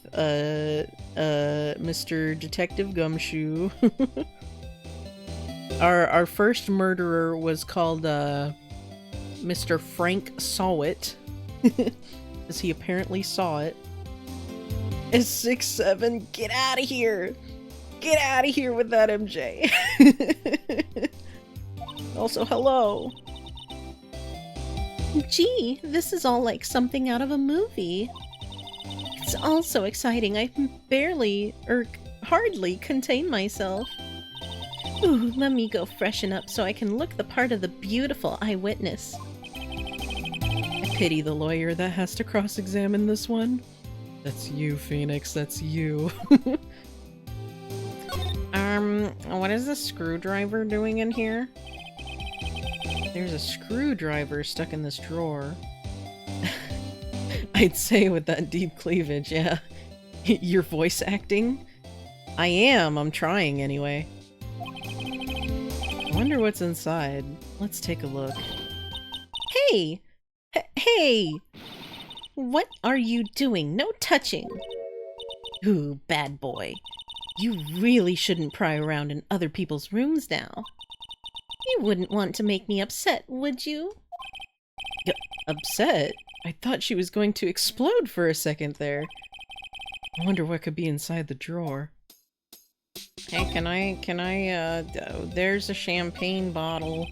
Mr. Detective Gumshoe. Our first murderer was called Mr. Frank Sawit, because he apparently saw it. It's 6'7". Get out of here! Get out of here with that, MJ. Also, hello. Gee, this is all like something out of a movie. It's all so exciting, I can barely, or hardly, contain myself. Ooh, let me go freshen up so I can look the part of the beautiful eyewitness. I pity the lawyer that has to cross-examine this one. That's you, Phoenix, that's you. What is the screwdriver doing in here? There's a screwdriver stuck in this drawer. I'd say with that deep cleavage, yeah. You're voice acting? I am, I'm trying anyway. I wonder what's inside. Let's take a look. Hey! Hey! What are you doing? No touching! Ooh, bad boy. You really shouldn't pry around in other people's rooms now. You wouldn't want to make me upset, would you? Upset? I thought she was going to explode for a second there. I wonder what could be inside the drawer. Hey, there's a champagne bottle.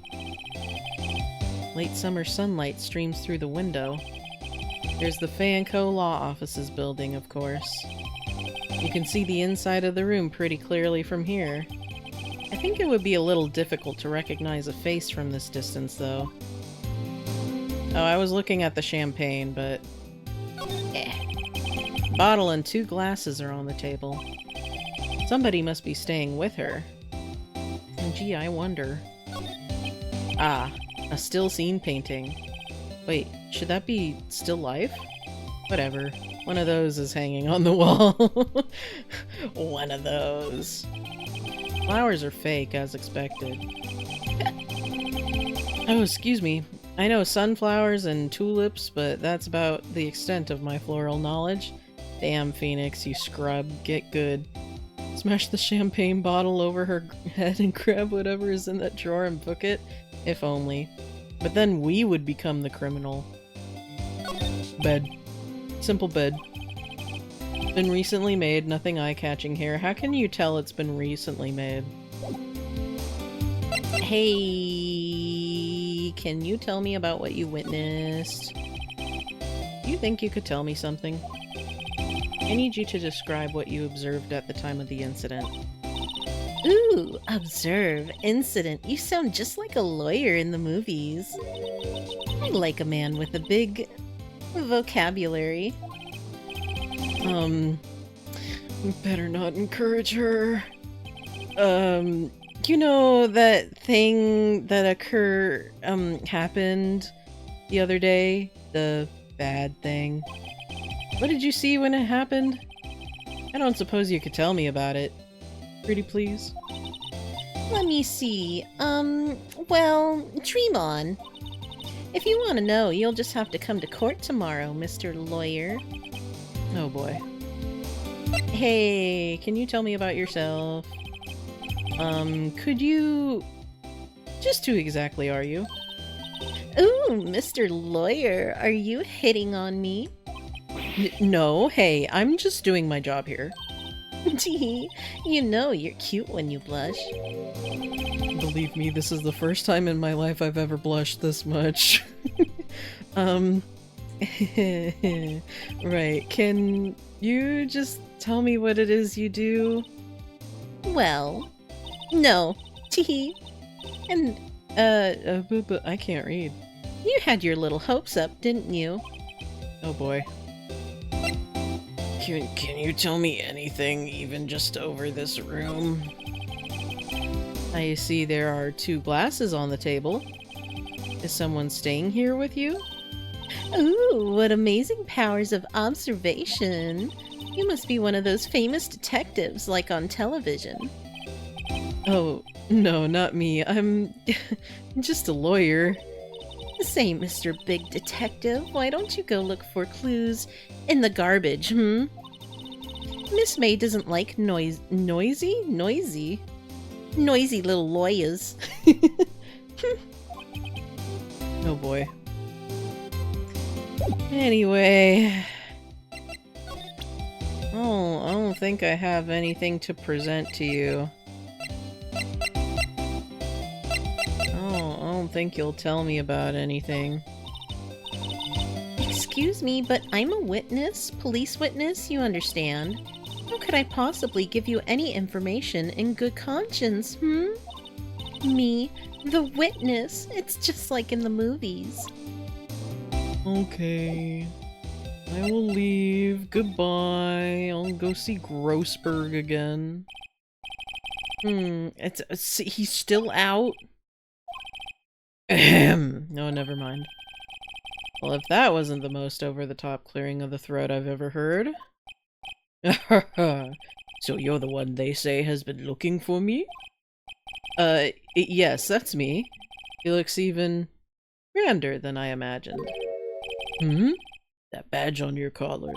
Late summer sunlight streams through the window. There's the Fanco Law Offices building, of course. You can see the inside of the room pretty clearly from here. I think it would be a little difficult to recognize a face from this distance, though. Oh, I was looking at the champagne, but... Bottle and 2 glasses are on the table. Somebody must be staying with her. And gee, I wonder. Ah, a still scene painting. Wait, should that be still life? Whatever. One of those is hanging on the wall. One of those. Flowers are fake, as expected. Oh, excuse me. I know sunflowers and tulips, but that's about the extent of my floral knowledge. Damn, Phoenix, you scrub. Get good. Smash the champagne bottle over her head and grab whatever is in that drawer and book it? If only. But then we would become the criminal. Bed. Simple bed. Been recently made, nothing eye-catching here. How can you tell it's been recently made? Hey, can you tell me about what you witnessed? Do you think you could tell me something? I need you to describe what you observed at the time of the incident. Ooh, observe, incident. You sound just like a lawyer in the movies. I like a man with a big vocabulary. Better not encourage her. You know that thing that happened the other day? The bad thing? What did you see when it happened? I don't suppose you could tell me about it. Pretty please? Let me see. Well, dream on. If you want to know, you'll just have to come to court tomorrow, Mr. Lawyer. Oh boy. Hey, can you tell me about yourself? Could you... Just who exactly are you? Ooh, Mr. Lawyer, are you hitting on me? No, hey, I'm just doing my job here. Gee, you know you're cute when you blush. Believe me, this is the first time in my life I've ever blushed this much. Right, can you just tell me what it is you do? Well, no. Teehee. And, but I can't read. you had your little hopes up, didn't you? Oh boy. Can you tell me anything, even just over this room? I see there are 2 glasses on the table. Is someone staying here with you? Ooh, what amazing powers of observation. You must be one of those famous detectives like on television. Oh, no, not me. I'm just a lawyer. Say, Mr. Big Detective, why don't you go look for clues in the garbage, Miss May doesn't like noisy little lawyers. Oh boy. Anyway. Oh, I don't think I have anything to present to you. Oh, I don't think you'll tell me about anything. Excuse me, but I'm a witness, police witness, you understand. How could I possibly give you any information in good conscience, Me, the witness. It's just like in the movies. Okay. I will leave. Goodbye. I'll go see Grossberg again. He's still out? No, never mind. Well, if that wasn't the most over-the-top clearing of the throat I've ever heard. So you're the one they say has been looking for me? Yes, that's me. He looks even grander than I imagined. That badge on your collar.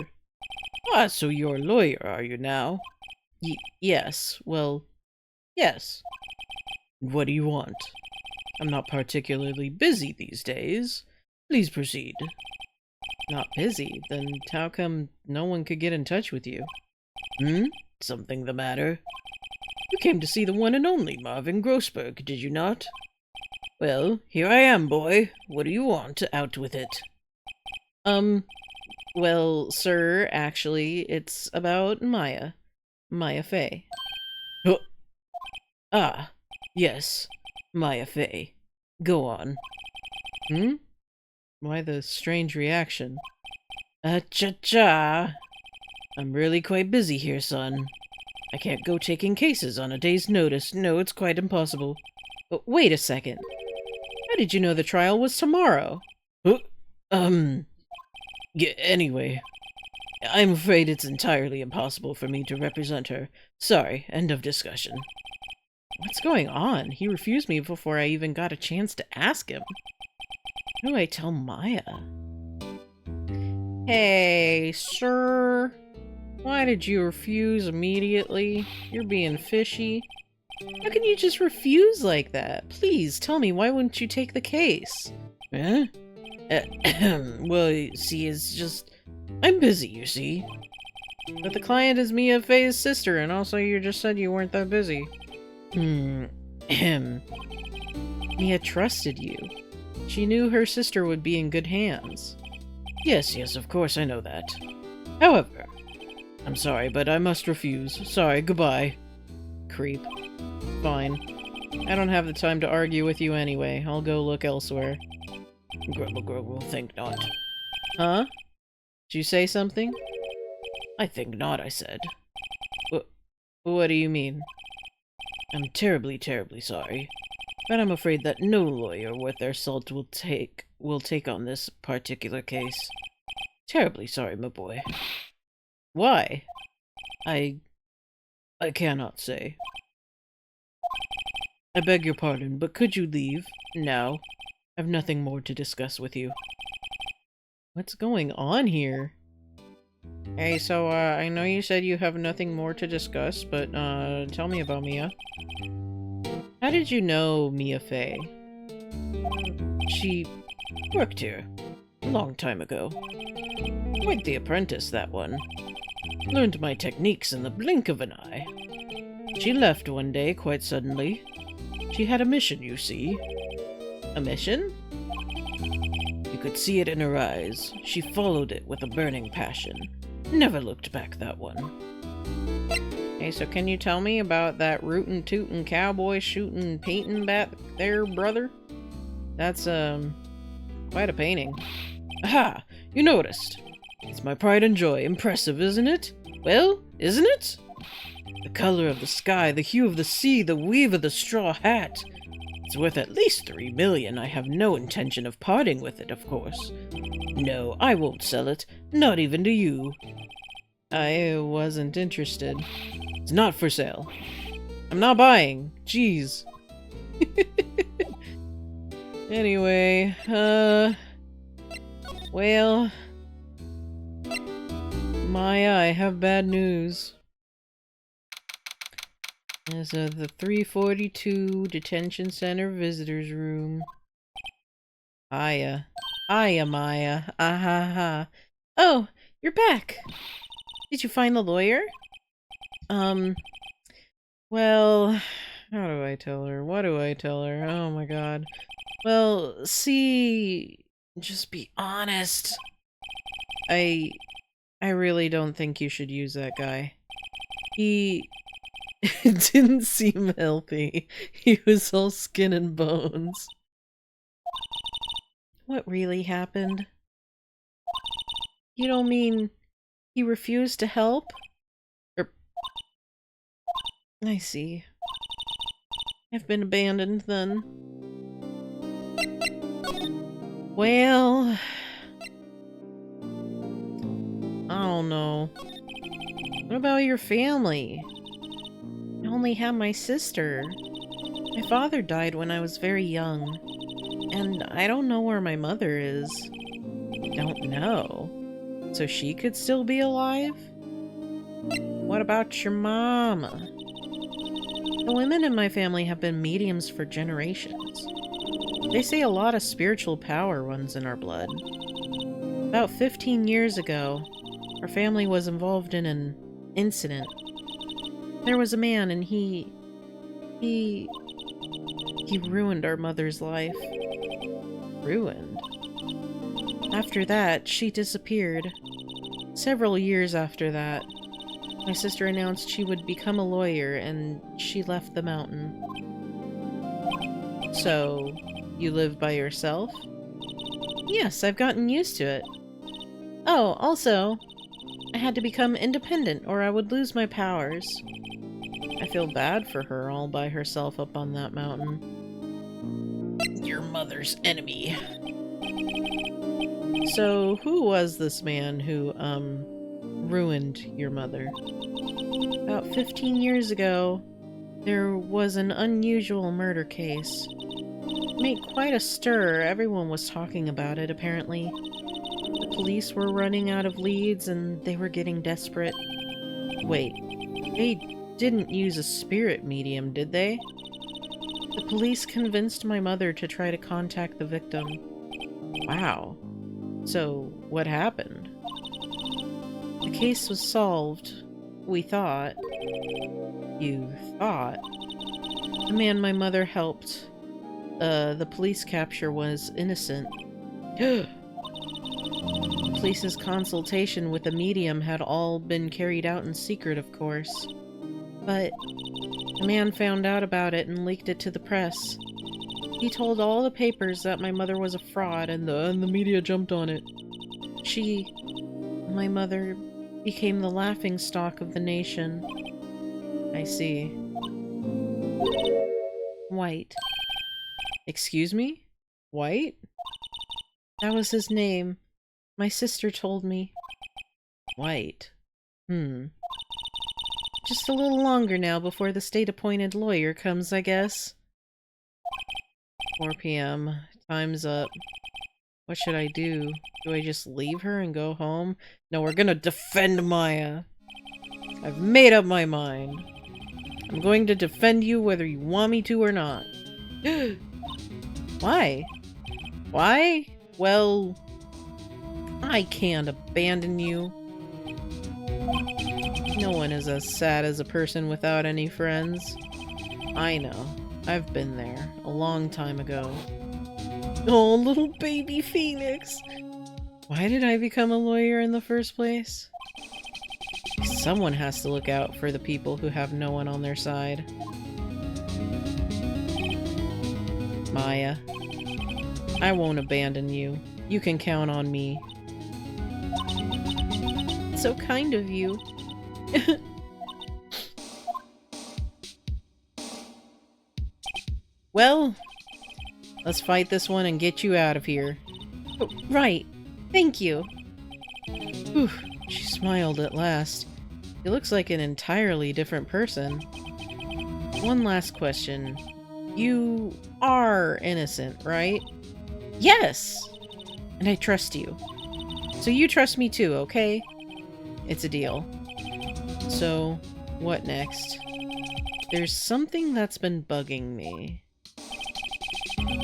Ah, so you're a lawyer, are you now? Yes, well, yes. What do you want? I'm not particularly busy these days. Please proceed. Not busy? Then how come no one could get in touch with you? Something the matter? You came to see the one and only Marvin Grossberg, did you not? Well, here I am, boy. What do you want? Out with it. Well, sir, actually, it's about Maya. Maya Fey. Oh. Ah, yes. Maya Fey. Go on. Why the strange reaction? Cha-cha! I'm really quite busy here, son. I can't go taking cases on a day's notice. No, it's quite impossible. But wait a second. How did you know the trial was tomorrow? Yeah, anyway. I'm afraid it's entirely impossible for me to represent her. Sorry, end of discussion. What's going on? He refused me before I even got a chance to ask him. What do I tell Maya? Hey, sir. Why did you refuse immediately? You're being fishy. How can you just refuse like that? Please, tell me, why wouldn't you take the case? Huh? Well, you see, it's just... I'm busy, you see. But the client is Mia Fey's sister, and also you just said you weren't that busy. Mia trusted you. She knew her sister would be in good hands. Yes, of course, I know that. However, I'm sorry, but I must refuse. Sorry, goodbye. Creep. Fine. I don't have the time to argue with you anyway. I'll go look elsewhere. Grubble, think not. Huh? Did you say something? I think not, I said. What do you mean? I'm terribly, terribly sorry. But I'm afraid that no lawyer worth their salt will take on this particular case. Terribly sorry, my boy. Why? I cannot say. I beg your pardon, but could you leave? Now. I've nothing more to discuss with you. What's going on here? Hey, so, I know you said you have nothing more to discuss, but, tell me about Mia. How did you know Mia Fey? She worked here. A long time ago. Quite the apprentice, that one. Learned my techniques in the blink of an eye. She left one day, quite suddenly. She had a mission, you see. A mission? You could see it in her eyes. She followed it with a burning passion. Never looked back, that one. Hey, so can you tell me about that rootin' tootin' cowboy shootin' painting bat there, brother? That's, quite a painting. Aha! You noticed. It's my pride and joy. Impressive, isn't it? Well, isn't it? The color of the sky, the hue of the sea, the weave of the straw hat. It's worth at least 3 million. I have no intention of parting with it, of course. No, I won't sell it. Not even to you. I wasn't interested. It's not for sale. I'm not buying. Jeez. Anyway, well... Maya, I have bad news. As of the 342 Detention Center Visitors Room. Hiya. Hiya, Maya. Ahaha. Oh, you're back. Did you find the lawyer? Well, how do I tell her? What do I tell her? Oh my god. Well, see, just be honest. I really don't think you should use that guy. He didn't seem healthy. He was all skin and bones. What really happened? You don't mean he refused to help? I see. I've been abandoned then. Well, I don't know. What about your family? I only have my sister. My father died when I was very young. And I don't know where my mother is. Don't know. So she could still be alive? What about your mama? The women in my family have been mediums for generations. They say a lot of spiritual power runs in our blood. About 15 years ago, our family was involved in an incident. There was a man and he ruined our mother's life. Ruined? After that, she disappeared. Several years after that, my sister announced she would become a lawyer, and she left the mountain. So, you live by yourself? Yes, I've gotten used to it. Oh, also, I had to become independent or I would lose my powers. I feel bad for her all by herself up on that mountain. Your mother's enemy. So, who was this man who, ruined your mother? About 15 years ago, there was an unusual murder case. It made quite a stir. Everyone was talking about it, apparently. The police were running out of leads and they were getting desperate. Wait, they didn't use a spirit medium, did they? The police convinced my mother to try to contact the victim. Wow. So, what happened? The case was solved. We thought. You thought? The man my mother helped, the police capture was innocent. The police's consultation with the medium had all been carried out in secret, of course. But the man found out about it and leaked it to the press. He told all the papers that my mother was a fraud, and the media jumped on it. My mother, became the laughingstock of the nation. I see. White. Excuse me? White? That was his name. My sister told me. White. Just a little longer now before the state-appointed lawyer comes, I guess. 4 p.m. Time's up. What should I do? Do I just leave her and go home? No, we're gonna defend Maya. I've made up my mind. I'm going to defend you whether you want me to or not. Why? Why? Well, I can't abandon you. No one is as sad as a person without any friends. I know. I've been there a long time ago. Oh, little baby Phoenix! Why did I become a lawyer in the first place? Someone has to look out for the people who have no one on their side. Maya, I won't abandon you. You can count on me. so kind of you. Well, let's fight this one and get you out of here. Oh, right. Thank you. Whew, she smiled at last. He looks like an entirely different person. One last question. You are innocent, right? Yes! And I trust you. So you trust me too, okay? It's a deal. So, what next? There's something that's been bugging me.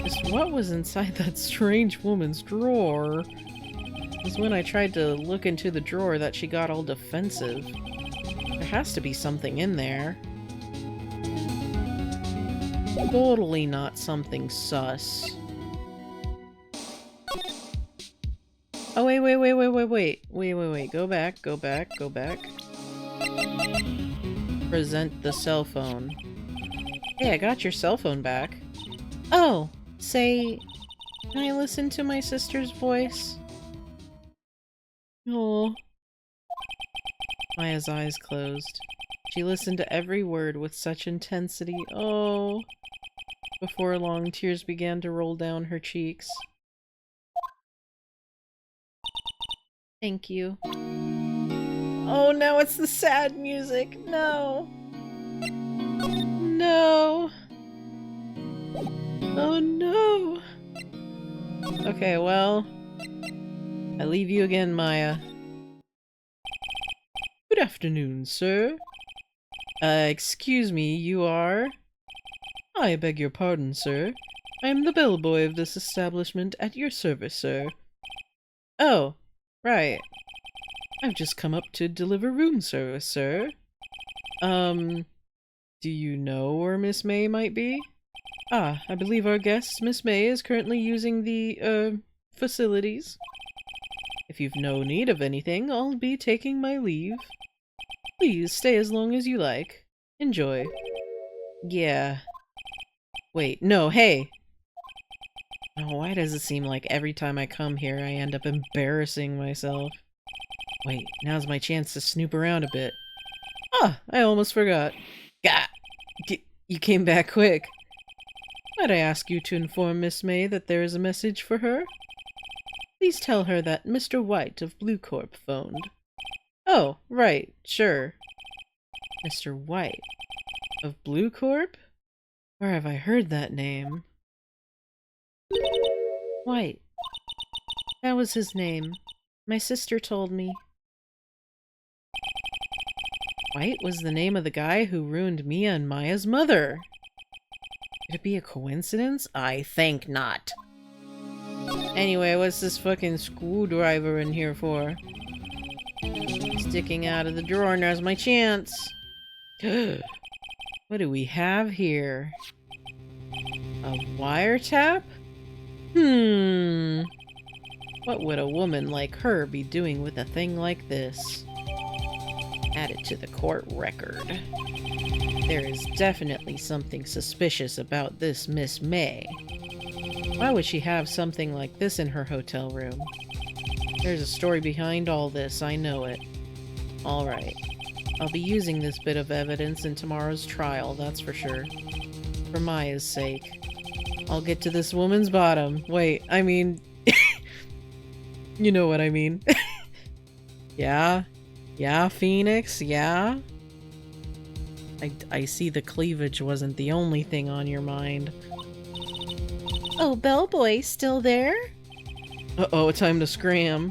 Just what was inside that strange woman's drawer? It was when I tried to look into the drawer that she got all defensive. There has to be something in there. Totally not something sus. Oh, wait. Go back. Present the cell phone. Hey, I got your cell phone back. Oh, say, Can I listen to my sister's voice? Oh. Maya's eyes closed. She listened to every word with such intensity. Oh. Before long, tears began to roll down her cheeks. thank you. Oh, now it's the sad music. No. No. Oh, no. Okay, well, I leave you again, Maya. Good afternoon, sir. Excuse me, you are? I beg your pardon, sir. I am the bellboy of this establishment at your service, sir. Oh, right. I've just come up to deliver room service, sir. Do you know where Miss May might be? Ah, I believe our guest, Miss May, is currently using the, facilities. If you've no need of anything, I'll be taking my leave. Please stay as long as you like. Enjoy. Yeah. Wait, no, hey! Oh, why does it seem like every time I come here I end up embarrassing myself? Wait, now's my chance to snoop around a bit. Ah, I almost forgot. Gah! You came back quick. Might I ask you to inform Miss May that there is a message for her? Please tell her that Mr. White of Blue Corp phoned. Oh, right, sure. Mr. White of Blue Corp? Where have I heard that name? White. That was his name. My sister told me. White was the name of the guy who ruined Mia and Maya's mother. Could it be a coincidence? I think not. Anyway, what's this fucking screwdriver in here for? Sticking out of the drawer, now's my chance. What do we have here? A wiretap? What would a woman like her be doing with a thing like this? Add it to the court record. There is definitely something suspicious about this Miss May. Why would she have something like this in her hotel room? There's a story behind all this, I know it. Alright. I'll be using this bit of evidence in tomorrow's trial, that's for sure. For Maya's sake. I'll get to this woman's bottom. Wait, I mean... you know what I mean. Yeah? Yeah, Phoenix? Yeah? I see the cleavage wasn't the only thing on your mind. Oh, bellboy, still there? Uh-oh, time to scram.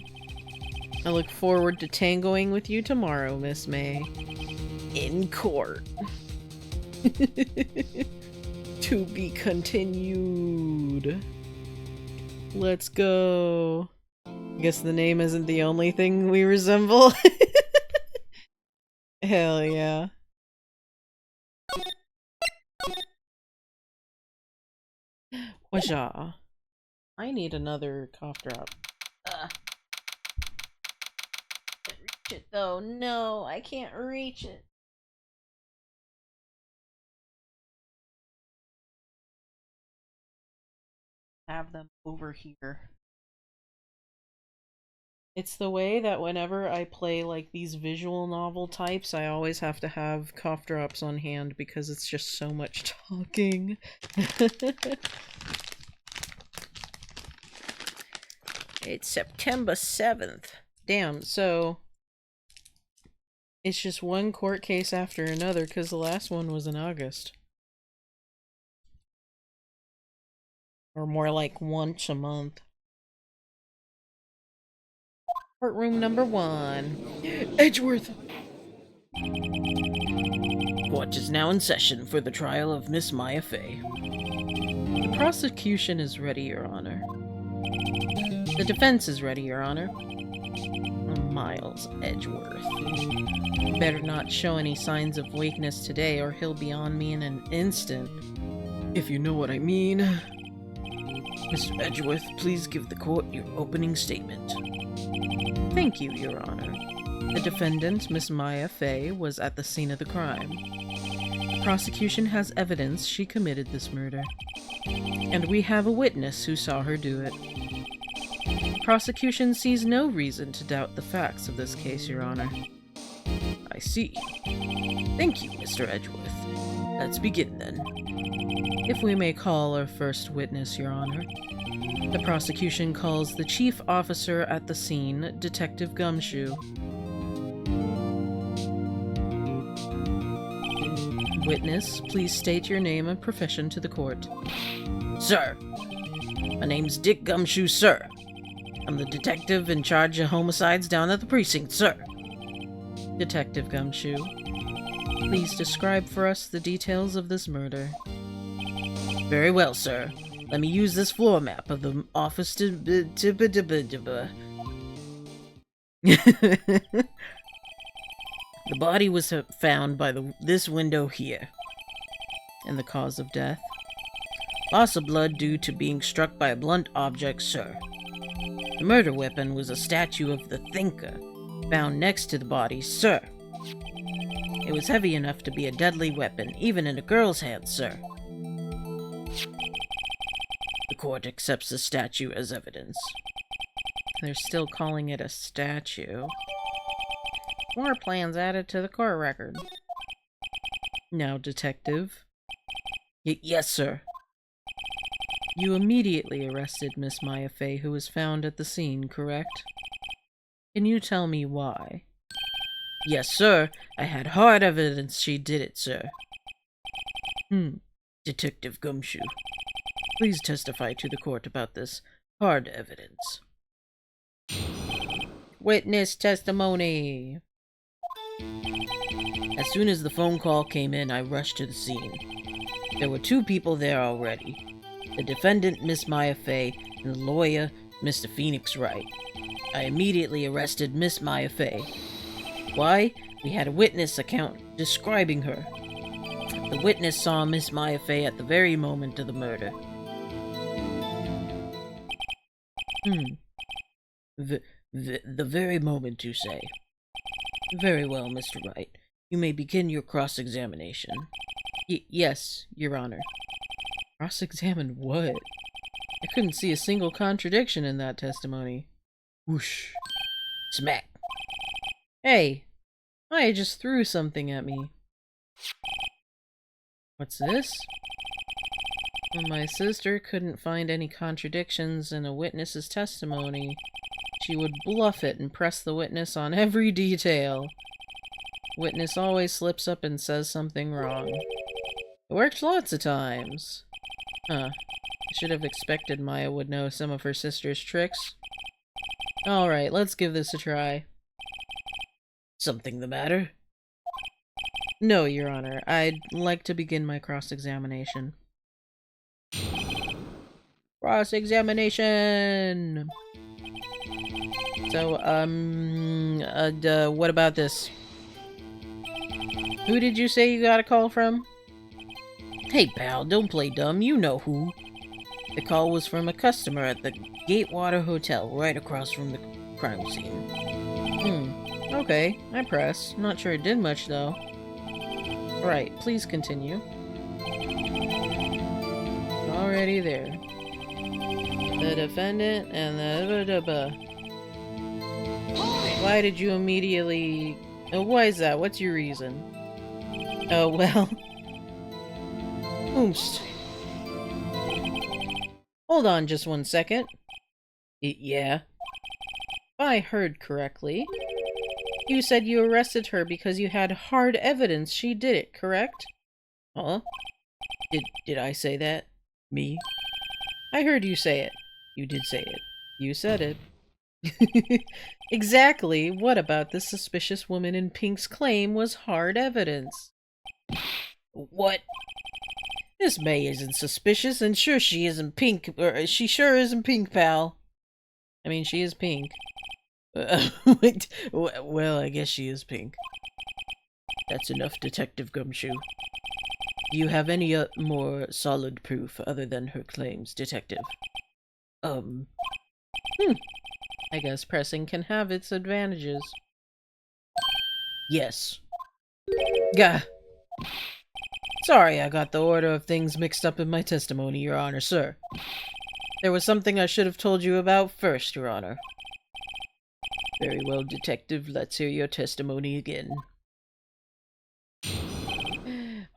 I look forward to tangoing with you tomorrow, Miss May. In court. To be continued. Let's go. Guess the name isn't the only thing we resemble. Hell yeah. Waja. I need another cough drop. Can't reach it though. No, I can't reach it. Have them over here. It's the way that whenever I play like these visual novel types, I always have to have cough drops on hand because it's just so much talking. It's September 7th. Damn, so it's just one court case after another because the last one was in August. Or more like once a month. Courtroom number 1. Edgeworth! Court is now in session for the trial of Miss Maya Fey. The prosecution is ready, Your Honor. The defense is ready, Your Honor. Miles Edgeworth. Better not show any signs of weakness today or he'll be on me in an instant. If you know what I mean. Mr. Edgeworth, please give the court your opening statement. Thank you, Your Honor. The defendant, Miss Maya Fey, was at the scene of the crime. The prosecution has evidence she committed this murder. And we have a witness who saw her do it. The prosecution sees no reason to doubt the facts of this case, Your Honor. I see. Thank you, Mr. Edgeworth. Let's begin then. If we may call our first witness, Your Honor. The prosecution calls the chief officer at the scene, Detective Gumshoe. Witness, please state your name and profession to the court. Sir, my name's Dick Gumshoe, sir. I'm the detective in charge of homicides down at the precinct, sir. Detective Gumshoe, please describe for us the details of this murder. Very well, sir. Let me use this floor map of the office to... The body was found by this window here. And the cause of death? Loss of blood due to being struck by a blunt object, sir. The murder weapon was a statue of the Thinker, found next to the body, sir. It was heavy enough to be a deadly weapon, even in a girl's hand, sir. The court accepts the statue as evidence. They're still calling it a statue. More plans added to the court record. Now, Detective. Yes, sir. You immediately arrested Miss Maya Fey, who was found at the scene, correct? Can you tell me why? Yes, sir. I had hard evidence she did it, sir. Detective Gumshoe, please testify to the court about this hard evidence. Witness testimony. As soon as the phone call came in, I rushed to the scene. There were 2 people there already. The defendant, Miss Maya Fey, and the lawyer, Mr. Phoenix Wright. I immediately arrested Miss Maya Fey. Why? We had a witness account describing her. The witness saw Miss Maya Fey at the very moment of the murder. The very moment, you say? Very well, Mr. Wright. You may begin your cross-examination. Yes, Your Honor. Cross-examine what? I couldn't see a single contradiction in that testimony. Whoosh. Smack. Hey! I just threw something at me. What's this? When my sister couldn't find any contradictions in a witness's testimony, she would bluff it and press the witness on every detail. Witness always slips up and says something wrong. It worked lots of times. Huh. I should have expected Maya would know some of her sister's tricks. Alright, let's give this a try. Something the matter? No, Your Honor. I'd like to begin my cross-examination. Cross-examination! So, what about this? Who did you say you got a call from? Hey, pal, don't play dumb. You know who. The call was from a customer at the Gatewater Hotel, right across from the crime scene. Okay, I press. Not sure it did much, though. Right, please continue. Already there. The defendant and the... Why did you immediately... Oh, why is that? What's your reason? Oh, well... Oomst. Hold on just one second. Yeah? If I heard correctly, you said you arrested her because you had hard evidence she did it, correct? Huh? Did I say that? Me? I heard you say it. You did say it. You said it. Exactly. What about the suspicious woman in pink's claim was hard evidence? What? Miss May isn't suspicious, and sure she isn't pink, or she sure isn't pink, pal. I mean, she is pink. Wait, well, I guess she is pink. That's enough, Detective Gumshoe. Do you have any more solid proof other than her claims, Detective? I guess pressing can have its advantages. Yes. Gah. Sorry, I got the order of things mixed up in my testimony, Your Honor, sir. There was something I should have told you about first, Your Honor. Very well, Detective. Let's hear your testimony again.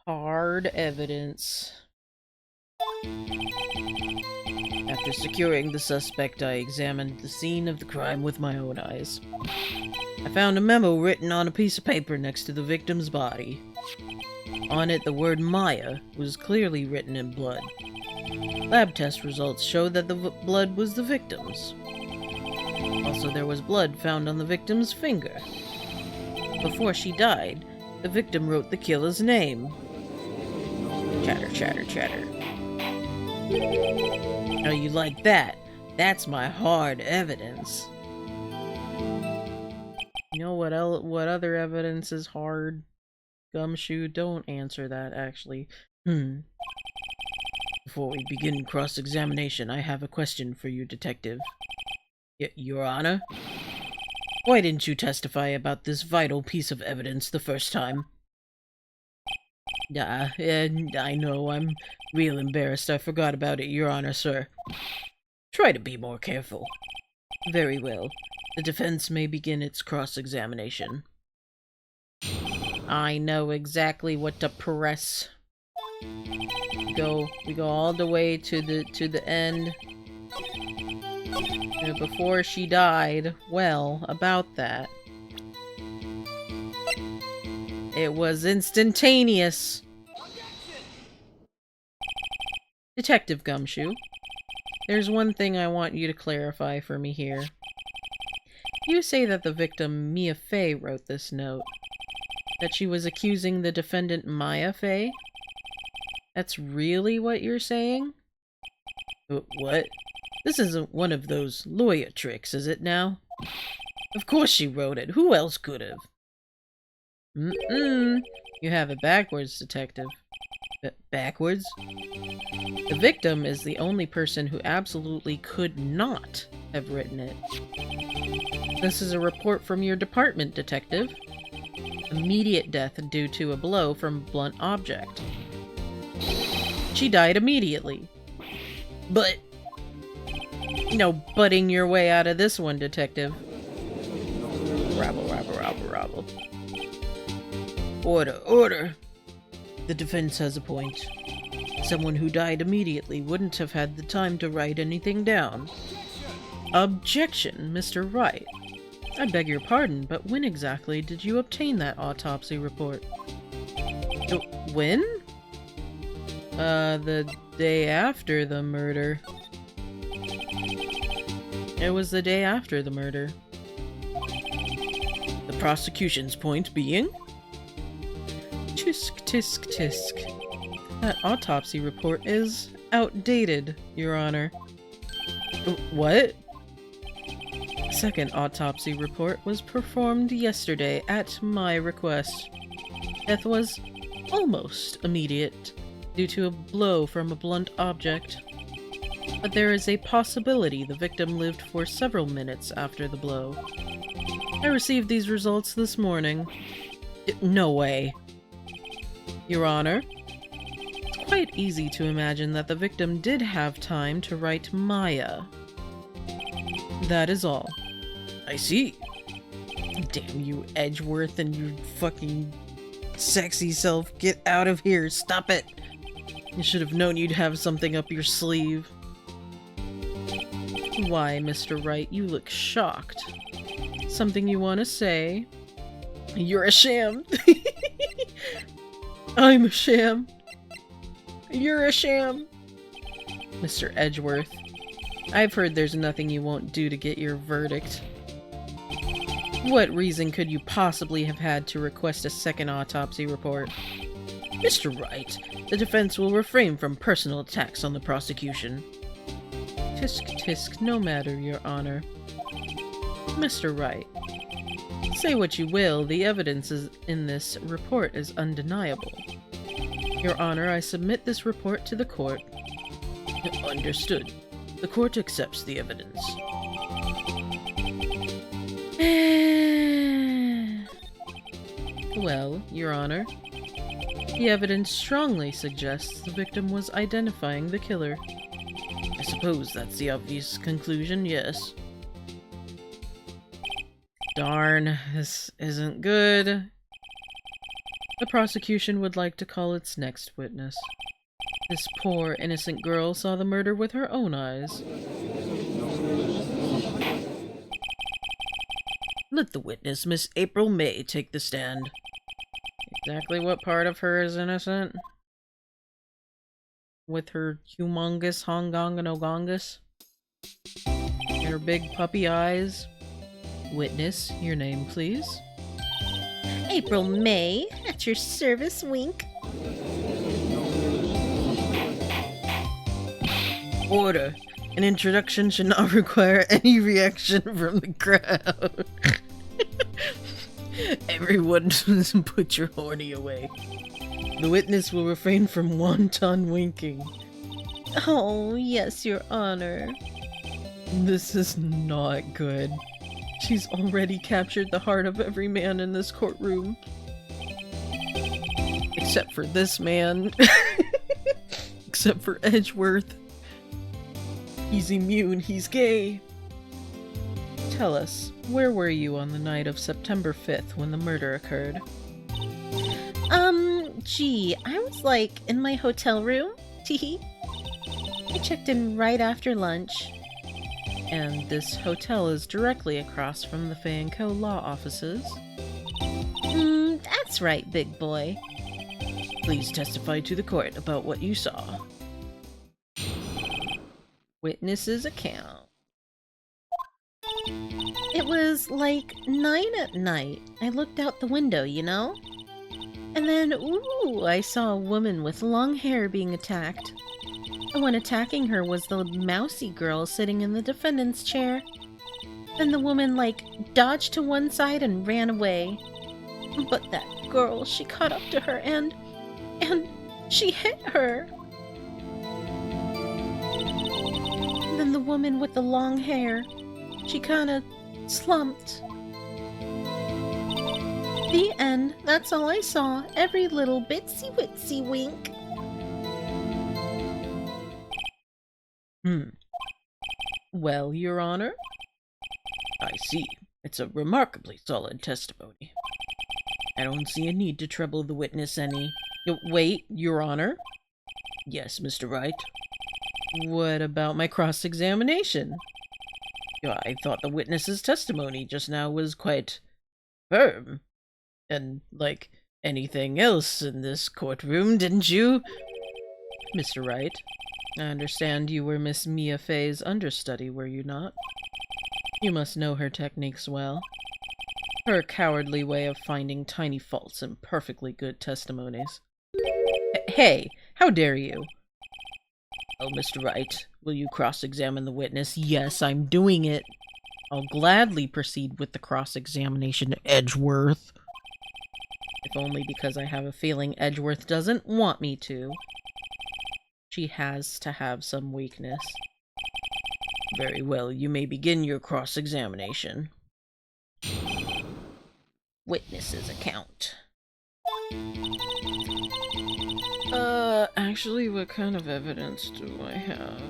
Hard evidence. After securing the suspect, I examined the scene of the crime with my own eyes. I found a memo written on a piece of paper next to the victim's body. On it, the word Maya was clearly written in blood. Lab test results showed that the blood was the victim's. Also, there was blood found on the victim's finger. Before she died, the victim wrote the killer's name. Chatter, chatter, chatter. How you like that? That's my hard evidence. You know what other evidence is hard? Gumshoe, don't answer that, actually. Before we begin cross-examination, I have a question for you, Detective. Your Honor? Why didn't you testify about this vital piece of evidence the first time? I know, I'm real embarrassed. I forgot about it, Your Honor, sir. Try to be more careful. Very well. The defense may begin its cross-examination. I know exactly what to press. We go all the way to the end. Before she died. Well, about that. It was instantaneous. Detective Gumshoe, there's one thing I want you to clarify for me here. You say that the victim, Mia Fey, wrote this note. That she was accusing the defendant, Maya Fey? That's really what you're saying? What? This isn't one of those lawyer tricks, is it now? Of course she wrote it. Who else could have? You have it backwards, Detective. Backwards? The victim is the only person who absolutely could not have written it. This is a report from your department, Detective. Immediate death due to a blow from a blunt object. She died immediately. But... no butting your way out of this one, Detective. Rabble, rabble, rabble, rabble. Order, order! The defense has a point. Someone who died immediately wouldn't have had the time to write anything down. Objection, Mr. Wright. I beg your pardon, but when exactly did you obtain that autopsy report? When? The day after the murder. It was the day after the murder. The prosecution's point being? Tisk, tisk, tisk. That autopsy report is outdated, Your Honor. What? The second autopsy report was performed yesterday at my request. Death was almost immediate, due to a blow from a blunt object. But there is a possibility the victim lived for several minutes after the blow. I received these results this morning. No way. Your Honor, it's quite easy to imagine that the victim did have time to write Maya. That is all. I see. Damn you, Edgeworth, and your fucking sexy self. Get out of here. Stop it. You should have known you'd have something up your sleeve. Why, Mr. Wright, you look shocked. Something you want to say? You're a sham. I'm a sham. You're a sham. Mr. Edgeworth, I've heard there's nothing you won't do to get your verdict. What reason could you possibly have had to request a second autopsy report? Mr. Wright, the defense will refrain from personal attacks on the prosecution. Tisk tisk, no matter, Your Honor. Mr. Wright, say what you will, the evidence in this report is undeniable. Your Honor, I submit this report to the court. Understood. The court accepts the evidence. Well, Your Honor, the evidence strongly suggests the victim was identifying the killer. I suppose that's the obvious conclusion, yes. Darn, this isn't good. The prosecution would like to call its next witness. This poor, innocent girl saw the murder with her own eyes. Let the witness, Miss April May, take the stand. Exactly what part of her is innocent? With her humongous hongong and ogongus? And her big puppy eyes? Witness, your name, please. April May, at your service, wink. Order. An introduction should not require any reaction from the crowd. Everyone, put your horny away. The witness will refrain from wanton winking. Oh, yes, Your Honor. This is not good. She's already captured the heart of every man in this courtroom. Except for this man. Except for Edgeworth. He's immune, he's gay. Tell us, where were you on the night of September 5th when the murder occurred? Gee, I was like in my hotel room. Teehee. I checked in right after lunch. And this hotel is directly across from the Fay & Co. law offices? That's right, big boy. Please testify to the court about what you saw. Witness's account. It was like 9 at night. I looked out the window, you know? And then, ooh, I saw a woman with long hair being attacked. The one attacking her was the mousy girl sitting in the defendant's chair. Then the woman, like, dodged to one side and ran away. But that girl, she caught up to her and she hit her. Then the woman with the long hair, she kinda slumped. The end. That's all I saw. Every little bitsy witsy wink. Well, Your Honor? I see. It's a remarkably solid testimony. I don't see a need to trouble the witness any. Wait, Your Honor? Yes, Mr. Wright? What about my cross-examination? I thought the witness's testimony just now was quite firm. And, like anything else in this courtroom, didn't you? Mr. Wright, I understand you were Miss Mia Fey's understudy, were you not? You must know her techniques well. Her cowardly way of finding tiny faults in perfectly good testimonies. Hey, how dare you? Oh, Mr. Wright, will you cross-examine the witness? Yes, I'm doing it. I'll gladly proceed with the cross-examination, Edgeworth. If only because I have a feeling Edgeworth doesn't want me to. She has to have some weakness. Very well, you may begin your cross-examination. Witness's account. Actually, what kind of evidence do I have?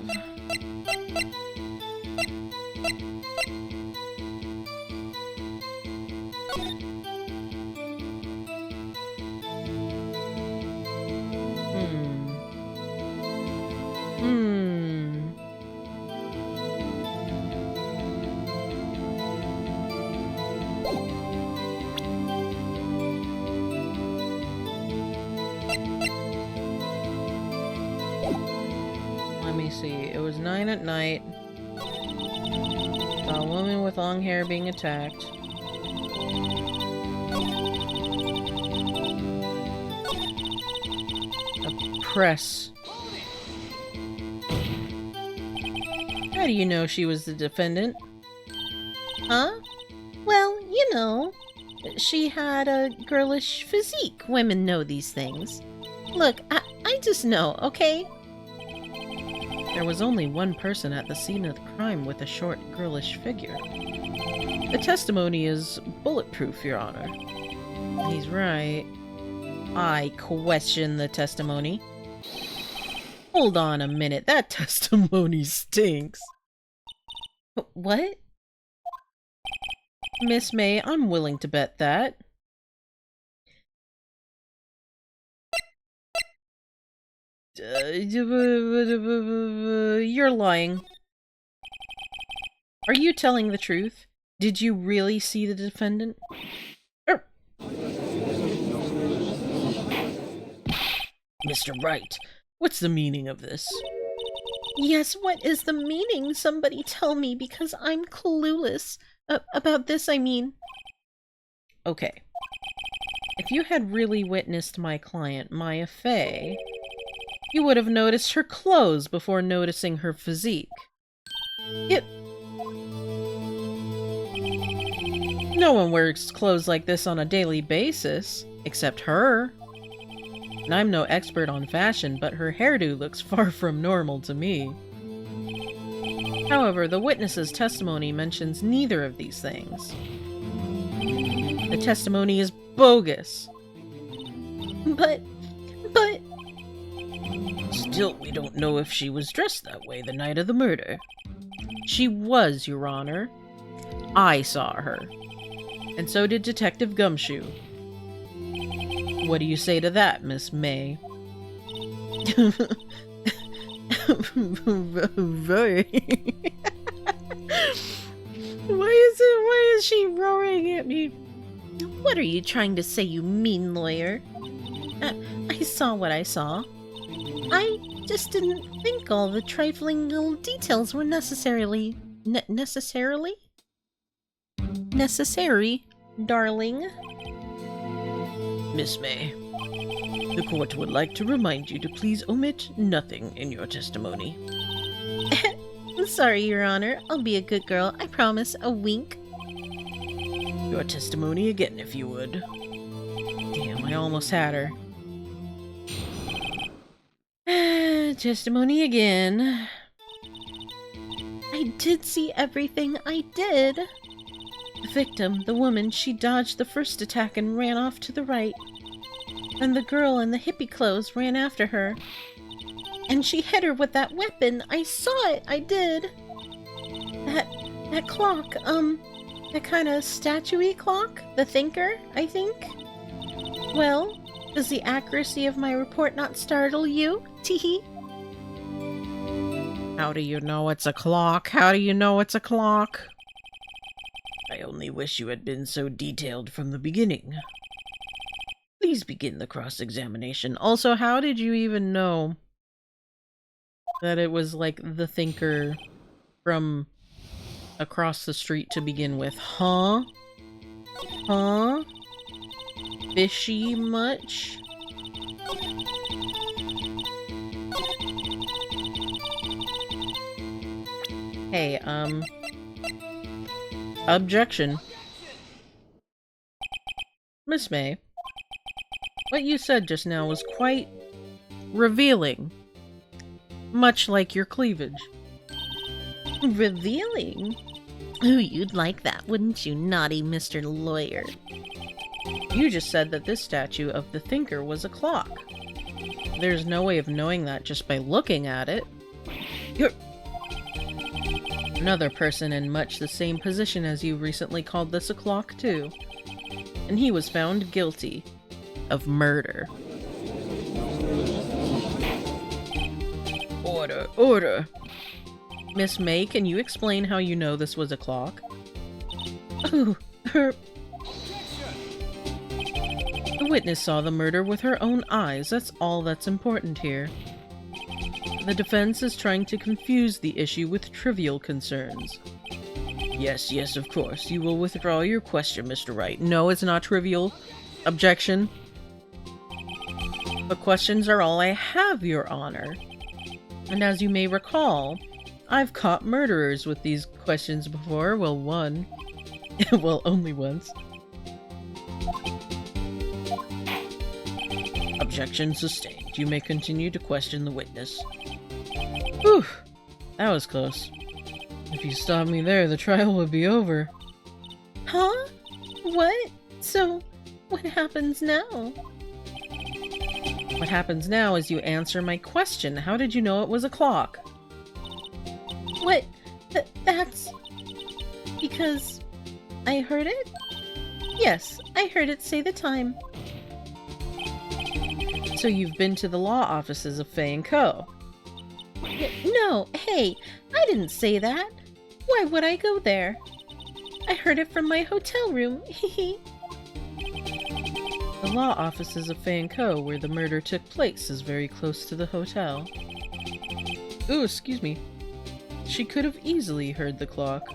Let me see. It was 9 at night. Saw a woman with long hair being attacked. A press. How do you know she was the defendant? Huh? Well, you know, she had a girlish physique. Women know these things. Look, I just know, okay? There was only one person at the scene of the crime with a short, girlish figure. The testimony is bulletproof, Your Honor. He's right. I question the testimony. Hold on a minute, that testimony stinks. What? Miss May, I'm willing to bet that. You're lying. Are you telling the truth? Did you really see the defendant? Mr. Wright, what's the meaning of this? Yes, what is the meaning? Somebody tell me, because I'm clueless. About this, I mean. Okay. If you had really witnessed my client, Maya Fey, you would have noticed her clothes before noticing her physique. No one wears clothes like this on a daily basis, except her. And I'm no expert on fashion, but her hairdo looks far from normal to me. However, the witness's testimony mentions neither of these things. The testimony is bogus. But... Still, we don't know if she was dressed that way the night of the murder. She was, Your Honor. I saw her. And so did Detective Gumshoe. What do you say to that, Miss May? Why is she roaring at me? What are you trying to say, you mean lawyer? I saw what I saw. I just didn't think all the trifling little details were necessary, darling. Miss May, the court would like to remind you to please omit nothing in your testimony. Sorry, Your Honor. I'll be a good girl. I promise. A wink. Your testimony again, if you would. Damn, I almost had her. Testimony again. I did see everything. I did. The victim, the woman, she dodged the first attack and ran off to the right. And the girl in the hippie clothes ran after her. And she hit her with that weapon. I saw it. I did. That clock, that kind of statue-y clock? The thinker, I think? Well, does the accuracy of my report not startle you? Teehee. How do you know it's a clock? How do you know it's a clock? I only wish you had been so detailed from the beginning. Please begin the cross-examination. Also, how did you even know that it was like the thinker from across the street to begin with? Huh? Huh? Fishy much? Hey, objection. Miss May, what you said just now was quite revealing. Much like your cleavage. Revealing? Ooh, you'd like that, wouldn't you, naughty Mr. Lawyer? You just said that this statue of the thinker was a clock. There's no way of knowing that just by looking at it. You're Another person in much the same position as you recently called this a clock, too. And he was found guilty of murder. Order, order! Miss May, can you explain how you know this was a clock? Oh, her... The witness saw the murder with her own eyes. That's all that's important here. The defense is trying to confuse the issue with trivial concerns. Yes, yes, of course. You will withdraw your question, Mr. Wright. No, it's not trivial. Objection. The questions are all I have, Your Honor. And as you may recall, I've caught murderers with these questions before. Well, one. Well, only once. Objection sustained. You may continue to question the witness. Whew! That was close. If you stop me there, the trial would be over. Huh? What? So, what happens now? What happens now is you answer my question. How did you know it was a clock? What? That's... because... I heard it? Yes, I heard it say the time. So you've been to the law offices of Fay & Co. No, hey, I didn't say that. Why would I go there? I heard it from my hotel room, hehe. The law offices of Fay & Co., where the murder took place, is very close to the hotel. Ooh, excuse me. She could have easily heard the clock.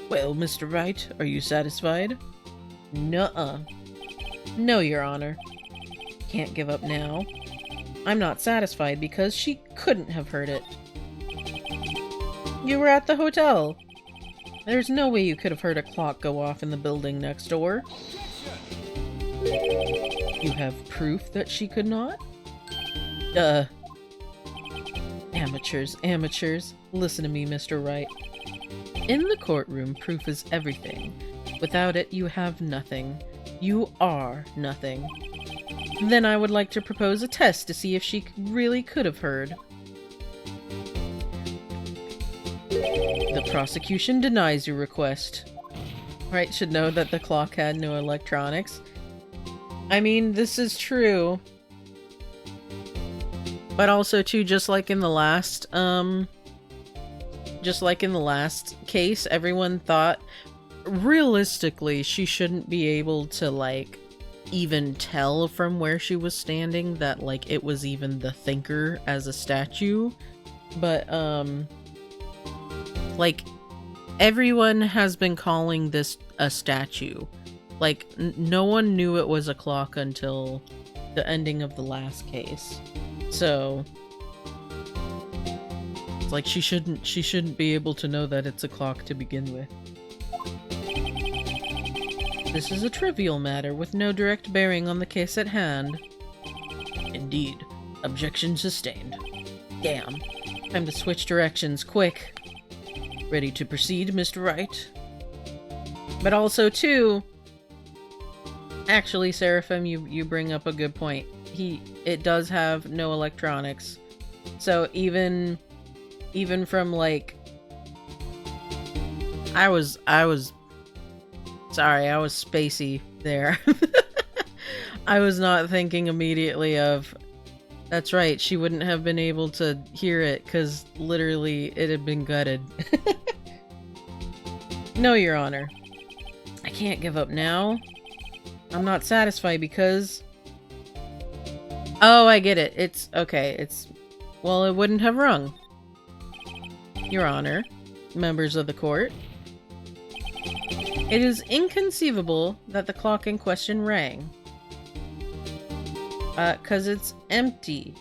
Well, Mr. Wright, are you satisfied? Nuh-uh. No, Your Honor. Can't give up now. I'm not satisfied because she couldn't have heard it. You were at the hotel. There's no way you could have heard a clock go off in the building next door. You have proof that she could not? Amateurs, amateurs. Listen to me, Mr. Wright. In the courtroom, proof is everything. Without it, you have nothing. You are nothing. Then I would like to propose a test to see if she really could have heard. The prosecution denies your request. Wright should know that the clock had no electronics. I mean, this is true. But also, too, just like in the last case, everyone thought, realistically, she shouldn't be able to, like, even tell from where she was standing that, like, it was even the thinker as a statue. But, like, everyone has been calling this a statue. Like, no one knew it was a clock until the ending of the last case. So, it's like she shouldn't be able to know that it's a clock to begin with. This is a trivial matter with no direct bearing on the case at hand. Indeed. Objection sustained. Damn. Time to switch directions, quick. Ready to proceed, Mr. Wright? But also, too... Actually, Seraphim, you bring up a good point. It does have no electronics. So even from, like... I was sorry, I was spacey there. I was not thinking immediately of... That's right, she wouldn't have been able to hear it, because literally it had been gutted. No, Your Honor. I can't give up now. I'm not satisfied because... Oh, I get it. It's... okay, it's... Well, it wouldn't have rung. Your Honor, members of the court. It is inconceivable that the clock in question rang. 'Cause it's empty.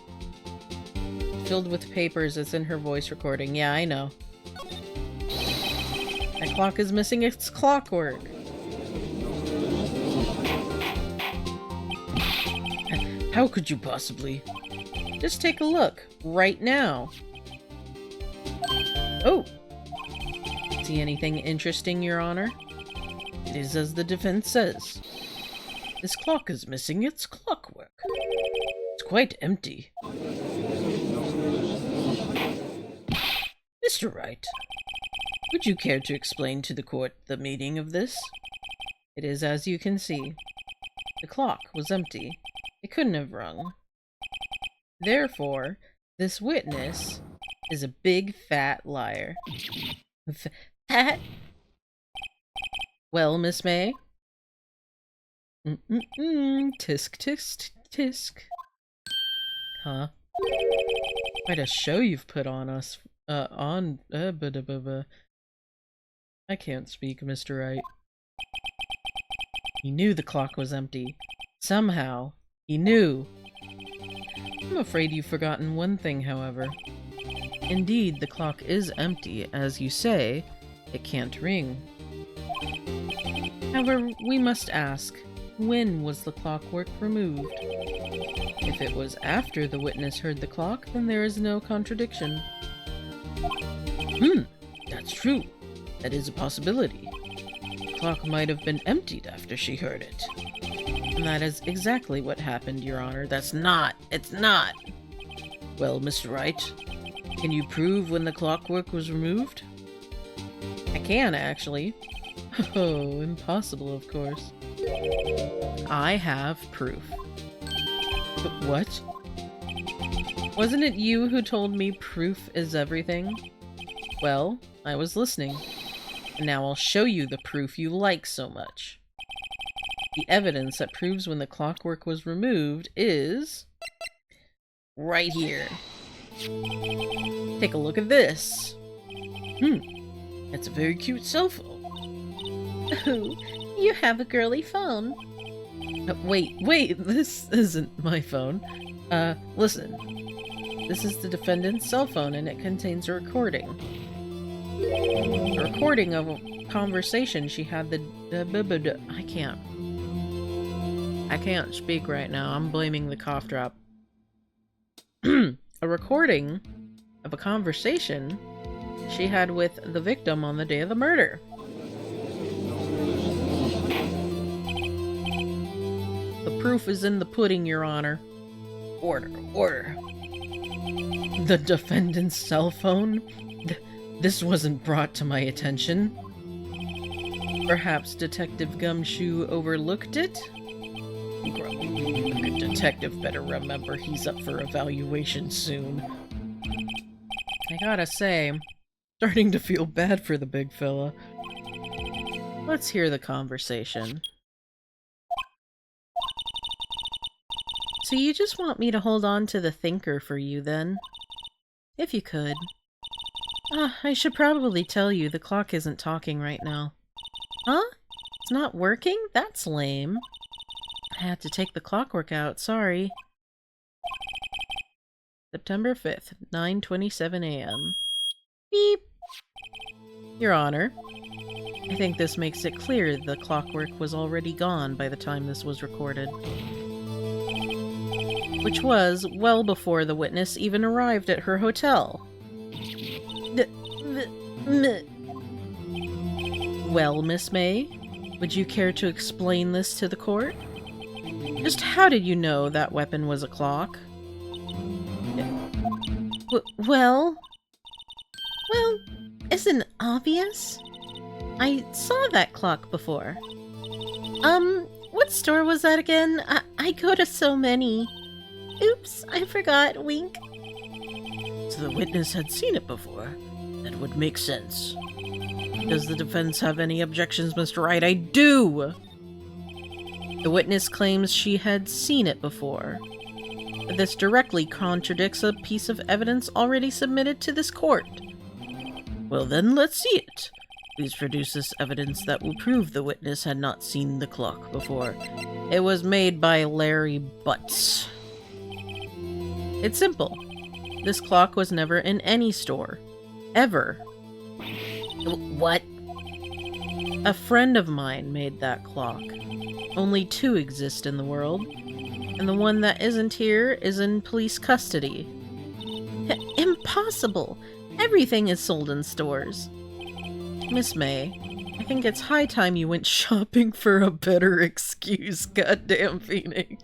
Filled with papers, it's in her voice recording. Yeah, I know. That clock is missing its clockwork. How could you possibly? Just take a look. Right now. Oh! See anything interesting, Your Honor? It is as the defense says. This clock is missing its clockwork. It's quite empty. Mr. Wright, would you care to explain to the court the meaning of this? It is as you can see. The clock was empty. It couldn't have rung. Therefore, this witness is a big fat liar. Fat? Well, Miss May? Tisk, tisk, tisk. Huh? Quite a show you've put on us. I can't speak, Mr. Wright. He knew the clock was empty. Somehow, he knew. I'm afraid you've forgotten one thing, however. Indeed, the clock is empty. As you say, it can't ring. However, we must ask, when was the clockwork removed? If it was after the witness heard the clock, then there is no contradiction. That's true. That is a possibility. The clock might have been emptied after she heard it. And that is exactly what happened, Your Honor. It's not. Well, Mr. Wright, can you prove when the clockwork was removed? I can, actually. Oh, impossible, of course. I have proof. What? Wasn't it you who told me proof is everything? Well, I was listening. And now I'll show you the proof you like so much. The evidence that proves when the clockwork was removed is... right here. Take a look at this. That's a very cute cell phone. Ooh, you have a girly phone. Wait, this isn't my phone. Listen. This is the defendant's cell phone and it contains a recording. A recording of a conversation she had I can't speak right now. I'm blaming the cough drop. A recording of a conversation she had with the victim on the day of the murder. The proof is in the pudding, Your Honor. Order. The defendant's cell phone? This wasn't brought to my attention. Perhaps Detective Gumshoe overlooked it? The detective better remember he's up for evaluation soon. I gotta say, I'm starting to feel bad for the big fella. Let's hear the conversation. So you just want me to hold on to the thinker for you, then? If you could. I should probably tell you the clock isn't talking right now. Huh? It's not working? That's lame. I had to take the clockwork out, sorry. September 5th, 9:27 a.m. Beep! Your Honor, I think this makes it clear the clockwork was already gone by the time this was recorded. Which was well before the witness even arrived at her hotel. Well, Miss May, would you care to explain this to the court? Just how did you know that weapon was a clock? Well, isn't it obvious? I saw that clock before. What store was that again? I go to so many. Oops, I forgot, wink. So the witness had seen it before. That would make sense. Does the defense have any objections, Mr. Wright? I do! The witness claims she had seen it before. But this directly contradicts a piece of evidence already submitted to this court. Well then, let's see it. Please produce this evidence that will prove the witness had not seen the clock before. It was made by Larry Butts. It's simple. This clock was never in any store. Ever. What? A friend of mine made that clock. Only 2 exist in the world, and the one that isn't here is in police custody. Impossible! Everything is sold in stores. Miss May, I think it's high time you went shopping for a better excuse, goddamn Phoenix.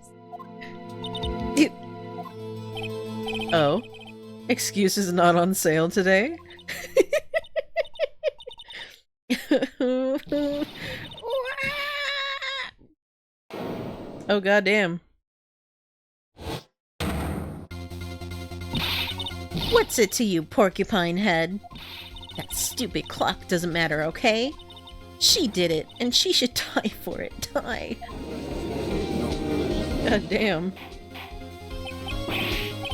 Oh? Excuse is not on sale today? Oh, goddamn. What's it to you, porcupine head? That stupid clock doesn't matter, okay? She did it, and she should die for it. Die. Goddamn.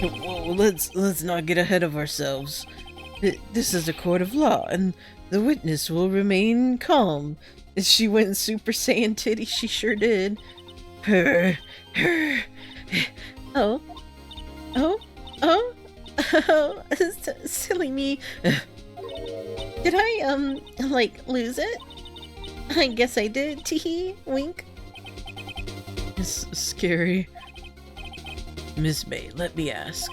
Whoa, let's not get ahead of ourselves. This is a court of law, and the witness will remain calm. She went Super Saiyan titty, she sure did. Her. Oh. Oh. Oh. Oh. Silly me. Did I, like, lose it? I guess I did. Teehee. Wink. It's scary. Miss May, let me ask.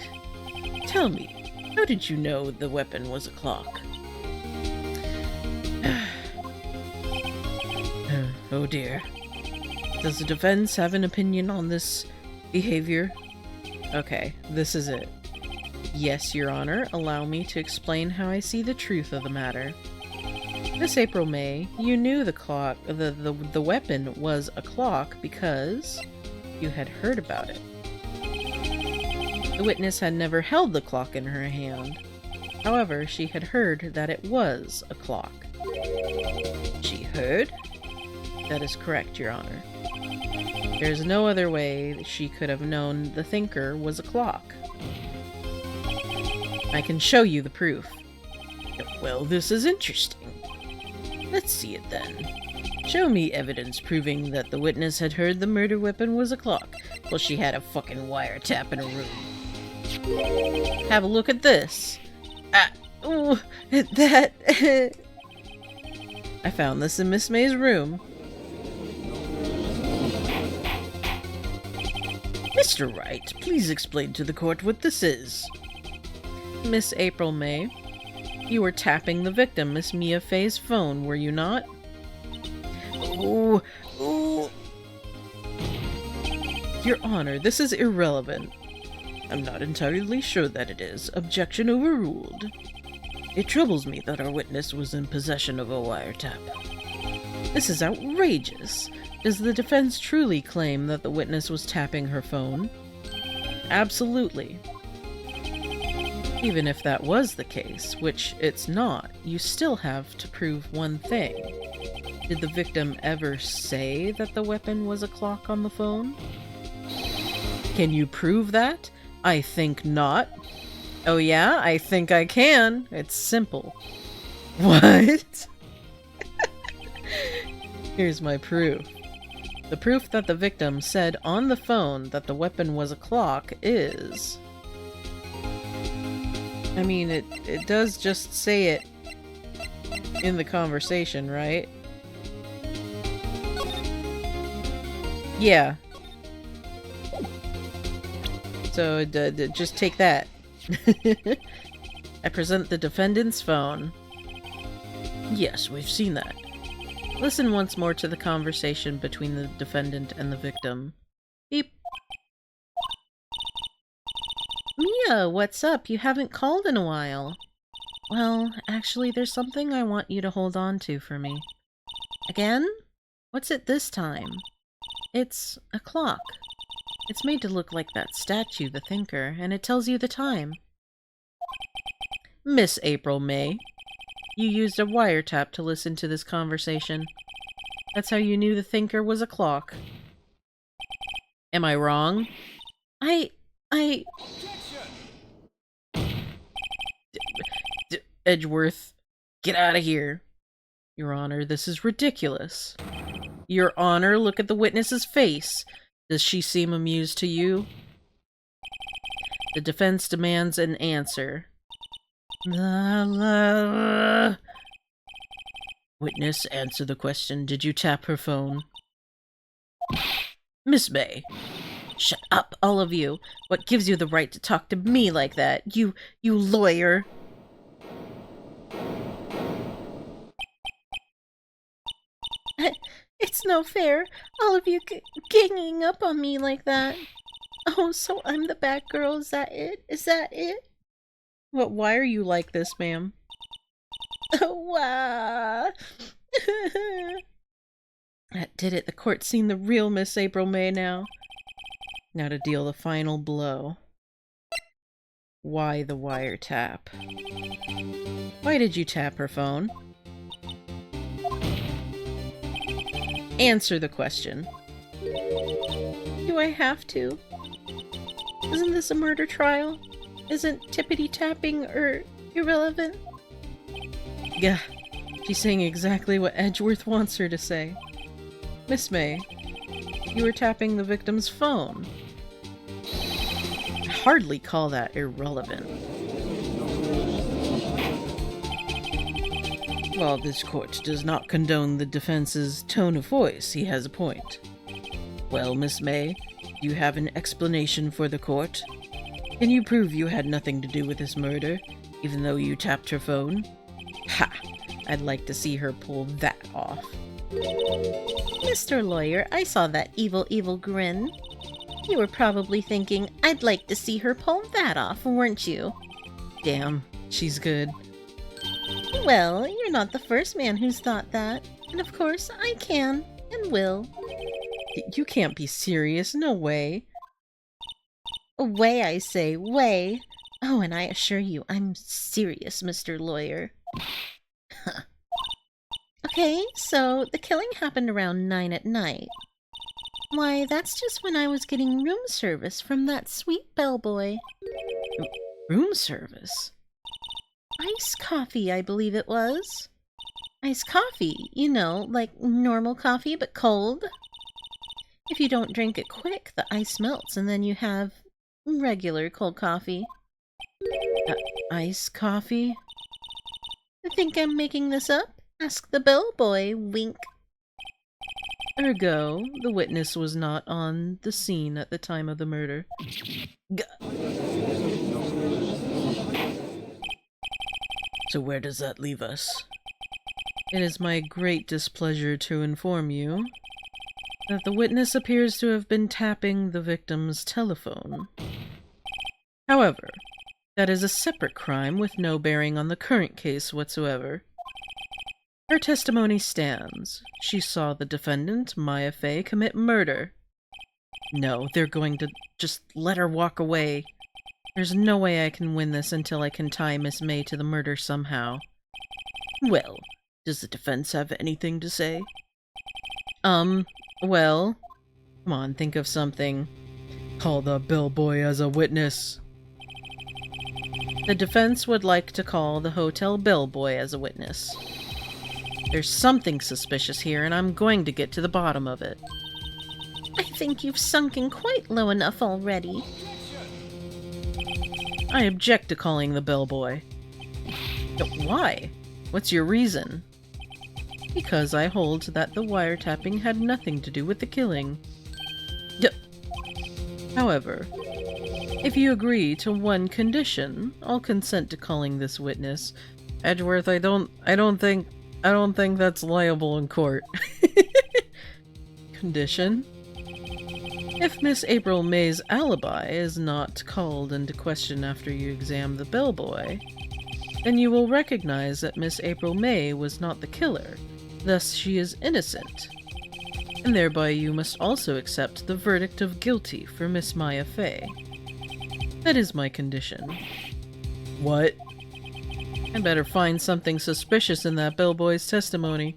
Tell me, how did you know the weapon was a clock? Oh dear. Does the defense have an opinion on this behavior? Okay, this is it. Yes, Your Honor, allow me to explain how I see the truth of the matter. Miss April May, you knew the weapon was a clock because you had heard about it. The witness had never held the clock in her hand. However, she had heard that it was a clock. She heard? That is correct, Your Honor. There is no other way she could have known the thinker was a clock. I can show you the proof. Well, this is interesting. Let's see it then. Show me evidence proving that the witness had heard the murder weapon was a clock. Well, she had a fucking wiretap in her room. Have a look at this. Ooh, that... I found this in Miss May's room. Mr. Wright, please explain to the court what this is. Miss April May, you were tapping the victim, Miss Mia Fey's phone, were you not? Ooh. Your Honor, this is irrelevant. I'm not entirely sure that it is. Objection overruled. It troubles me that our witness was in possession of a wiretap. This is outrageous. Does the defense truly claim that the witness was tapping her phone? Absolutely. Even if that was the case, which it's not, you still have to prove one thing. Did the victim ever say that the weapon was a clock on the phone? Can you prove that? I think not. Oh yeah, I think I can. It's simple. What? Here's my proof. The proof that the victim said on the phone that the weapon was a clock is... I mean, it does just say it in the conversation, right? Yeah. So, just take that. I present the defendant's phone. Yes, we've seen that. Listen once more to the conversation between the defendant and the victim. Beep. Mia, what's up? You haven't called in a while. Well, actually, there's something I want you to hold on to for me. Again? What's it this time? It's a clock. It's made to look like that statue, the thinker, and it tells you the time. Miss April May, you used a wiretap to listen to this conversation. That's how you knew the thinker was a clock. Am I wrong? Edgeworth, get out of here. Your Honor, this is ridiculous. Your Honor, look at the witness's face. Does she seem amused to you? The defense demands an answer. Witness, answer the question. Did you tap her phone? Miss May. Shut up, all of you. What gives you the right to talk to me like that? You lawyer. It's no fair. All of you ganging up on me like that. Oh, so I'm the bad girl. Is that it? Is that it? Why are you like this, ma'am? Wow. That did it. The court's seen the real Miss April May now. Now to deal the final blow. Why the wiretap? Why did you tap her phone? Answer the question. Do I have to? Isn't this a murder trial? Isn't tippity-tapping irrelevant? Gah, she's saying exactly what Edgeworth wants her to say. Miss May, you were tapping the victim's phone. I hardly call that irrelevant. While this court does not condone the defense's tone of voice, he has a point. Well, Miss May, do you have an explanation for the court? Can you prove you had nothing to do with this murder, even though you tapped her phone? Ha! I'd like to see her pull that off. Mr. Lawyer, I saw that evil, evil grin. You were probably thinking, I'd like to see her pull that off, weren't you? Damn, she's good. Well, you're not the first man who's thought that. And of course, I can, and will. You can't be serious, no way. Way, I say, way. Oh, and I assure you, I'm serious, Mr. Lawyer. Okay, so the killing happened around 9 at night. Why, that's just when I was getting room service from that sweet bellboy. Room service? Iced coffee, I believe it was. Iced coffee, you know, like normal coffee but cold. If you don't drink it quick, the ice melts and then you have regular cold coffee. Iced coffee? I think I'm making this up. Ask the bellboy, wink. Ergo, the witness was not on the scene at the time of the murder. So where does that leave us? It is my great displeasure to inform you that the witness appears to have been tapping the victim's telephone. However, that is a separate crime with no bearing on the current case whatsoever. Her testimony stands. She saw the defendant, Maya Fey, commit murder. No, they're going to just let her walk away. There's no way I can win this until I can tie Miss May to the murder somehow. Well, does the defense have anything to say? Well, come on, think of something. Call the bellboy as a witness. The defense would like to call the hotel bellboy as a witness. There's something suspicious here, and I'm going to get to the bottom of it. I think you've sunken quite low enough already. I object to calling the bellboy. But why? What's your reason? Because I hold that the wiretapping had nothing to do with the killing. However, if you agree to one condition, I'll consent to calling this witness. Edgeworth, I don't think that's liable in court. Condition? If Miss April May's alibi is not called into question after you examine the bellboy, then you will recognize that Miss April May was not the killer, thus she is innocent. And thereby you must also accept the verdict of guilty for Miss Maya Fey. That is my condition. What? I better find something suspicious in that bellboy's testimony.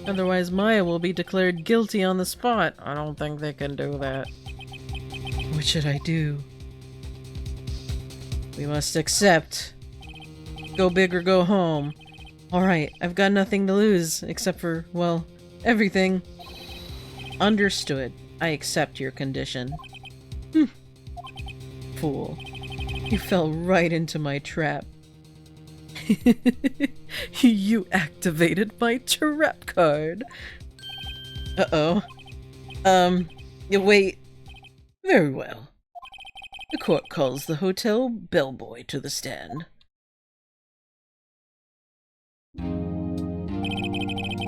Otherwise Maya will be declared guilty on the spot. I don't think they can do that. What should I do? We must accept. Go big or go home. Alright, I've got nothing to lose, except for, well, everything. Understood. I accept your condition. Fool. You fell right into my trap. You activated my trap card. Uh-oh. Wait. Very well. The court calls the hotel bellboy to the stand.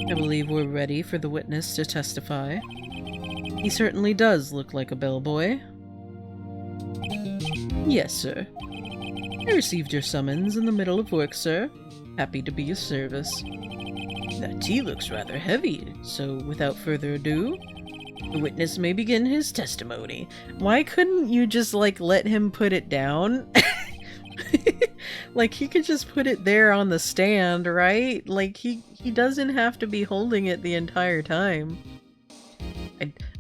I believe we're ready for the witness to testify. He certainly does look like a bellboy. Yes, sir. I received your summons in the middle of work, sir. Happy to be of service. That tea looks rather heavy, so without further ado, the witness may begin his testimony. Why couldn't you just, like, let him put it down? Like, he could just put it there on the stand, right? Like, he doesn't have to be holding it the entire time.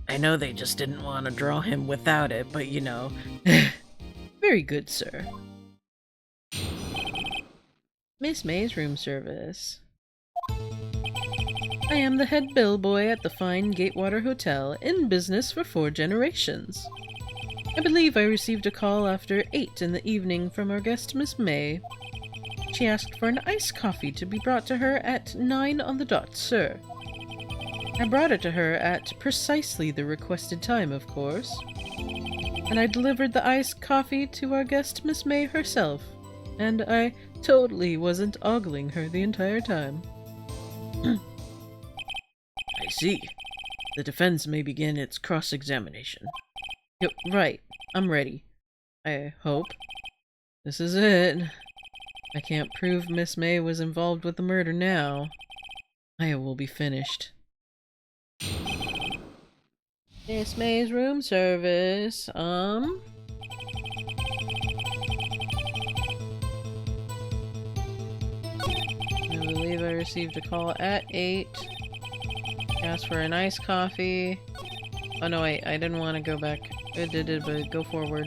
I know they just didn't want to draw him without it, but you know. Very good, sir. Miss May's room service. I am the head bellboy at the fine Gatewater Hotel, in business for 4 generations. I believe I received a call after 8 in the evening from our guest, Miss May. She asked for an iced coffee to be brought to her at 9 on the dot, sir. I brought it to her at precisely the requested time, of course. And I delivered the iced coffee to our guest, Miss May herself. And I totally wasn't ogling her the entire time. I see. The defense may begin its cross-examination. Right. I'm ready. I hope. This is it. I can't prove Miss May was involved with the murder now. I will be finished. Miss May's room service. I believe I received a call at 8. Asked for an iced coffee. Oh no, I didn't want to go back. It did, but go forward.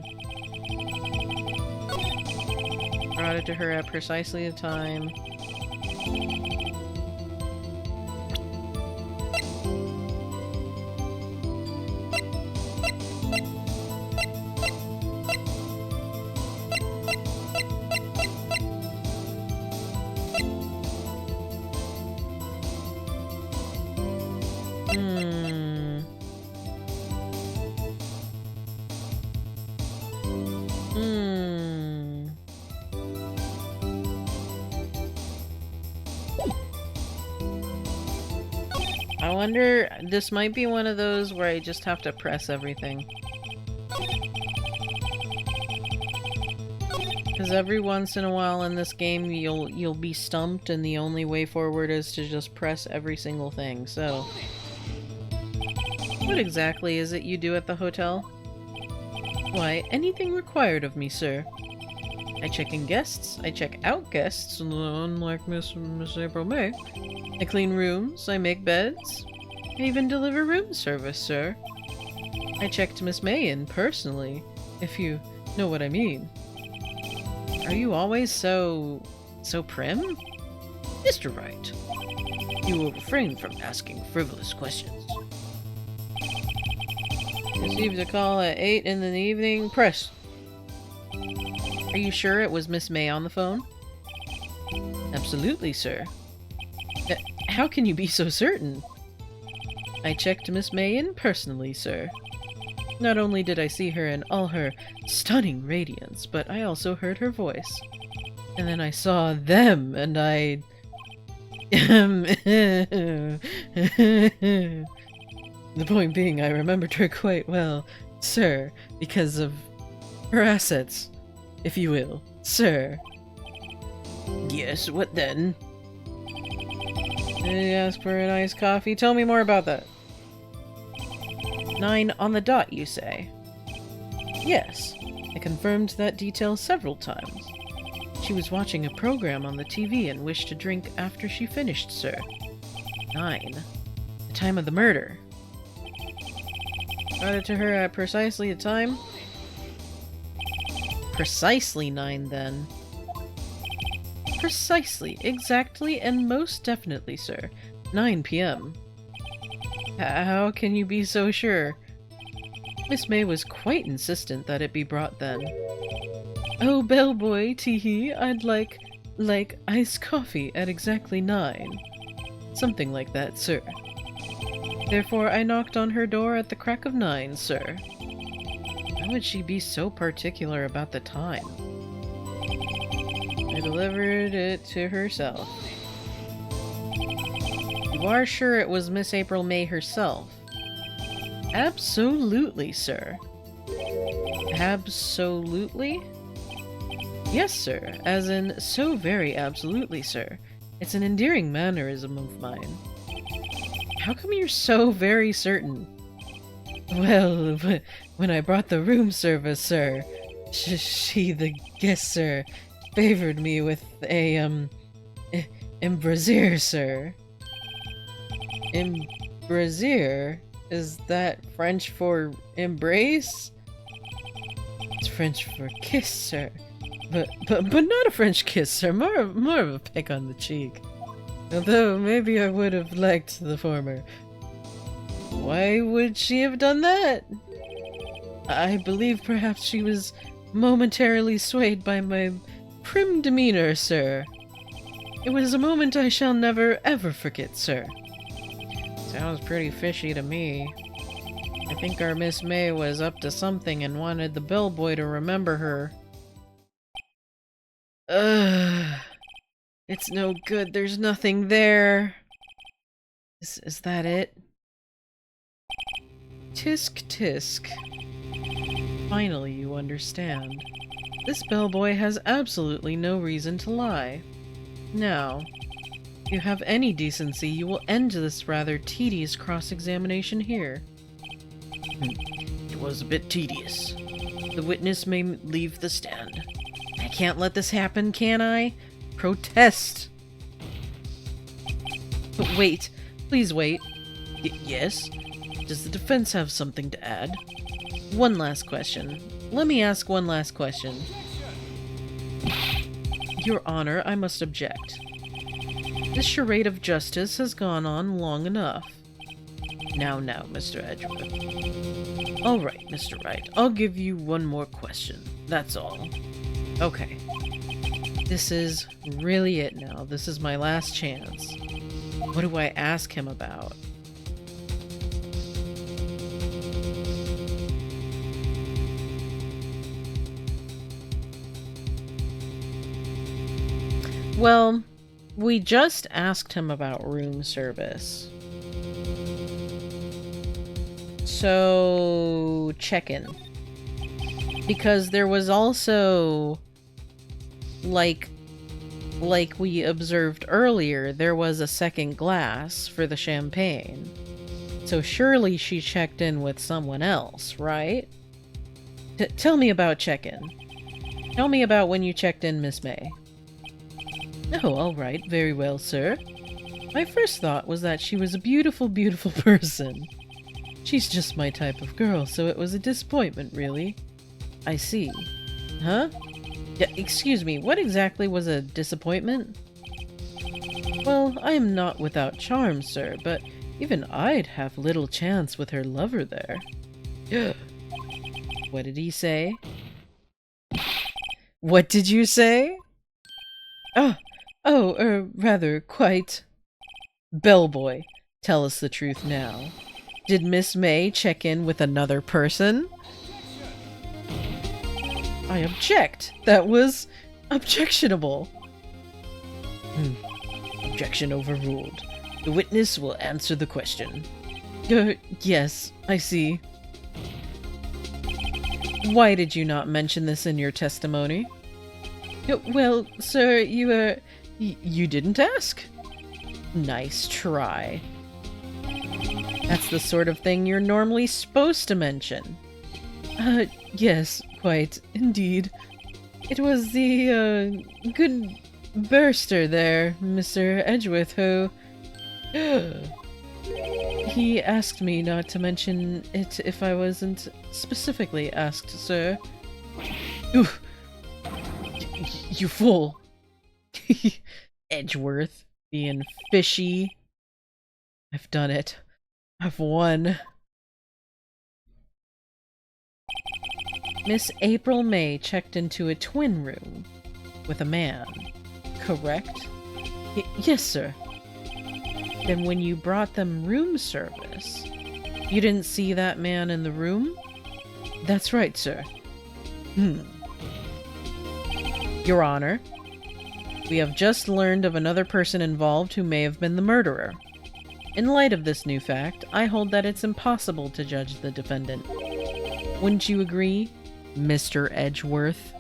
Brought it to her at precisely the time. I wonder, this might be one of those where I just have to press everything. Because every once in a while in this game you'll be stumped and the only way forward is to just press every single thing, so... What exactly is it you do at the hotel? Why, anything required of me, sir. I check in guests, I check out guests, unlike Miss April May. I clean rooms, I make beds. I even deliver room service, sir. I checked Miss May in personally, if you know what I mean. Are you always so prim? Mr. Wright, you will refrain from asking frivolous questions. Received a call at 8 in the evening. Press. Are you sure it was Miss May on the phone? Absolutely, sir. How can you be so certain? I checked Miss May in personally, sir. Not only did I see her in all her stunning radiance, but I also heard her voice. And then I saw them, and I... The point being, I remembered her quite well, sir, because of her assets, if you will, sir. Yes, what then? Did you ask for an iced coffee? Tell me more about that. 9 on the dot, you say? Yes, I confirmed that detail several times. She was watching a program on the TV and wished to drink after she finished, sir. 9. The time of the murder. Brought it to her at precisely the time? Precisely 9, then. Precisely, exactly, and most definitely, sir. 9 p.m. How can you be so sure? Miss May was quite insistent that it be brought then. Oh, bellboy, tee-hee, I'd like iced coffee at exactly 9. Something like that, sir. Therefore, I knocked on her door at the crack of 9, sir. Why would she be so particular about the time? I delivered it to herself. You are sure it was Miss April May herself? Absolutely, sir. Absolutely? Yes, sir. As in, so very absolutely, sir. It's an endearing mannerism of mine. How come you're so very certain? Well, when I brought the room service, sir, she, the guest, sir, favored me with a, embrasier, sir. Embrasier? Is that French for embrace? It's French for kiss, sir. But not a French kiss, sir. More of a peck on the cheek. Although maybe I would have liked the former. Why would she have done that? I believe perhaps she was momentarily swayed by my prim demeanor, sir. It was a moment I shall never ever forget, sir. Sounds pretty fishy to me. I think our Miss May was up to something and wanted the bellboy to remember her. Ugh. It's no good. There's nothing there. Is that it? Tisk tisk. Finally you understand. This bellboy has absolutely no reason to lie. Now, if you have any decency, you will end this rather tedious cross-examination here. It was a bit tedious. The witness may leave the stand. I can't let this happen, can I? Protest! But wait. Please wait. Yes? Does the defense have something to add? One last question. Let me ask one last question. Your Honor, I must object. This charade of justice has gone on long enough. Now, Mr. Edgeworth. All right, Mr. Wright. I'll give you one more question. That's all. Okay. This is really it now. This is my last chance. What do I ask him about? Well, we just asked him about room service. So, check-in. Because there was also, like we observed earlier, there was a second glass for the champagne. So surely she checked in with someone else, right? Tell me about check-in. Tell me about when you checked in, Miss May. Oh, all right. Very well, sir. My first thought was that she was a beautiful, beautiful person. She's just my type of girl, so it was a disappointment, really. I see. Huh? Yeah, excuse me, what exactly was a disappointment? Well, I am not without charm, sir, but even I'd have little chance with her lover there. What did he say? What did you say? Rather, quite. Bellboy, tell us the truth now. Did Miss May check in with another person? I object. That was objectionable. Objection overruled. The witness will answer the question. Yes, I see. Why did you not mention this in your testimony? Well, sir, you didn't ask. Nice try. That's the sort of thing you're normally supposed to mention. Yes, quite, indeed. It was the, good burster there, Mr. Edgeworth, who... He asked me not to mention it if I wasn't specifically asked, sir. Oof. You fool! Edgeworth, being fishy. I've done it. I've won. Miss April May checked into a twin room with a man, correct? Yes, sir. Then when you brought them room service, you didn't see that man in the room? That's right, sir. Your Honor, we have just learned of another person involved who may have been the murderer. In light of this new fact, I hold that it's impossible to judge the defendant. Wouldn't you agree, Mr. Edgeworth?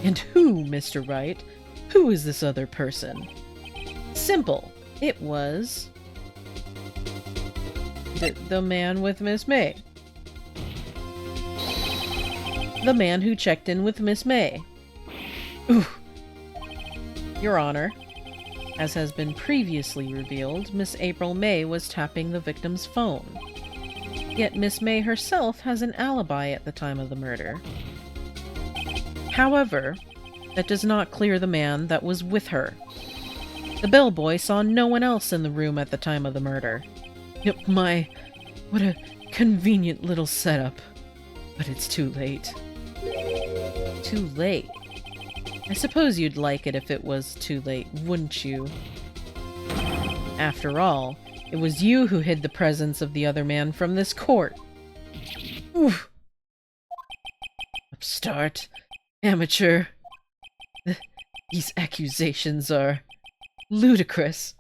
And who, Mr. Wright? Who is this other person? Simple. It was... the man with Miss May. The man who checked in with Miss May. Ooh. Your Honor, as has been previously revealed, Miss April May was tapping the victim's phone. Yet Miss May herself has an alibi at the time of the murder. However, that does not clear the man that was with her. The bellboy saw no one else in the room at the time of the murder. Yep, what a convenient little setup. But it's too late. Too late? I suppose you'd like it if it was too late, wouldn't you? After all, it was you who hid the presence of the other man from this court. Oof. Upstart. Amateur. These accusations are ludicrous.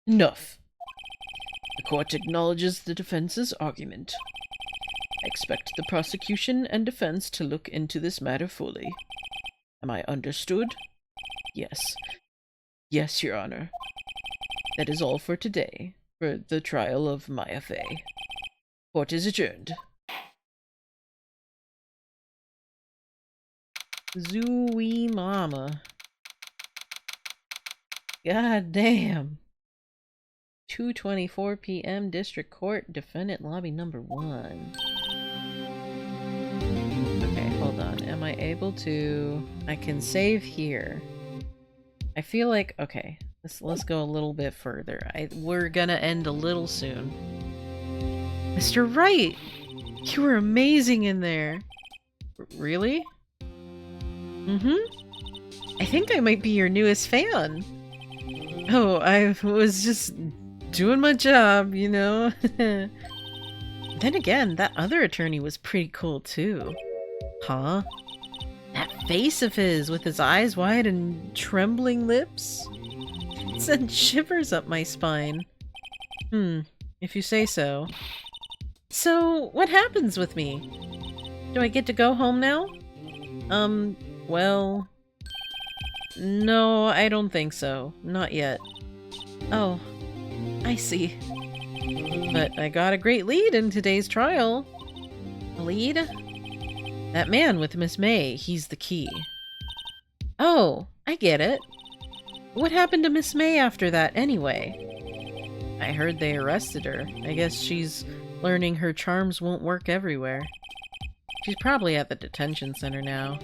Enough. The court acknowledges the defense's argument. I expect the prosecution and defense to look into this matter fully. Am I understood? Yes. Yes, Your Honor. That is all for today, for the trial of Maya Fey. Court is adjourned. Zooey mama. God damn. 2:24 p.m. District Court, Defendant Lobby number 1. Okay, hold on. Am I able to... I can save here. I feel like... Okay, let's go a little bit further. We're gonna end a little soon. Mr. Wright! You were amazing in there! Really? I think I might be your newest fan. Oh, I was just doing my job, you know? Then again, that other attorney was pretty cool too. Huh? That face of his with his eyes wide and trembling lips? It sent shivers up my spine. If you say so. So, what happens with me? Do I get to go home now? Well... No, I don't think so. Not yet. Oh, I see. But I got a great lead in today's trial. A lead? That man with Miss May, he's the key. Oh, I get it. What happened to Miss May after that, anyway? I heard they arrested her. I guess she's learning her charms won't work everywhere. She's probably at the detention center now.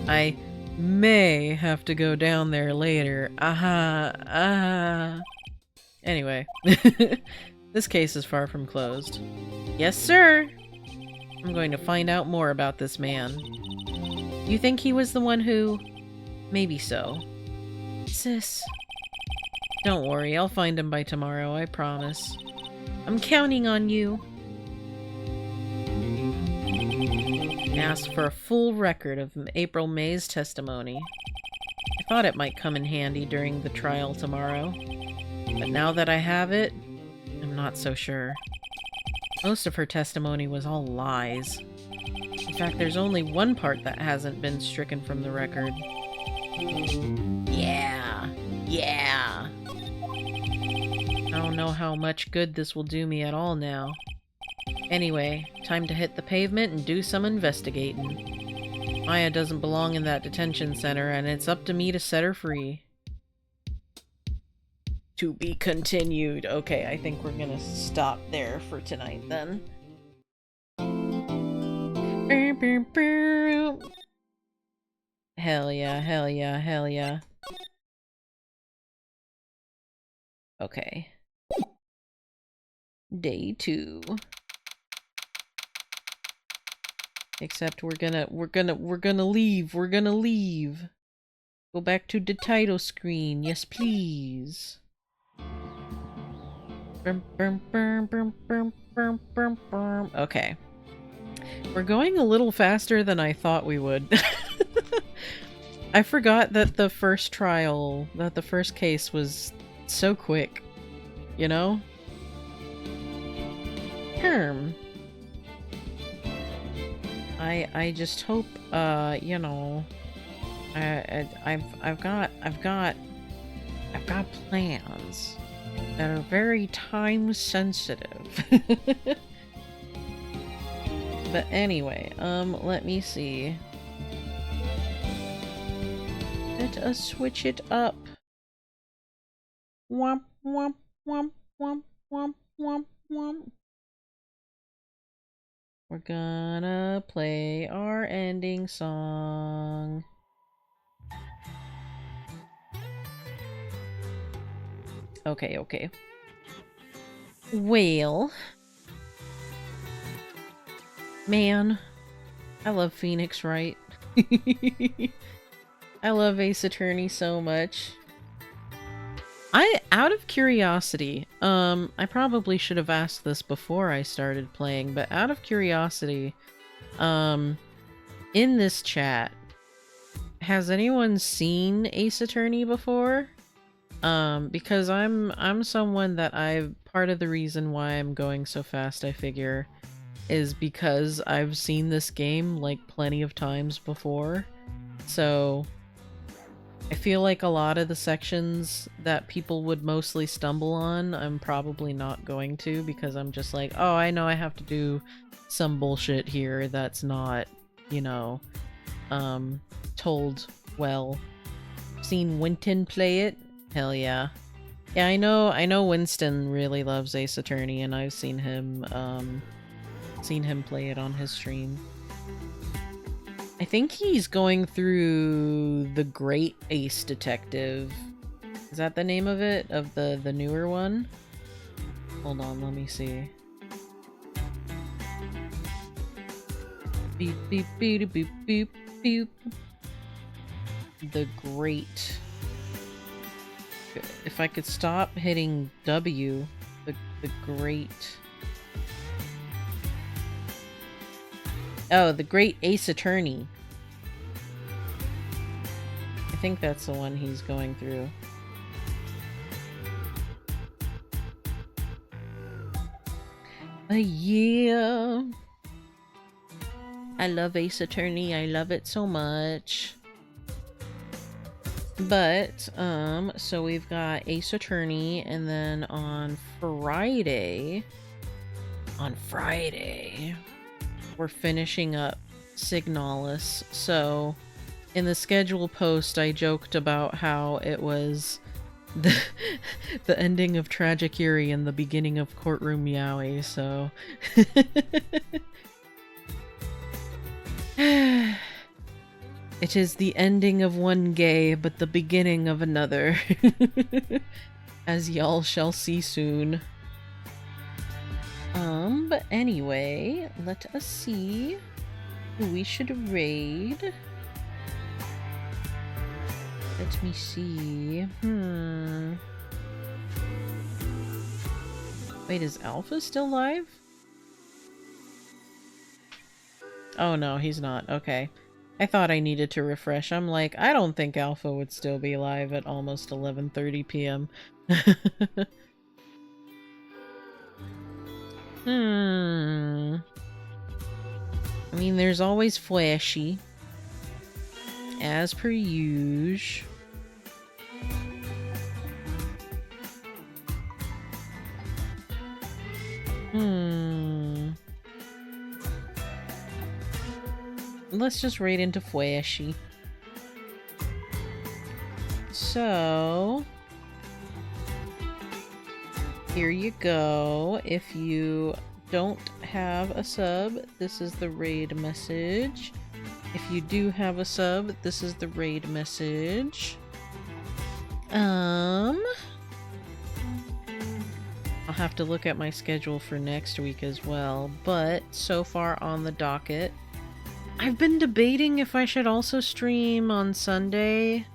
I may have to go down there later. Anyway, this case is far from closed. Yes, sir! I'm going to find out more about this man. You think he was the one who... Maybe so. Sis. Don't worry, I'll find him by tomorrow, I promise. I'm counting on you. Asked for a full record of April May's testimony. I thought it might come in handy during the trial tomorrow. But now that I have it, I'm not so sure. Most of her testimony was all lies. In fact, there's only one part that hasn't been stricken from the record. Yeah. I don't know how much good this will do me at all now. Anyway, time to hit the pavement and do some investigating. Maya doesn't belong in that detention center, and it's up to me to set her free. To be continued. Okay, I think we're gonna stop there for tonight then. Hell yeah, hell yeah, hell yeah. Okay. Day 2. Except we're gonna leave. We're gonna leave. Go back to the title screen. Yes, please. Okay. We're going a little faster than I thought we would. I forgot that the first case was so quick. You know? I just hope, you know, I've got plans that are very time sensitive. But anyway, let me see. Let us switch it up. Womp womp womp womp womp womp womp. We're gonna play our ending song. Okay, okay. Well, man, I love Phoenix Wright. I love Ace Attorney so much. Out of curiosity, I probably should have asked this before I started playing, but out of curiosity, in this chat, has anyone seen Ace Attorney before? Because I'm someone that part of the reason why I'm going so fast, I figure, is because I've seen this game like plenty of times before. So I feel like a lot of the sections that people would mostly stumble on, I'm probably not going to, because I'm just like, oh, I know I have to do some bullshit here that's not, you know, told well. Seen Winton play it? Hell yeah. Yeah, I know Winston really loves Ace Attorney, and I've seen him play it on his stream. I think he's going through The Great Ace Detective. Is that the name of it? Of the newer one? Hold on, let me see. Beep beep beep beep beep beep. The Great. If I could stop hitting W, the Great. Oh, The Great Ace Attorney. I think that's the one he's going through. Yeah. I love Ace Attorney. I love it so much. But, so we've got Ace Attorney, and then on Friday, we're finishing up Signalis. So, in the schedule post, I joked about how it was the ending of Tragic Eerie and the beginning of Courtroom Yaoi, so... It is the ending of one gay, but the beginning of another. As y'all shall see soon. But anyway, let us see who we should raid. Let me see. Wait, is Alpha still live? Oh no, he's not. Okay. I thought I needed to refresh. I'm like, I don't think Alpha would still be live at almost 11:30 p.m. I mean, there's always Flashy. As per usual. Let's just raid into Flashy. So... here you go. If you don't have a sub, this is the raid message. If you do have a sub, this is the raid message. I'll have to look at my schedule for next week as well, but so far on the docket, I've been debating if I should also stream on Sunday.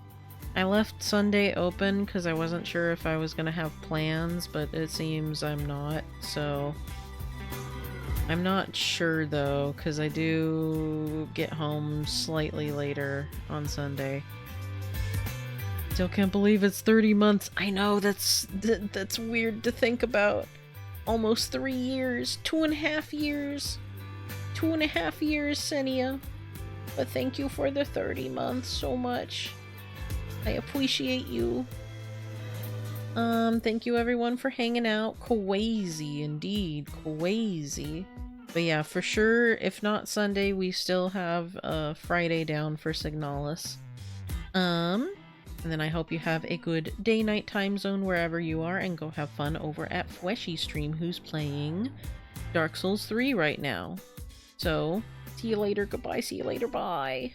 I left Sunday open because I wasn't sure if I was going to have plans, but it seems I'm not, so... I'm not sure though, because I do get home slightly later on Sunday. Still can't believe it's 30 months. I know, that's weird to think about. Almost 3 years. 2.5 years. 2.5 years, Senia. But thank you for the 30 months so much. I appreciate you. Thank you everyone for hanging out. Crazy indeed. Crazy. But yeah, for sure, if not Sunday, we still have Friday down for Signalis. And then I hope you have a good day-night time zone wherever you are, and go have fun over at Fleshy Stream, who's playing Dark Souls 3 right now. So, see you later, goodbye, see you later, bye.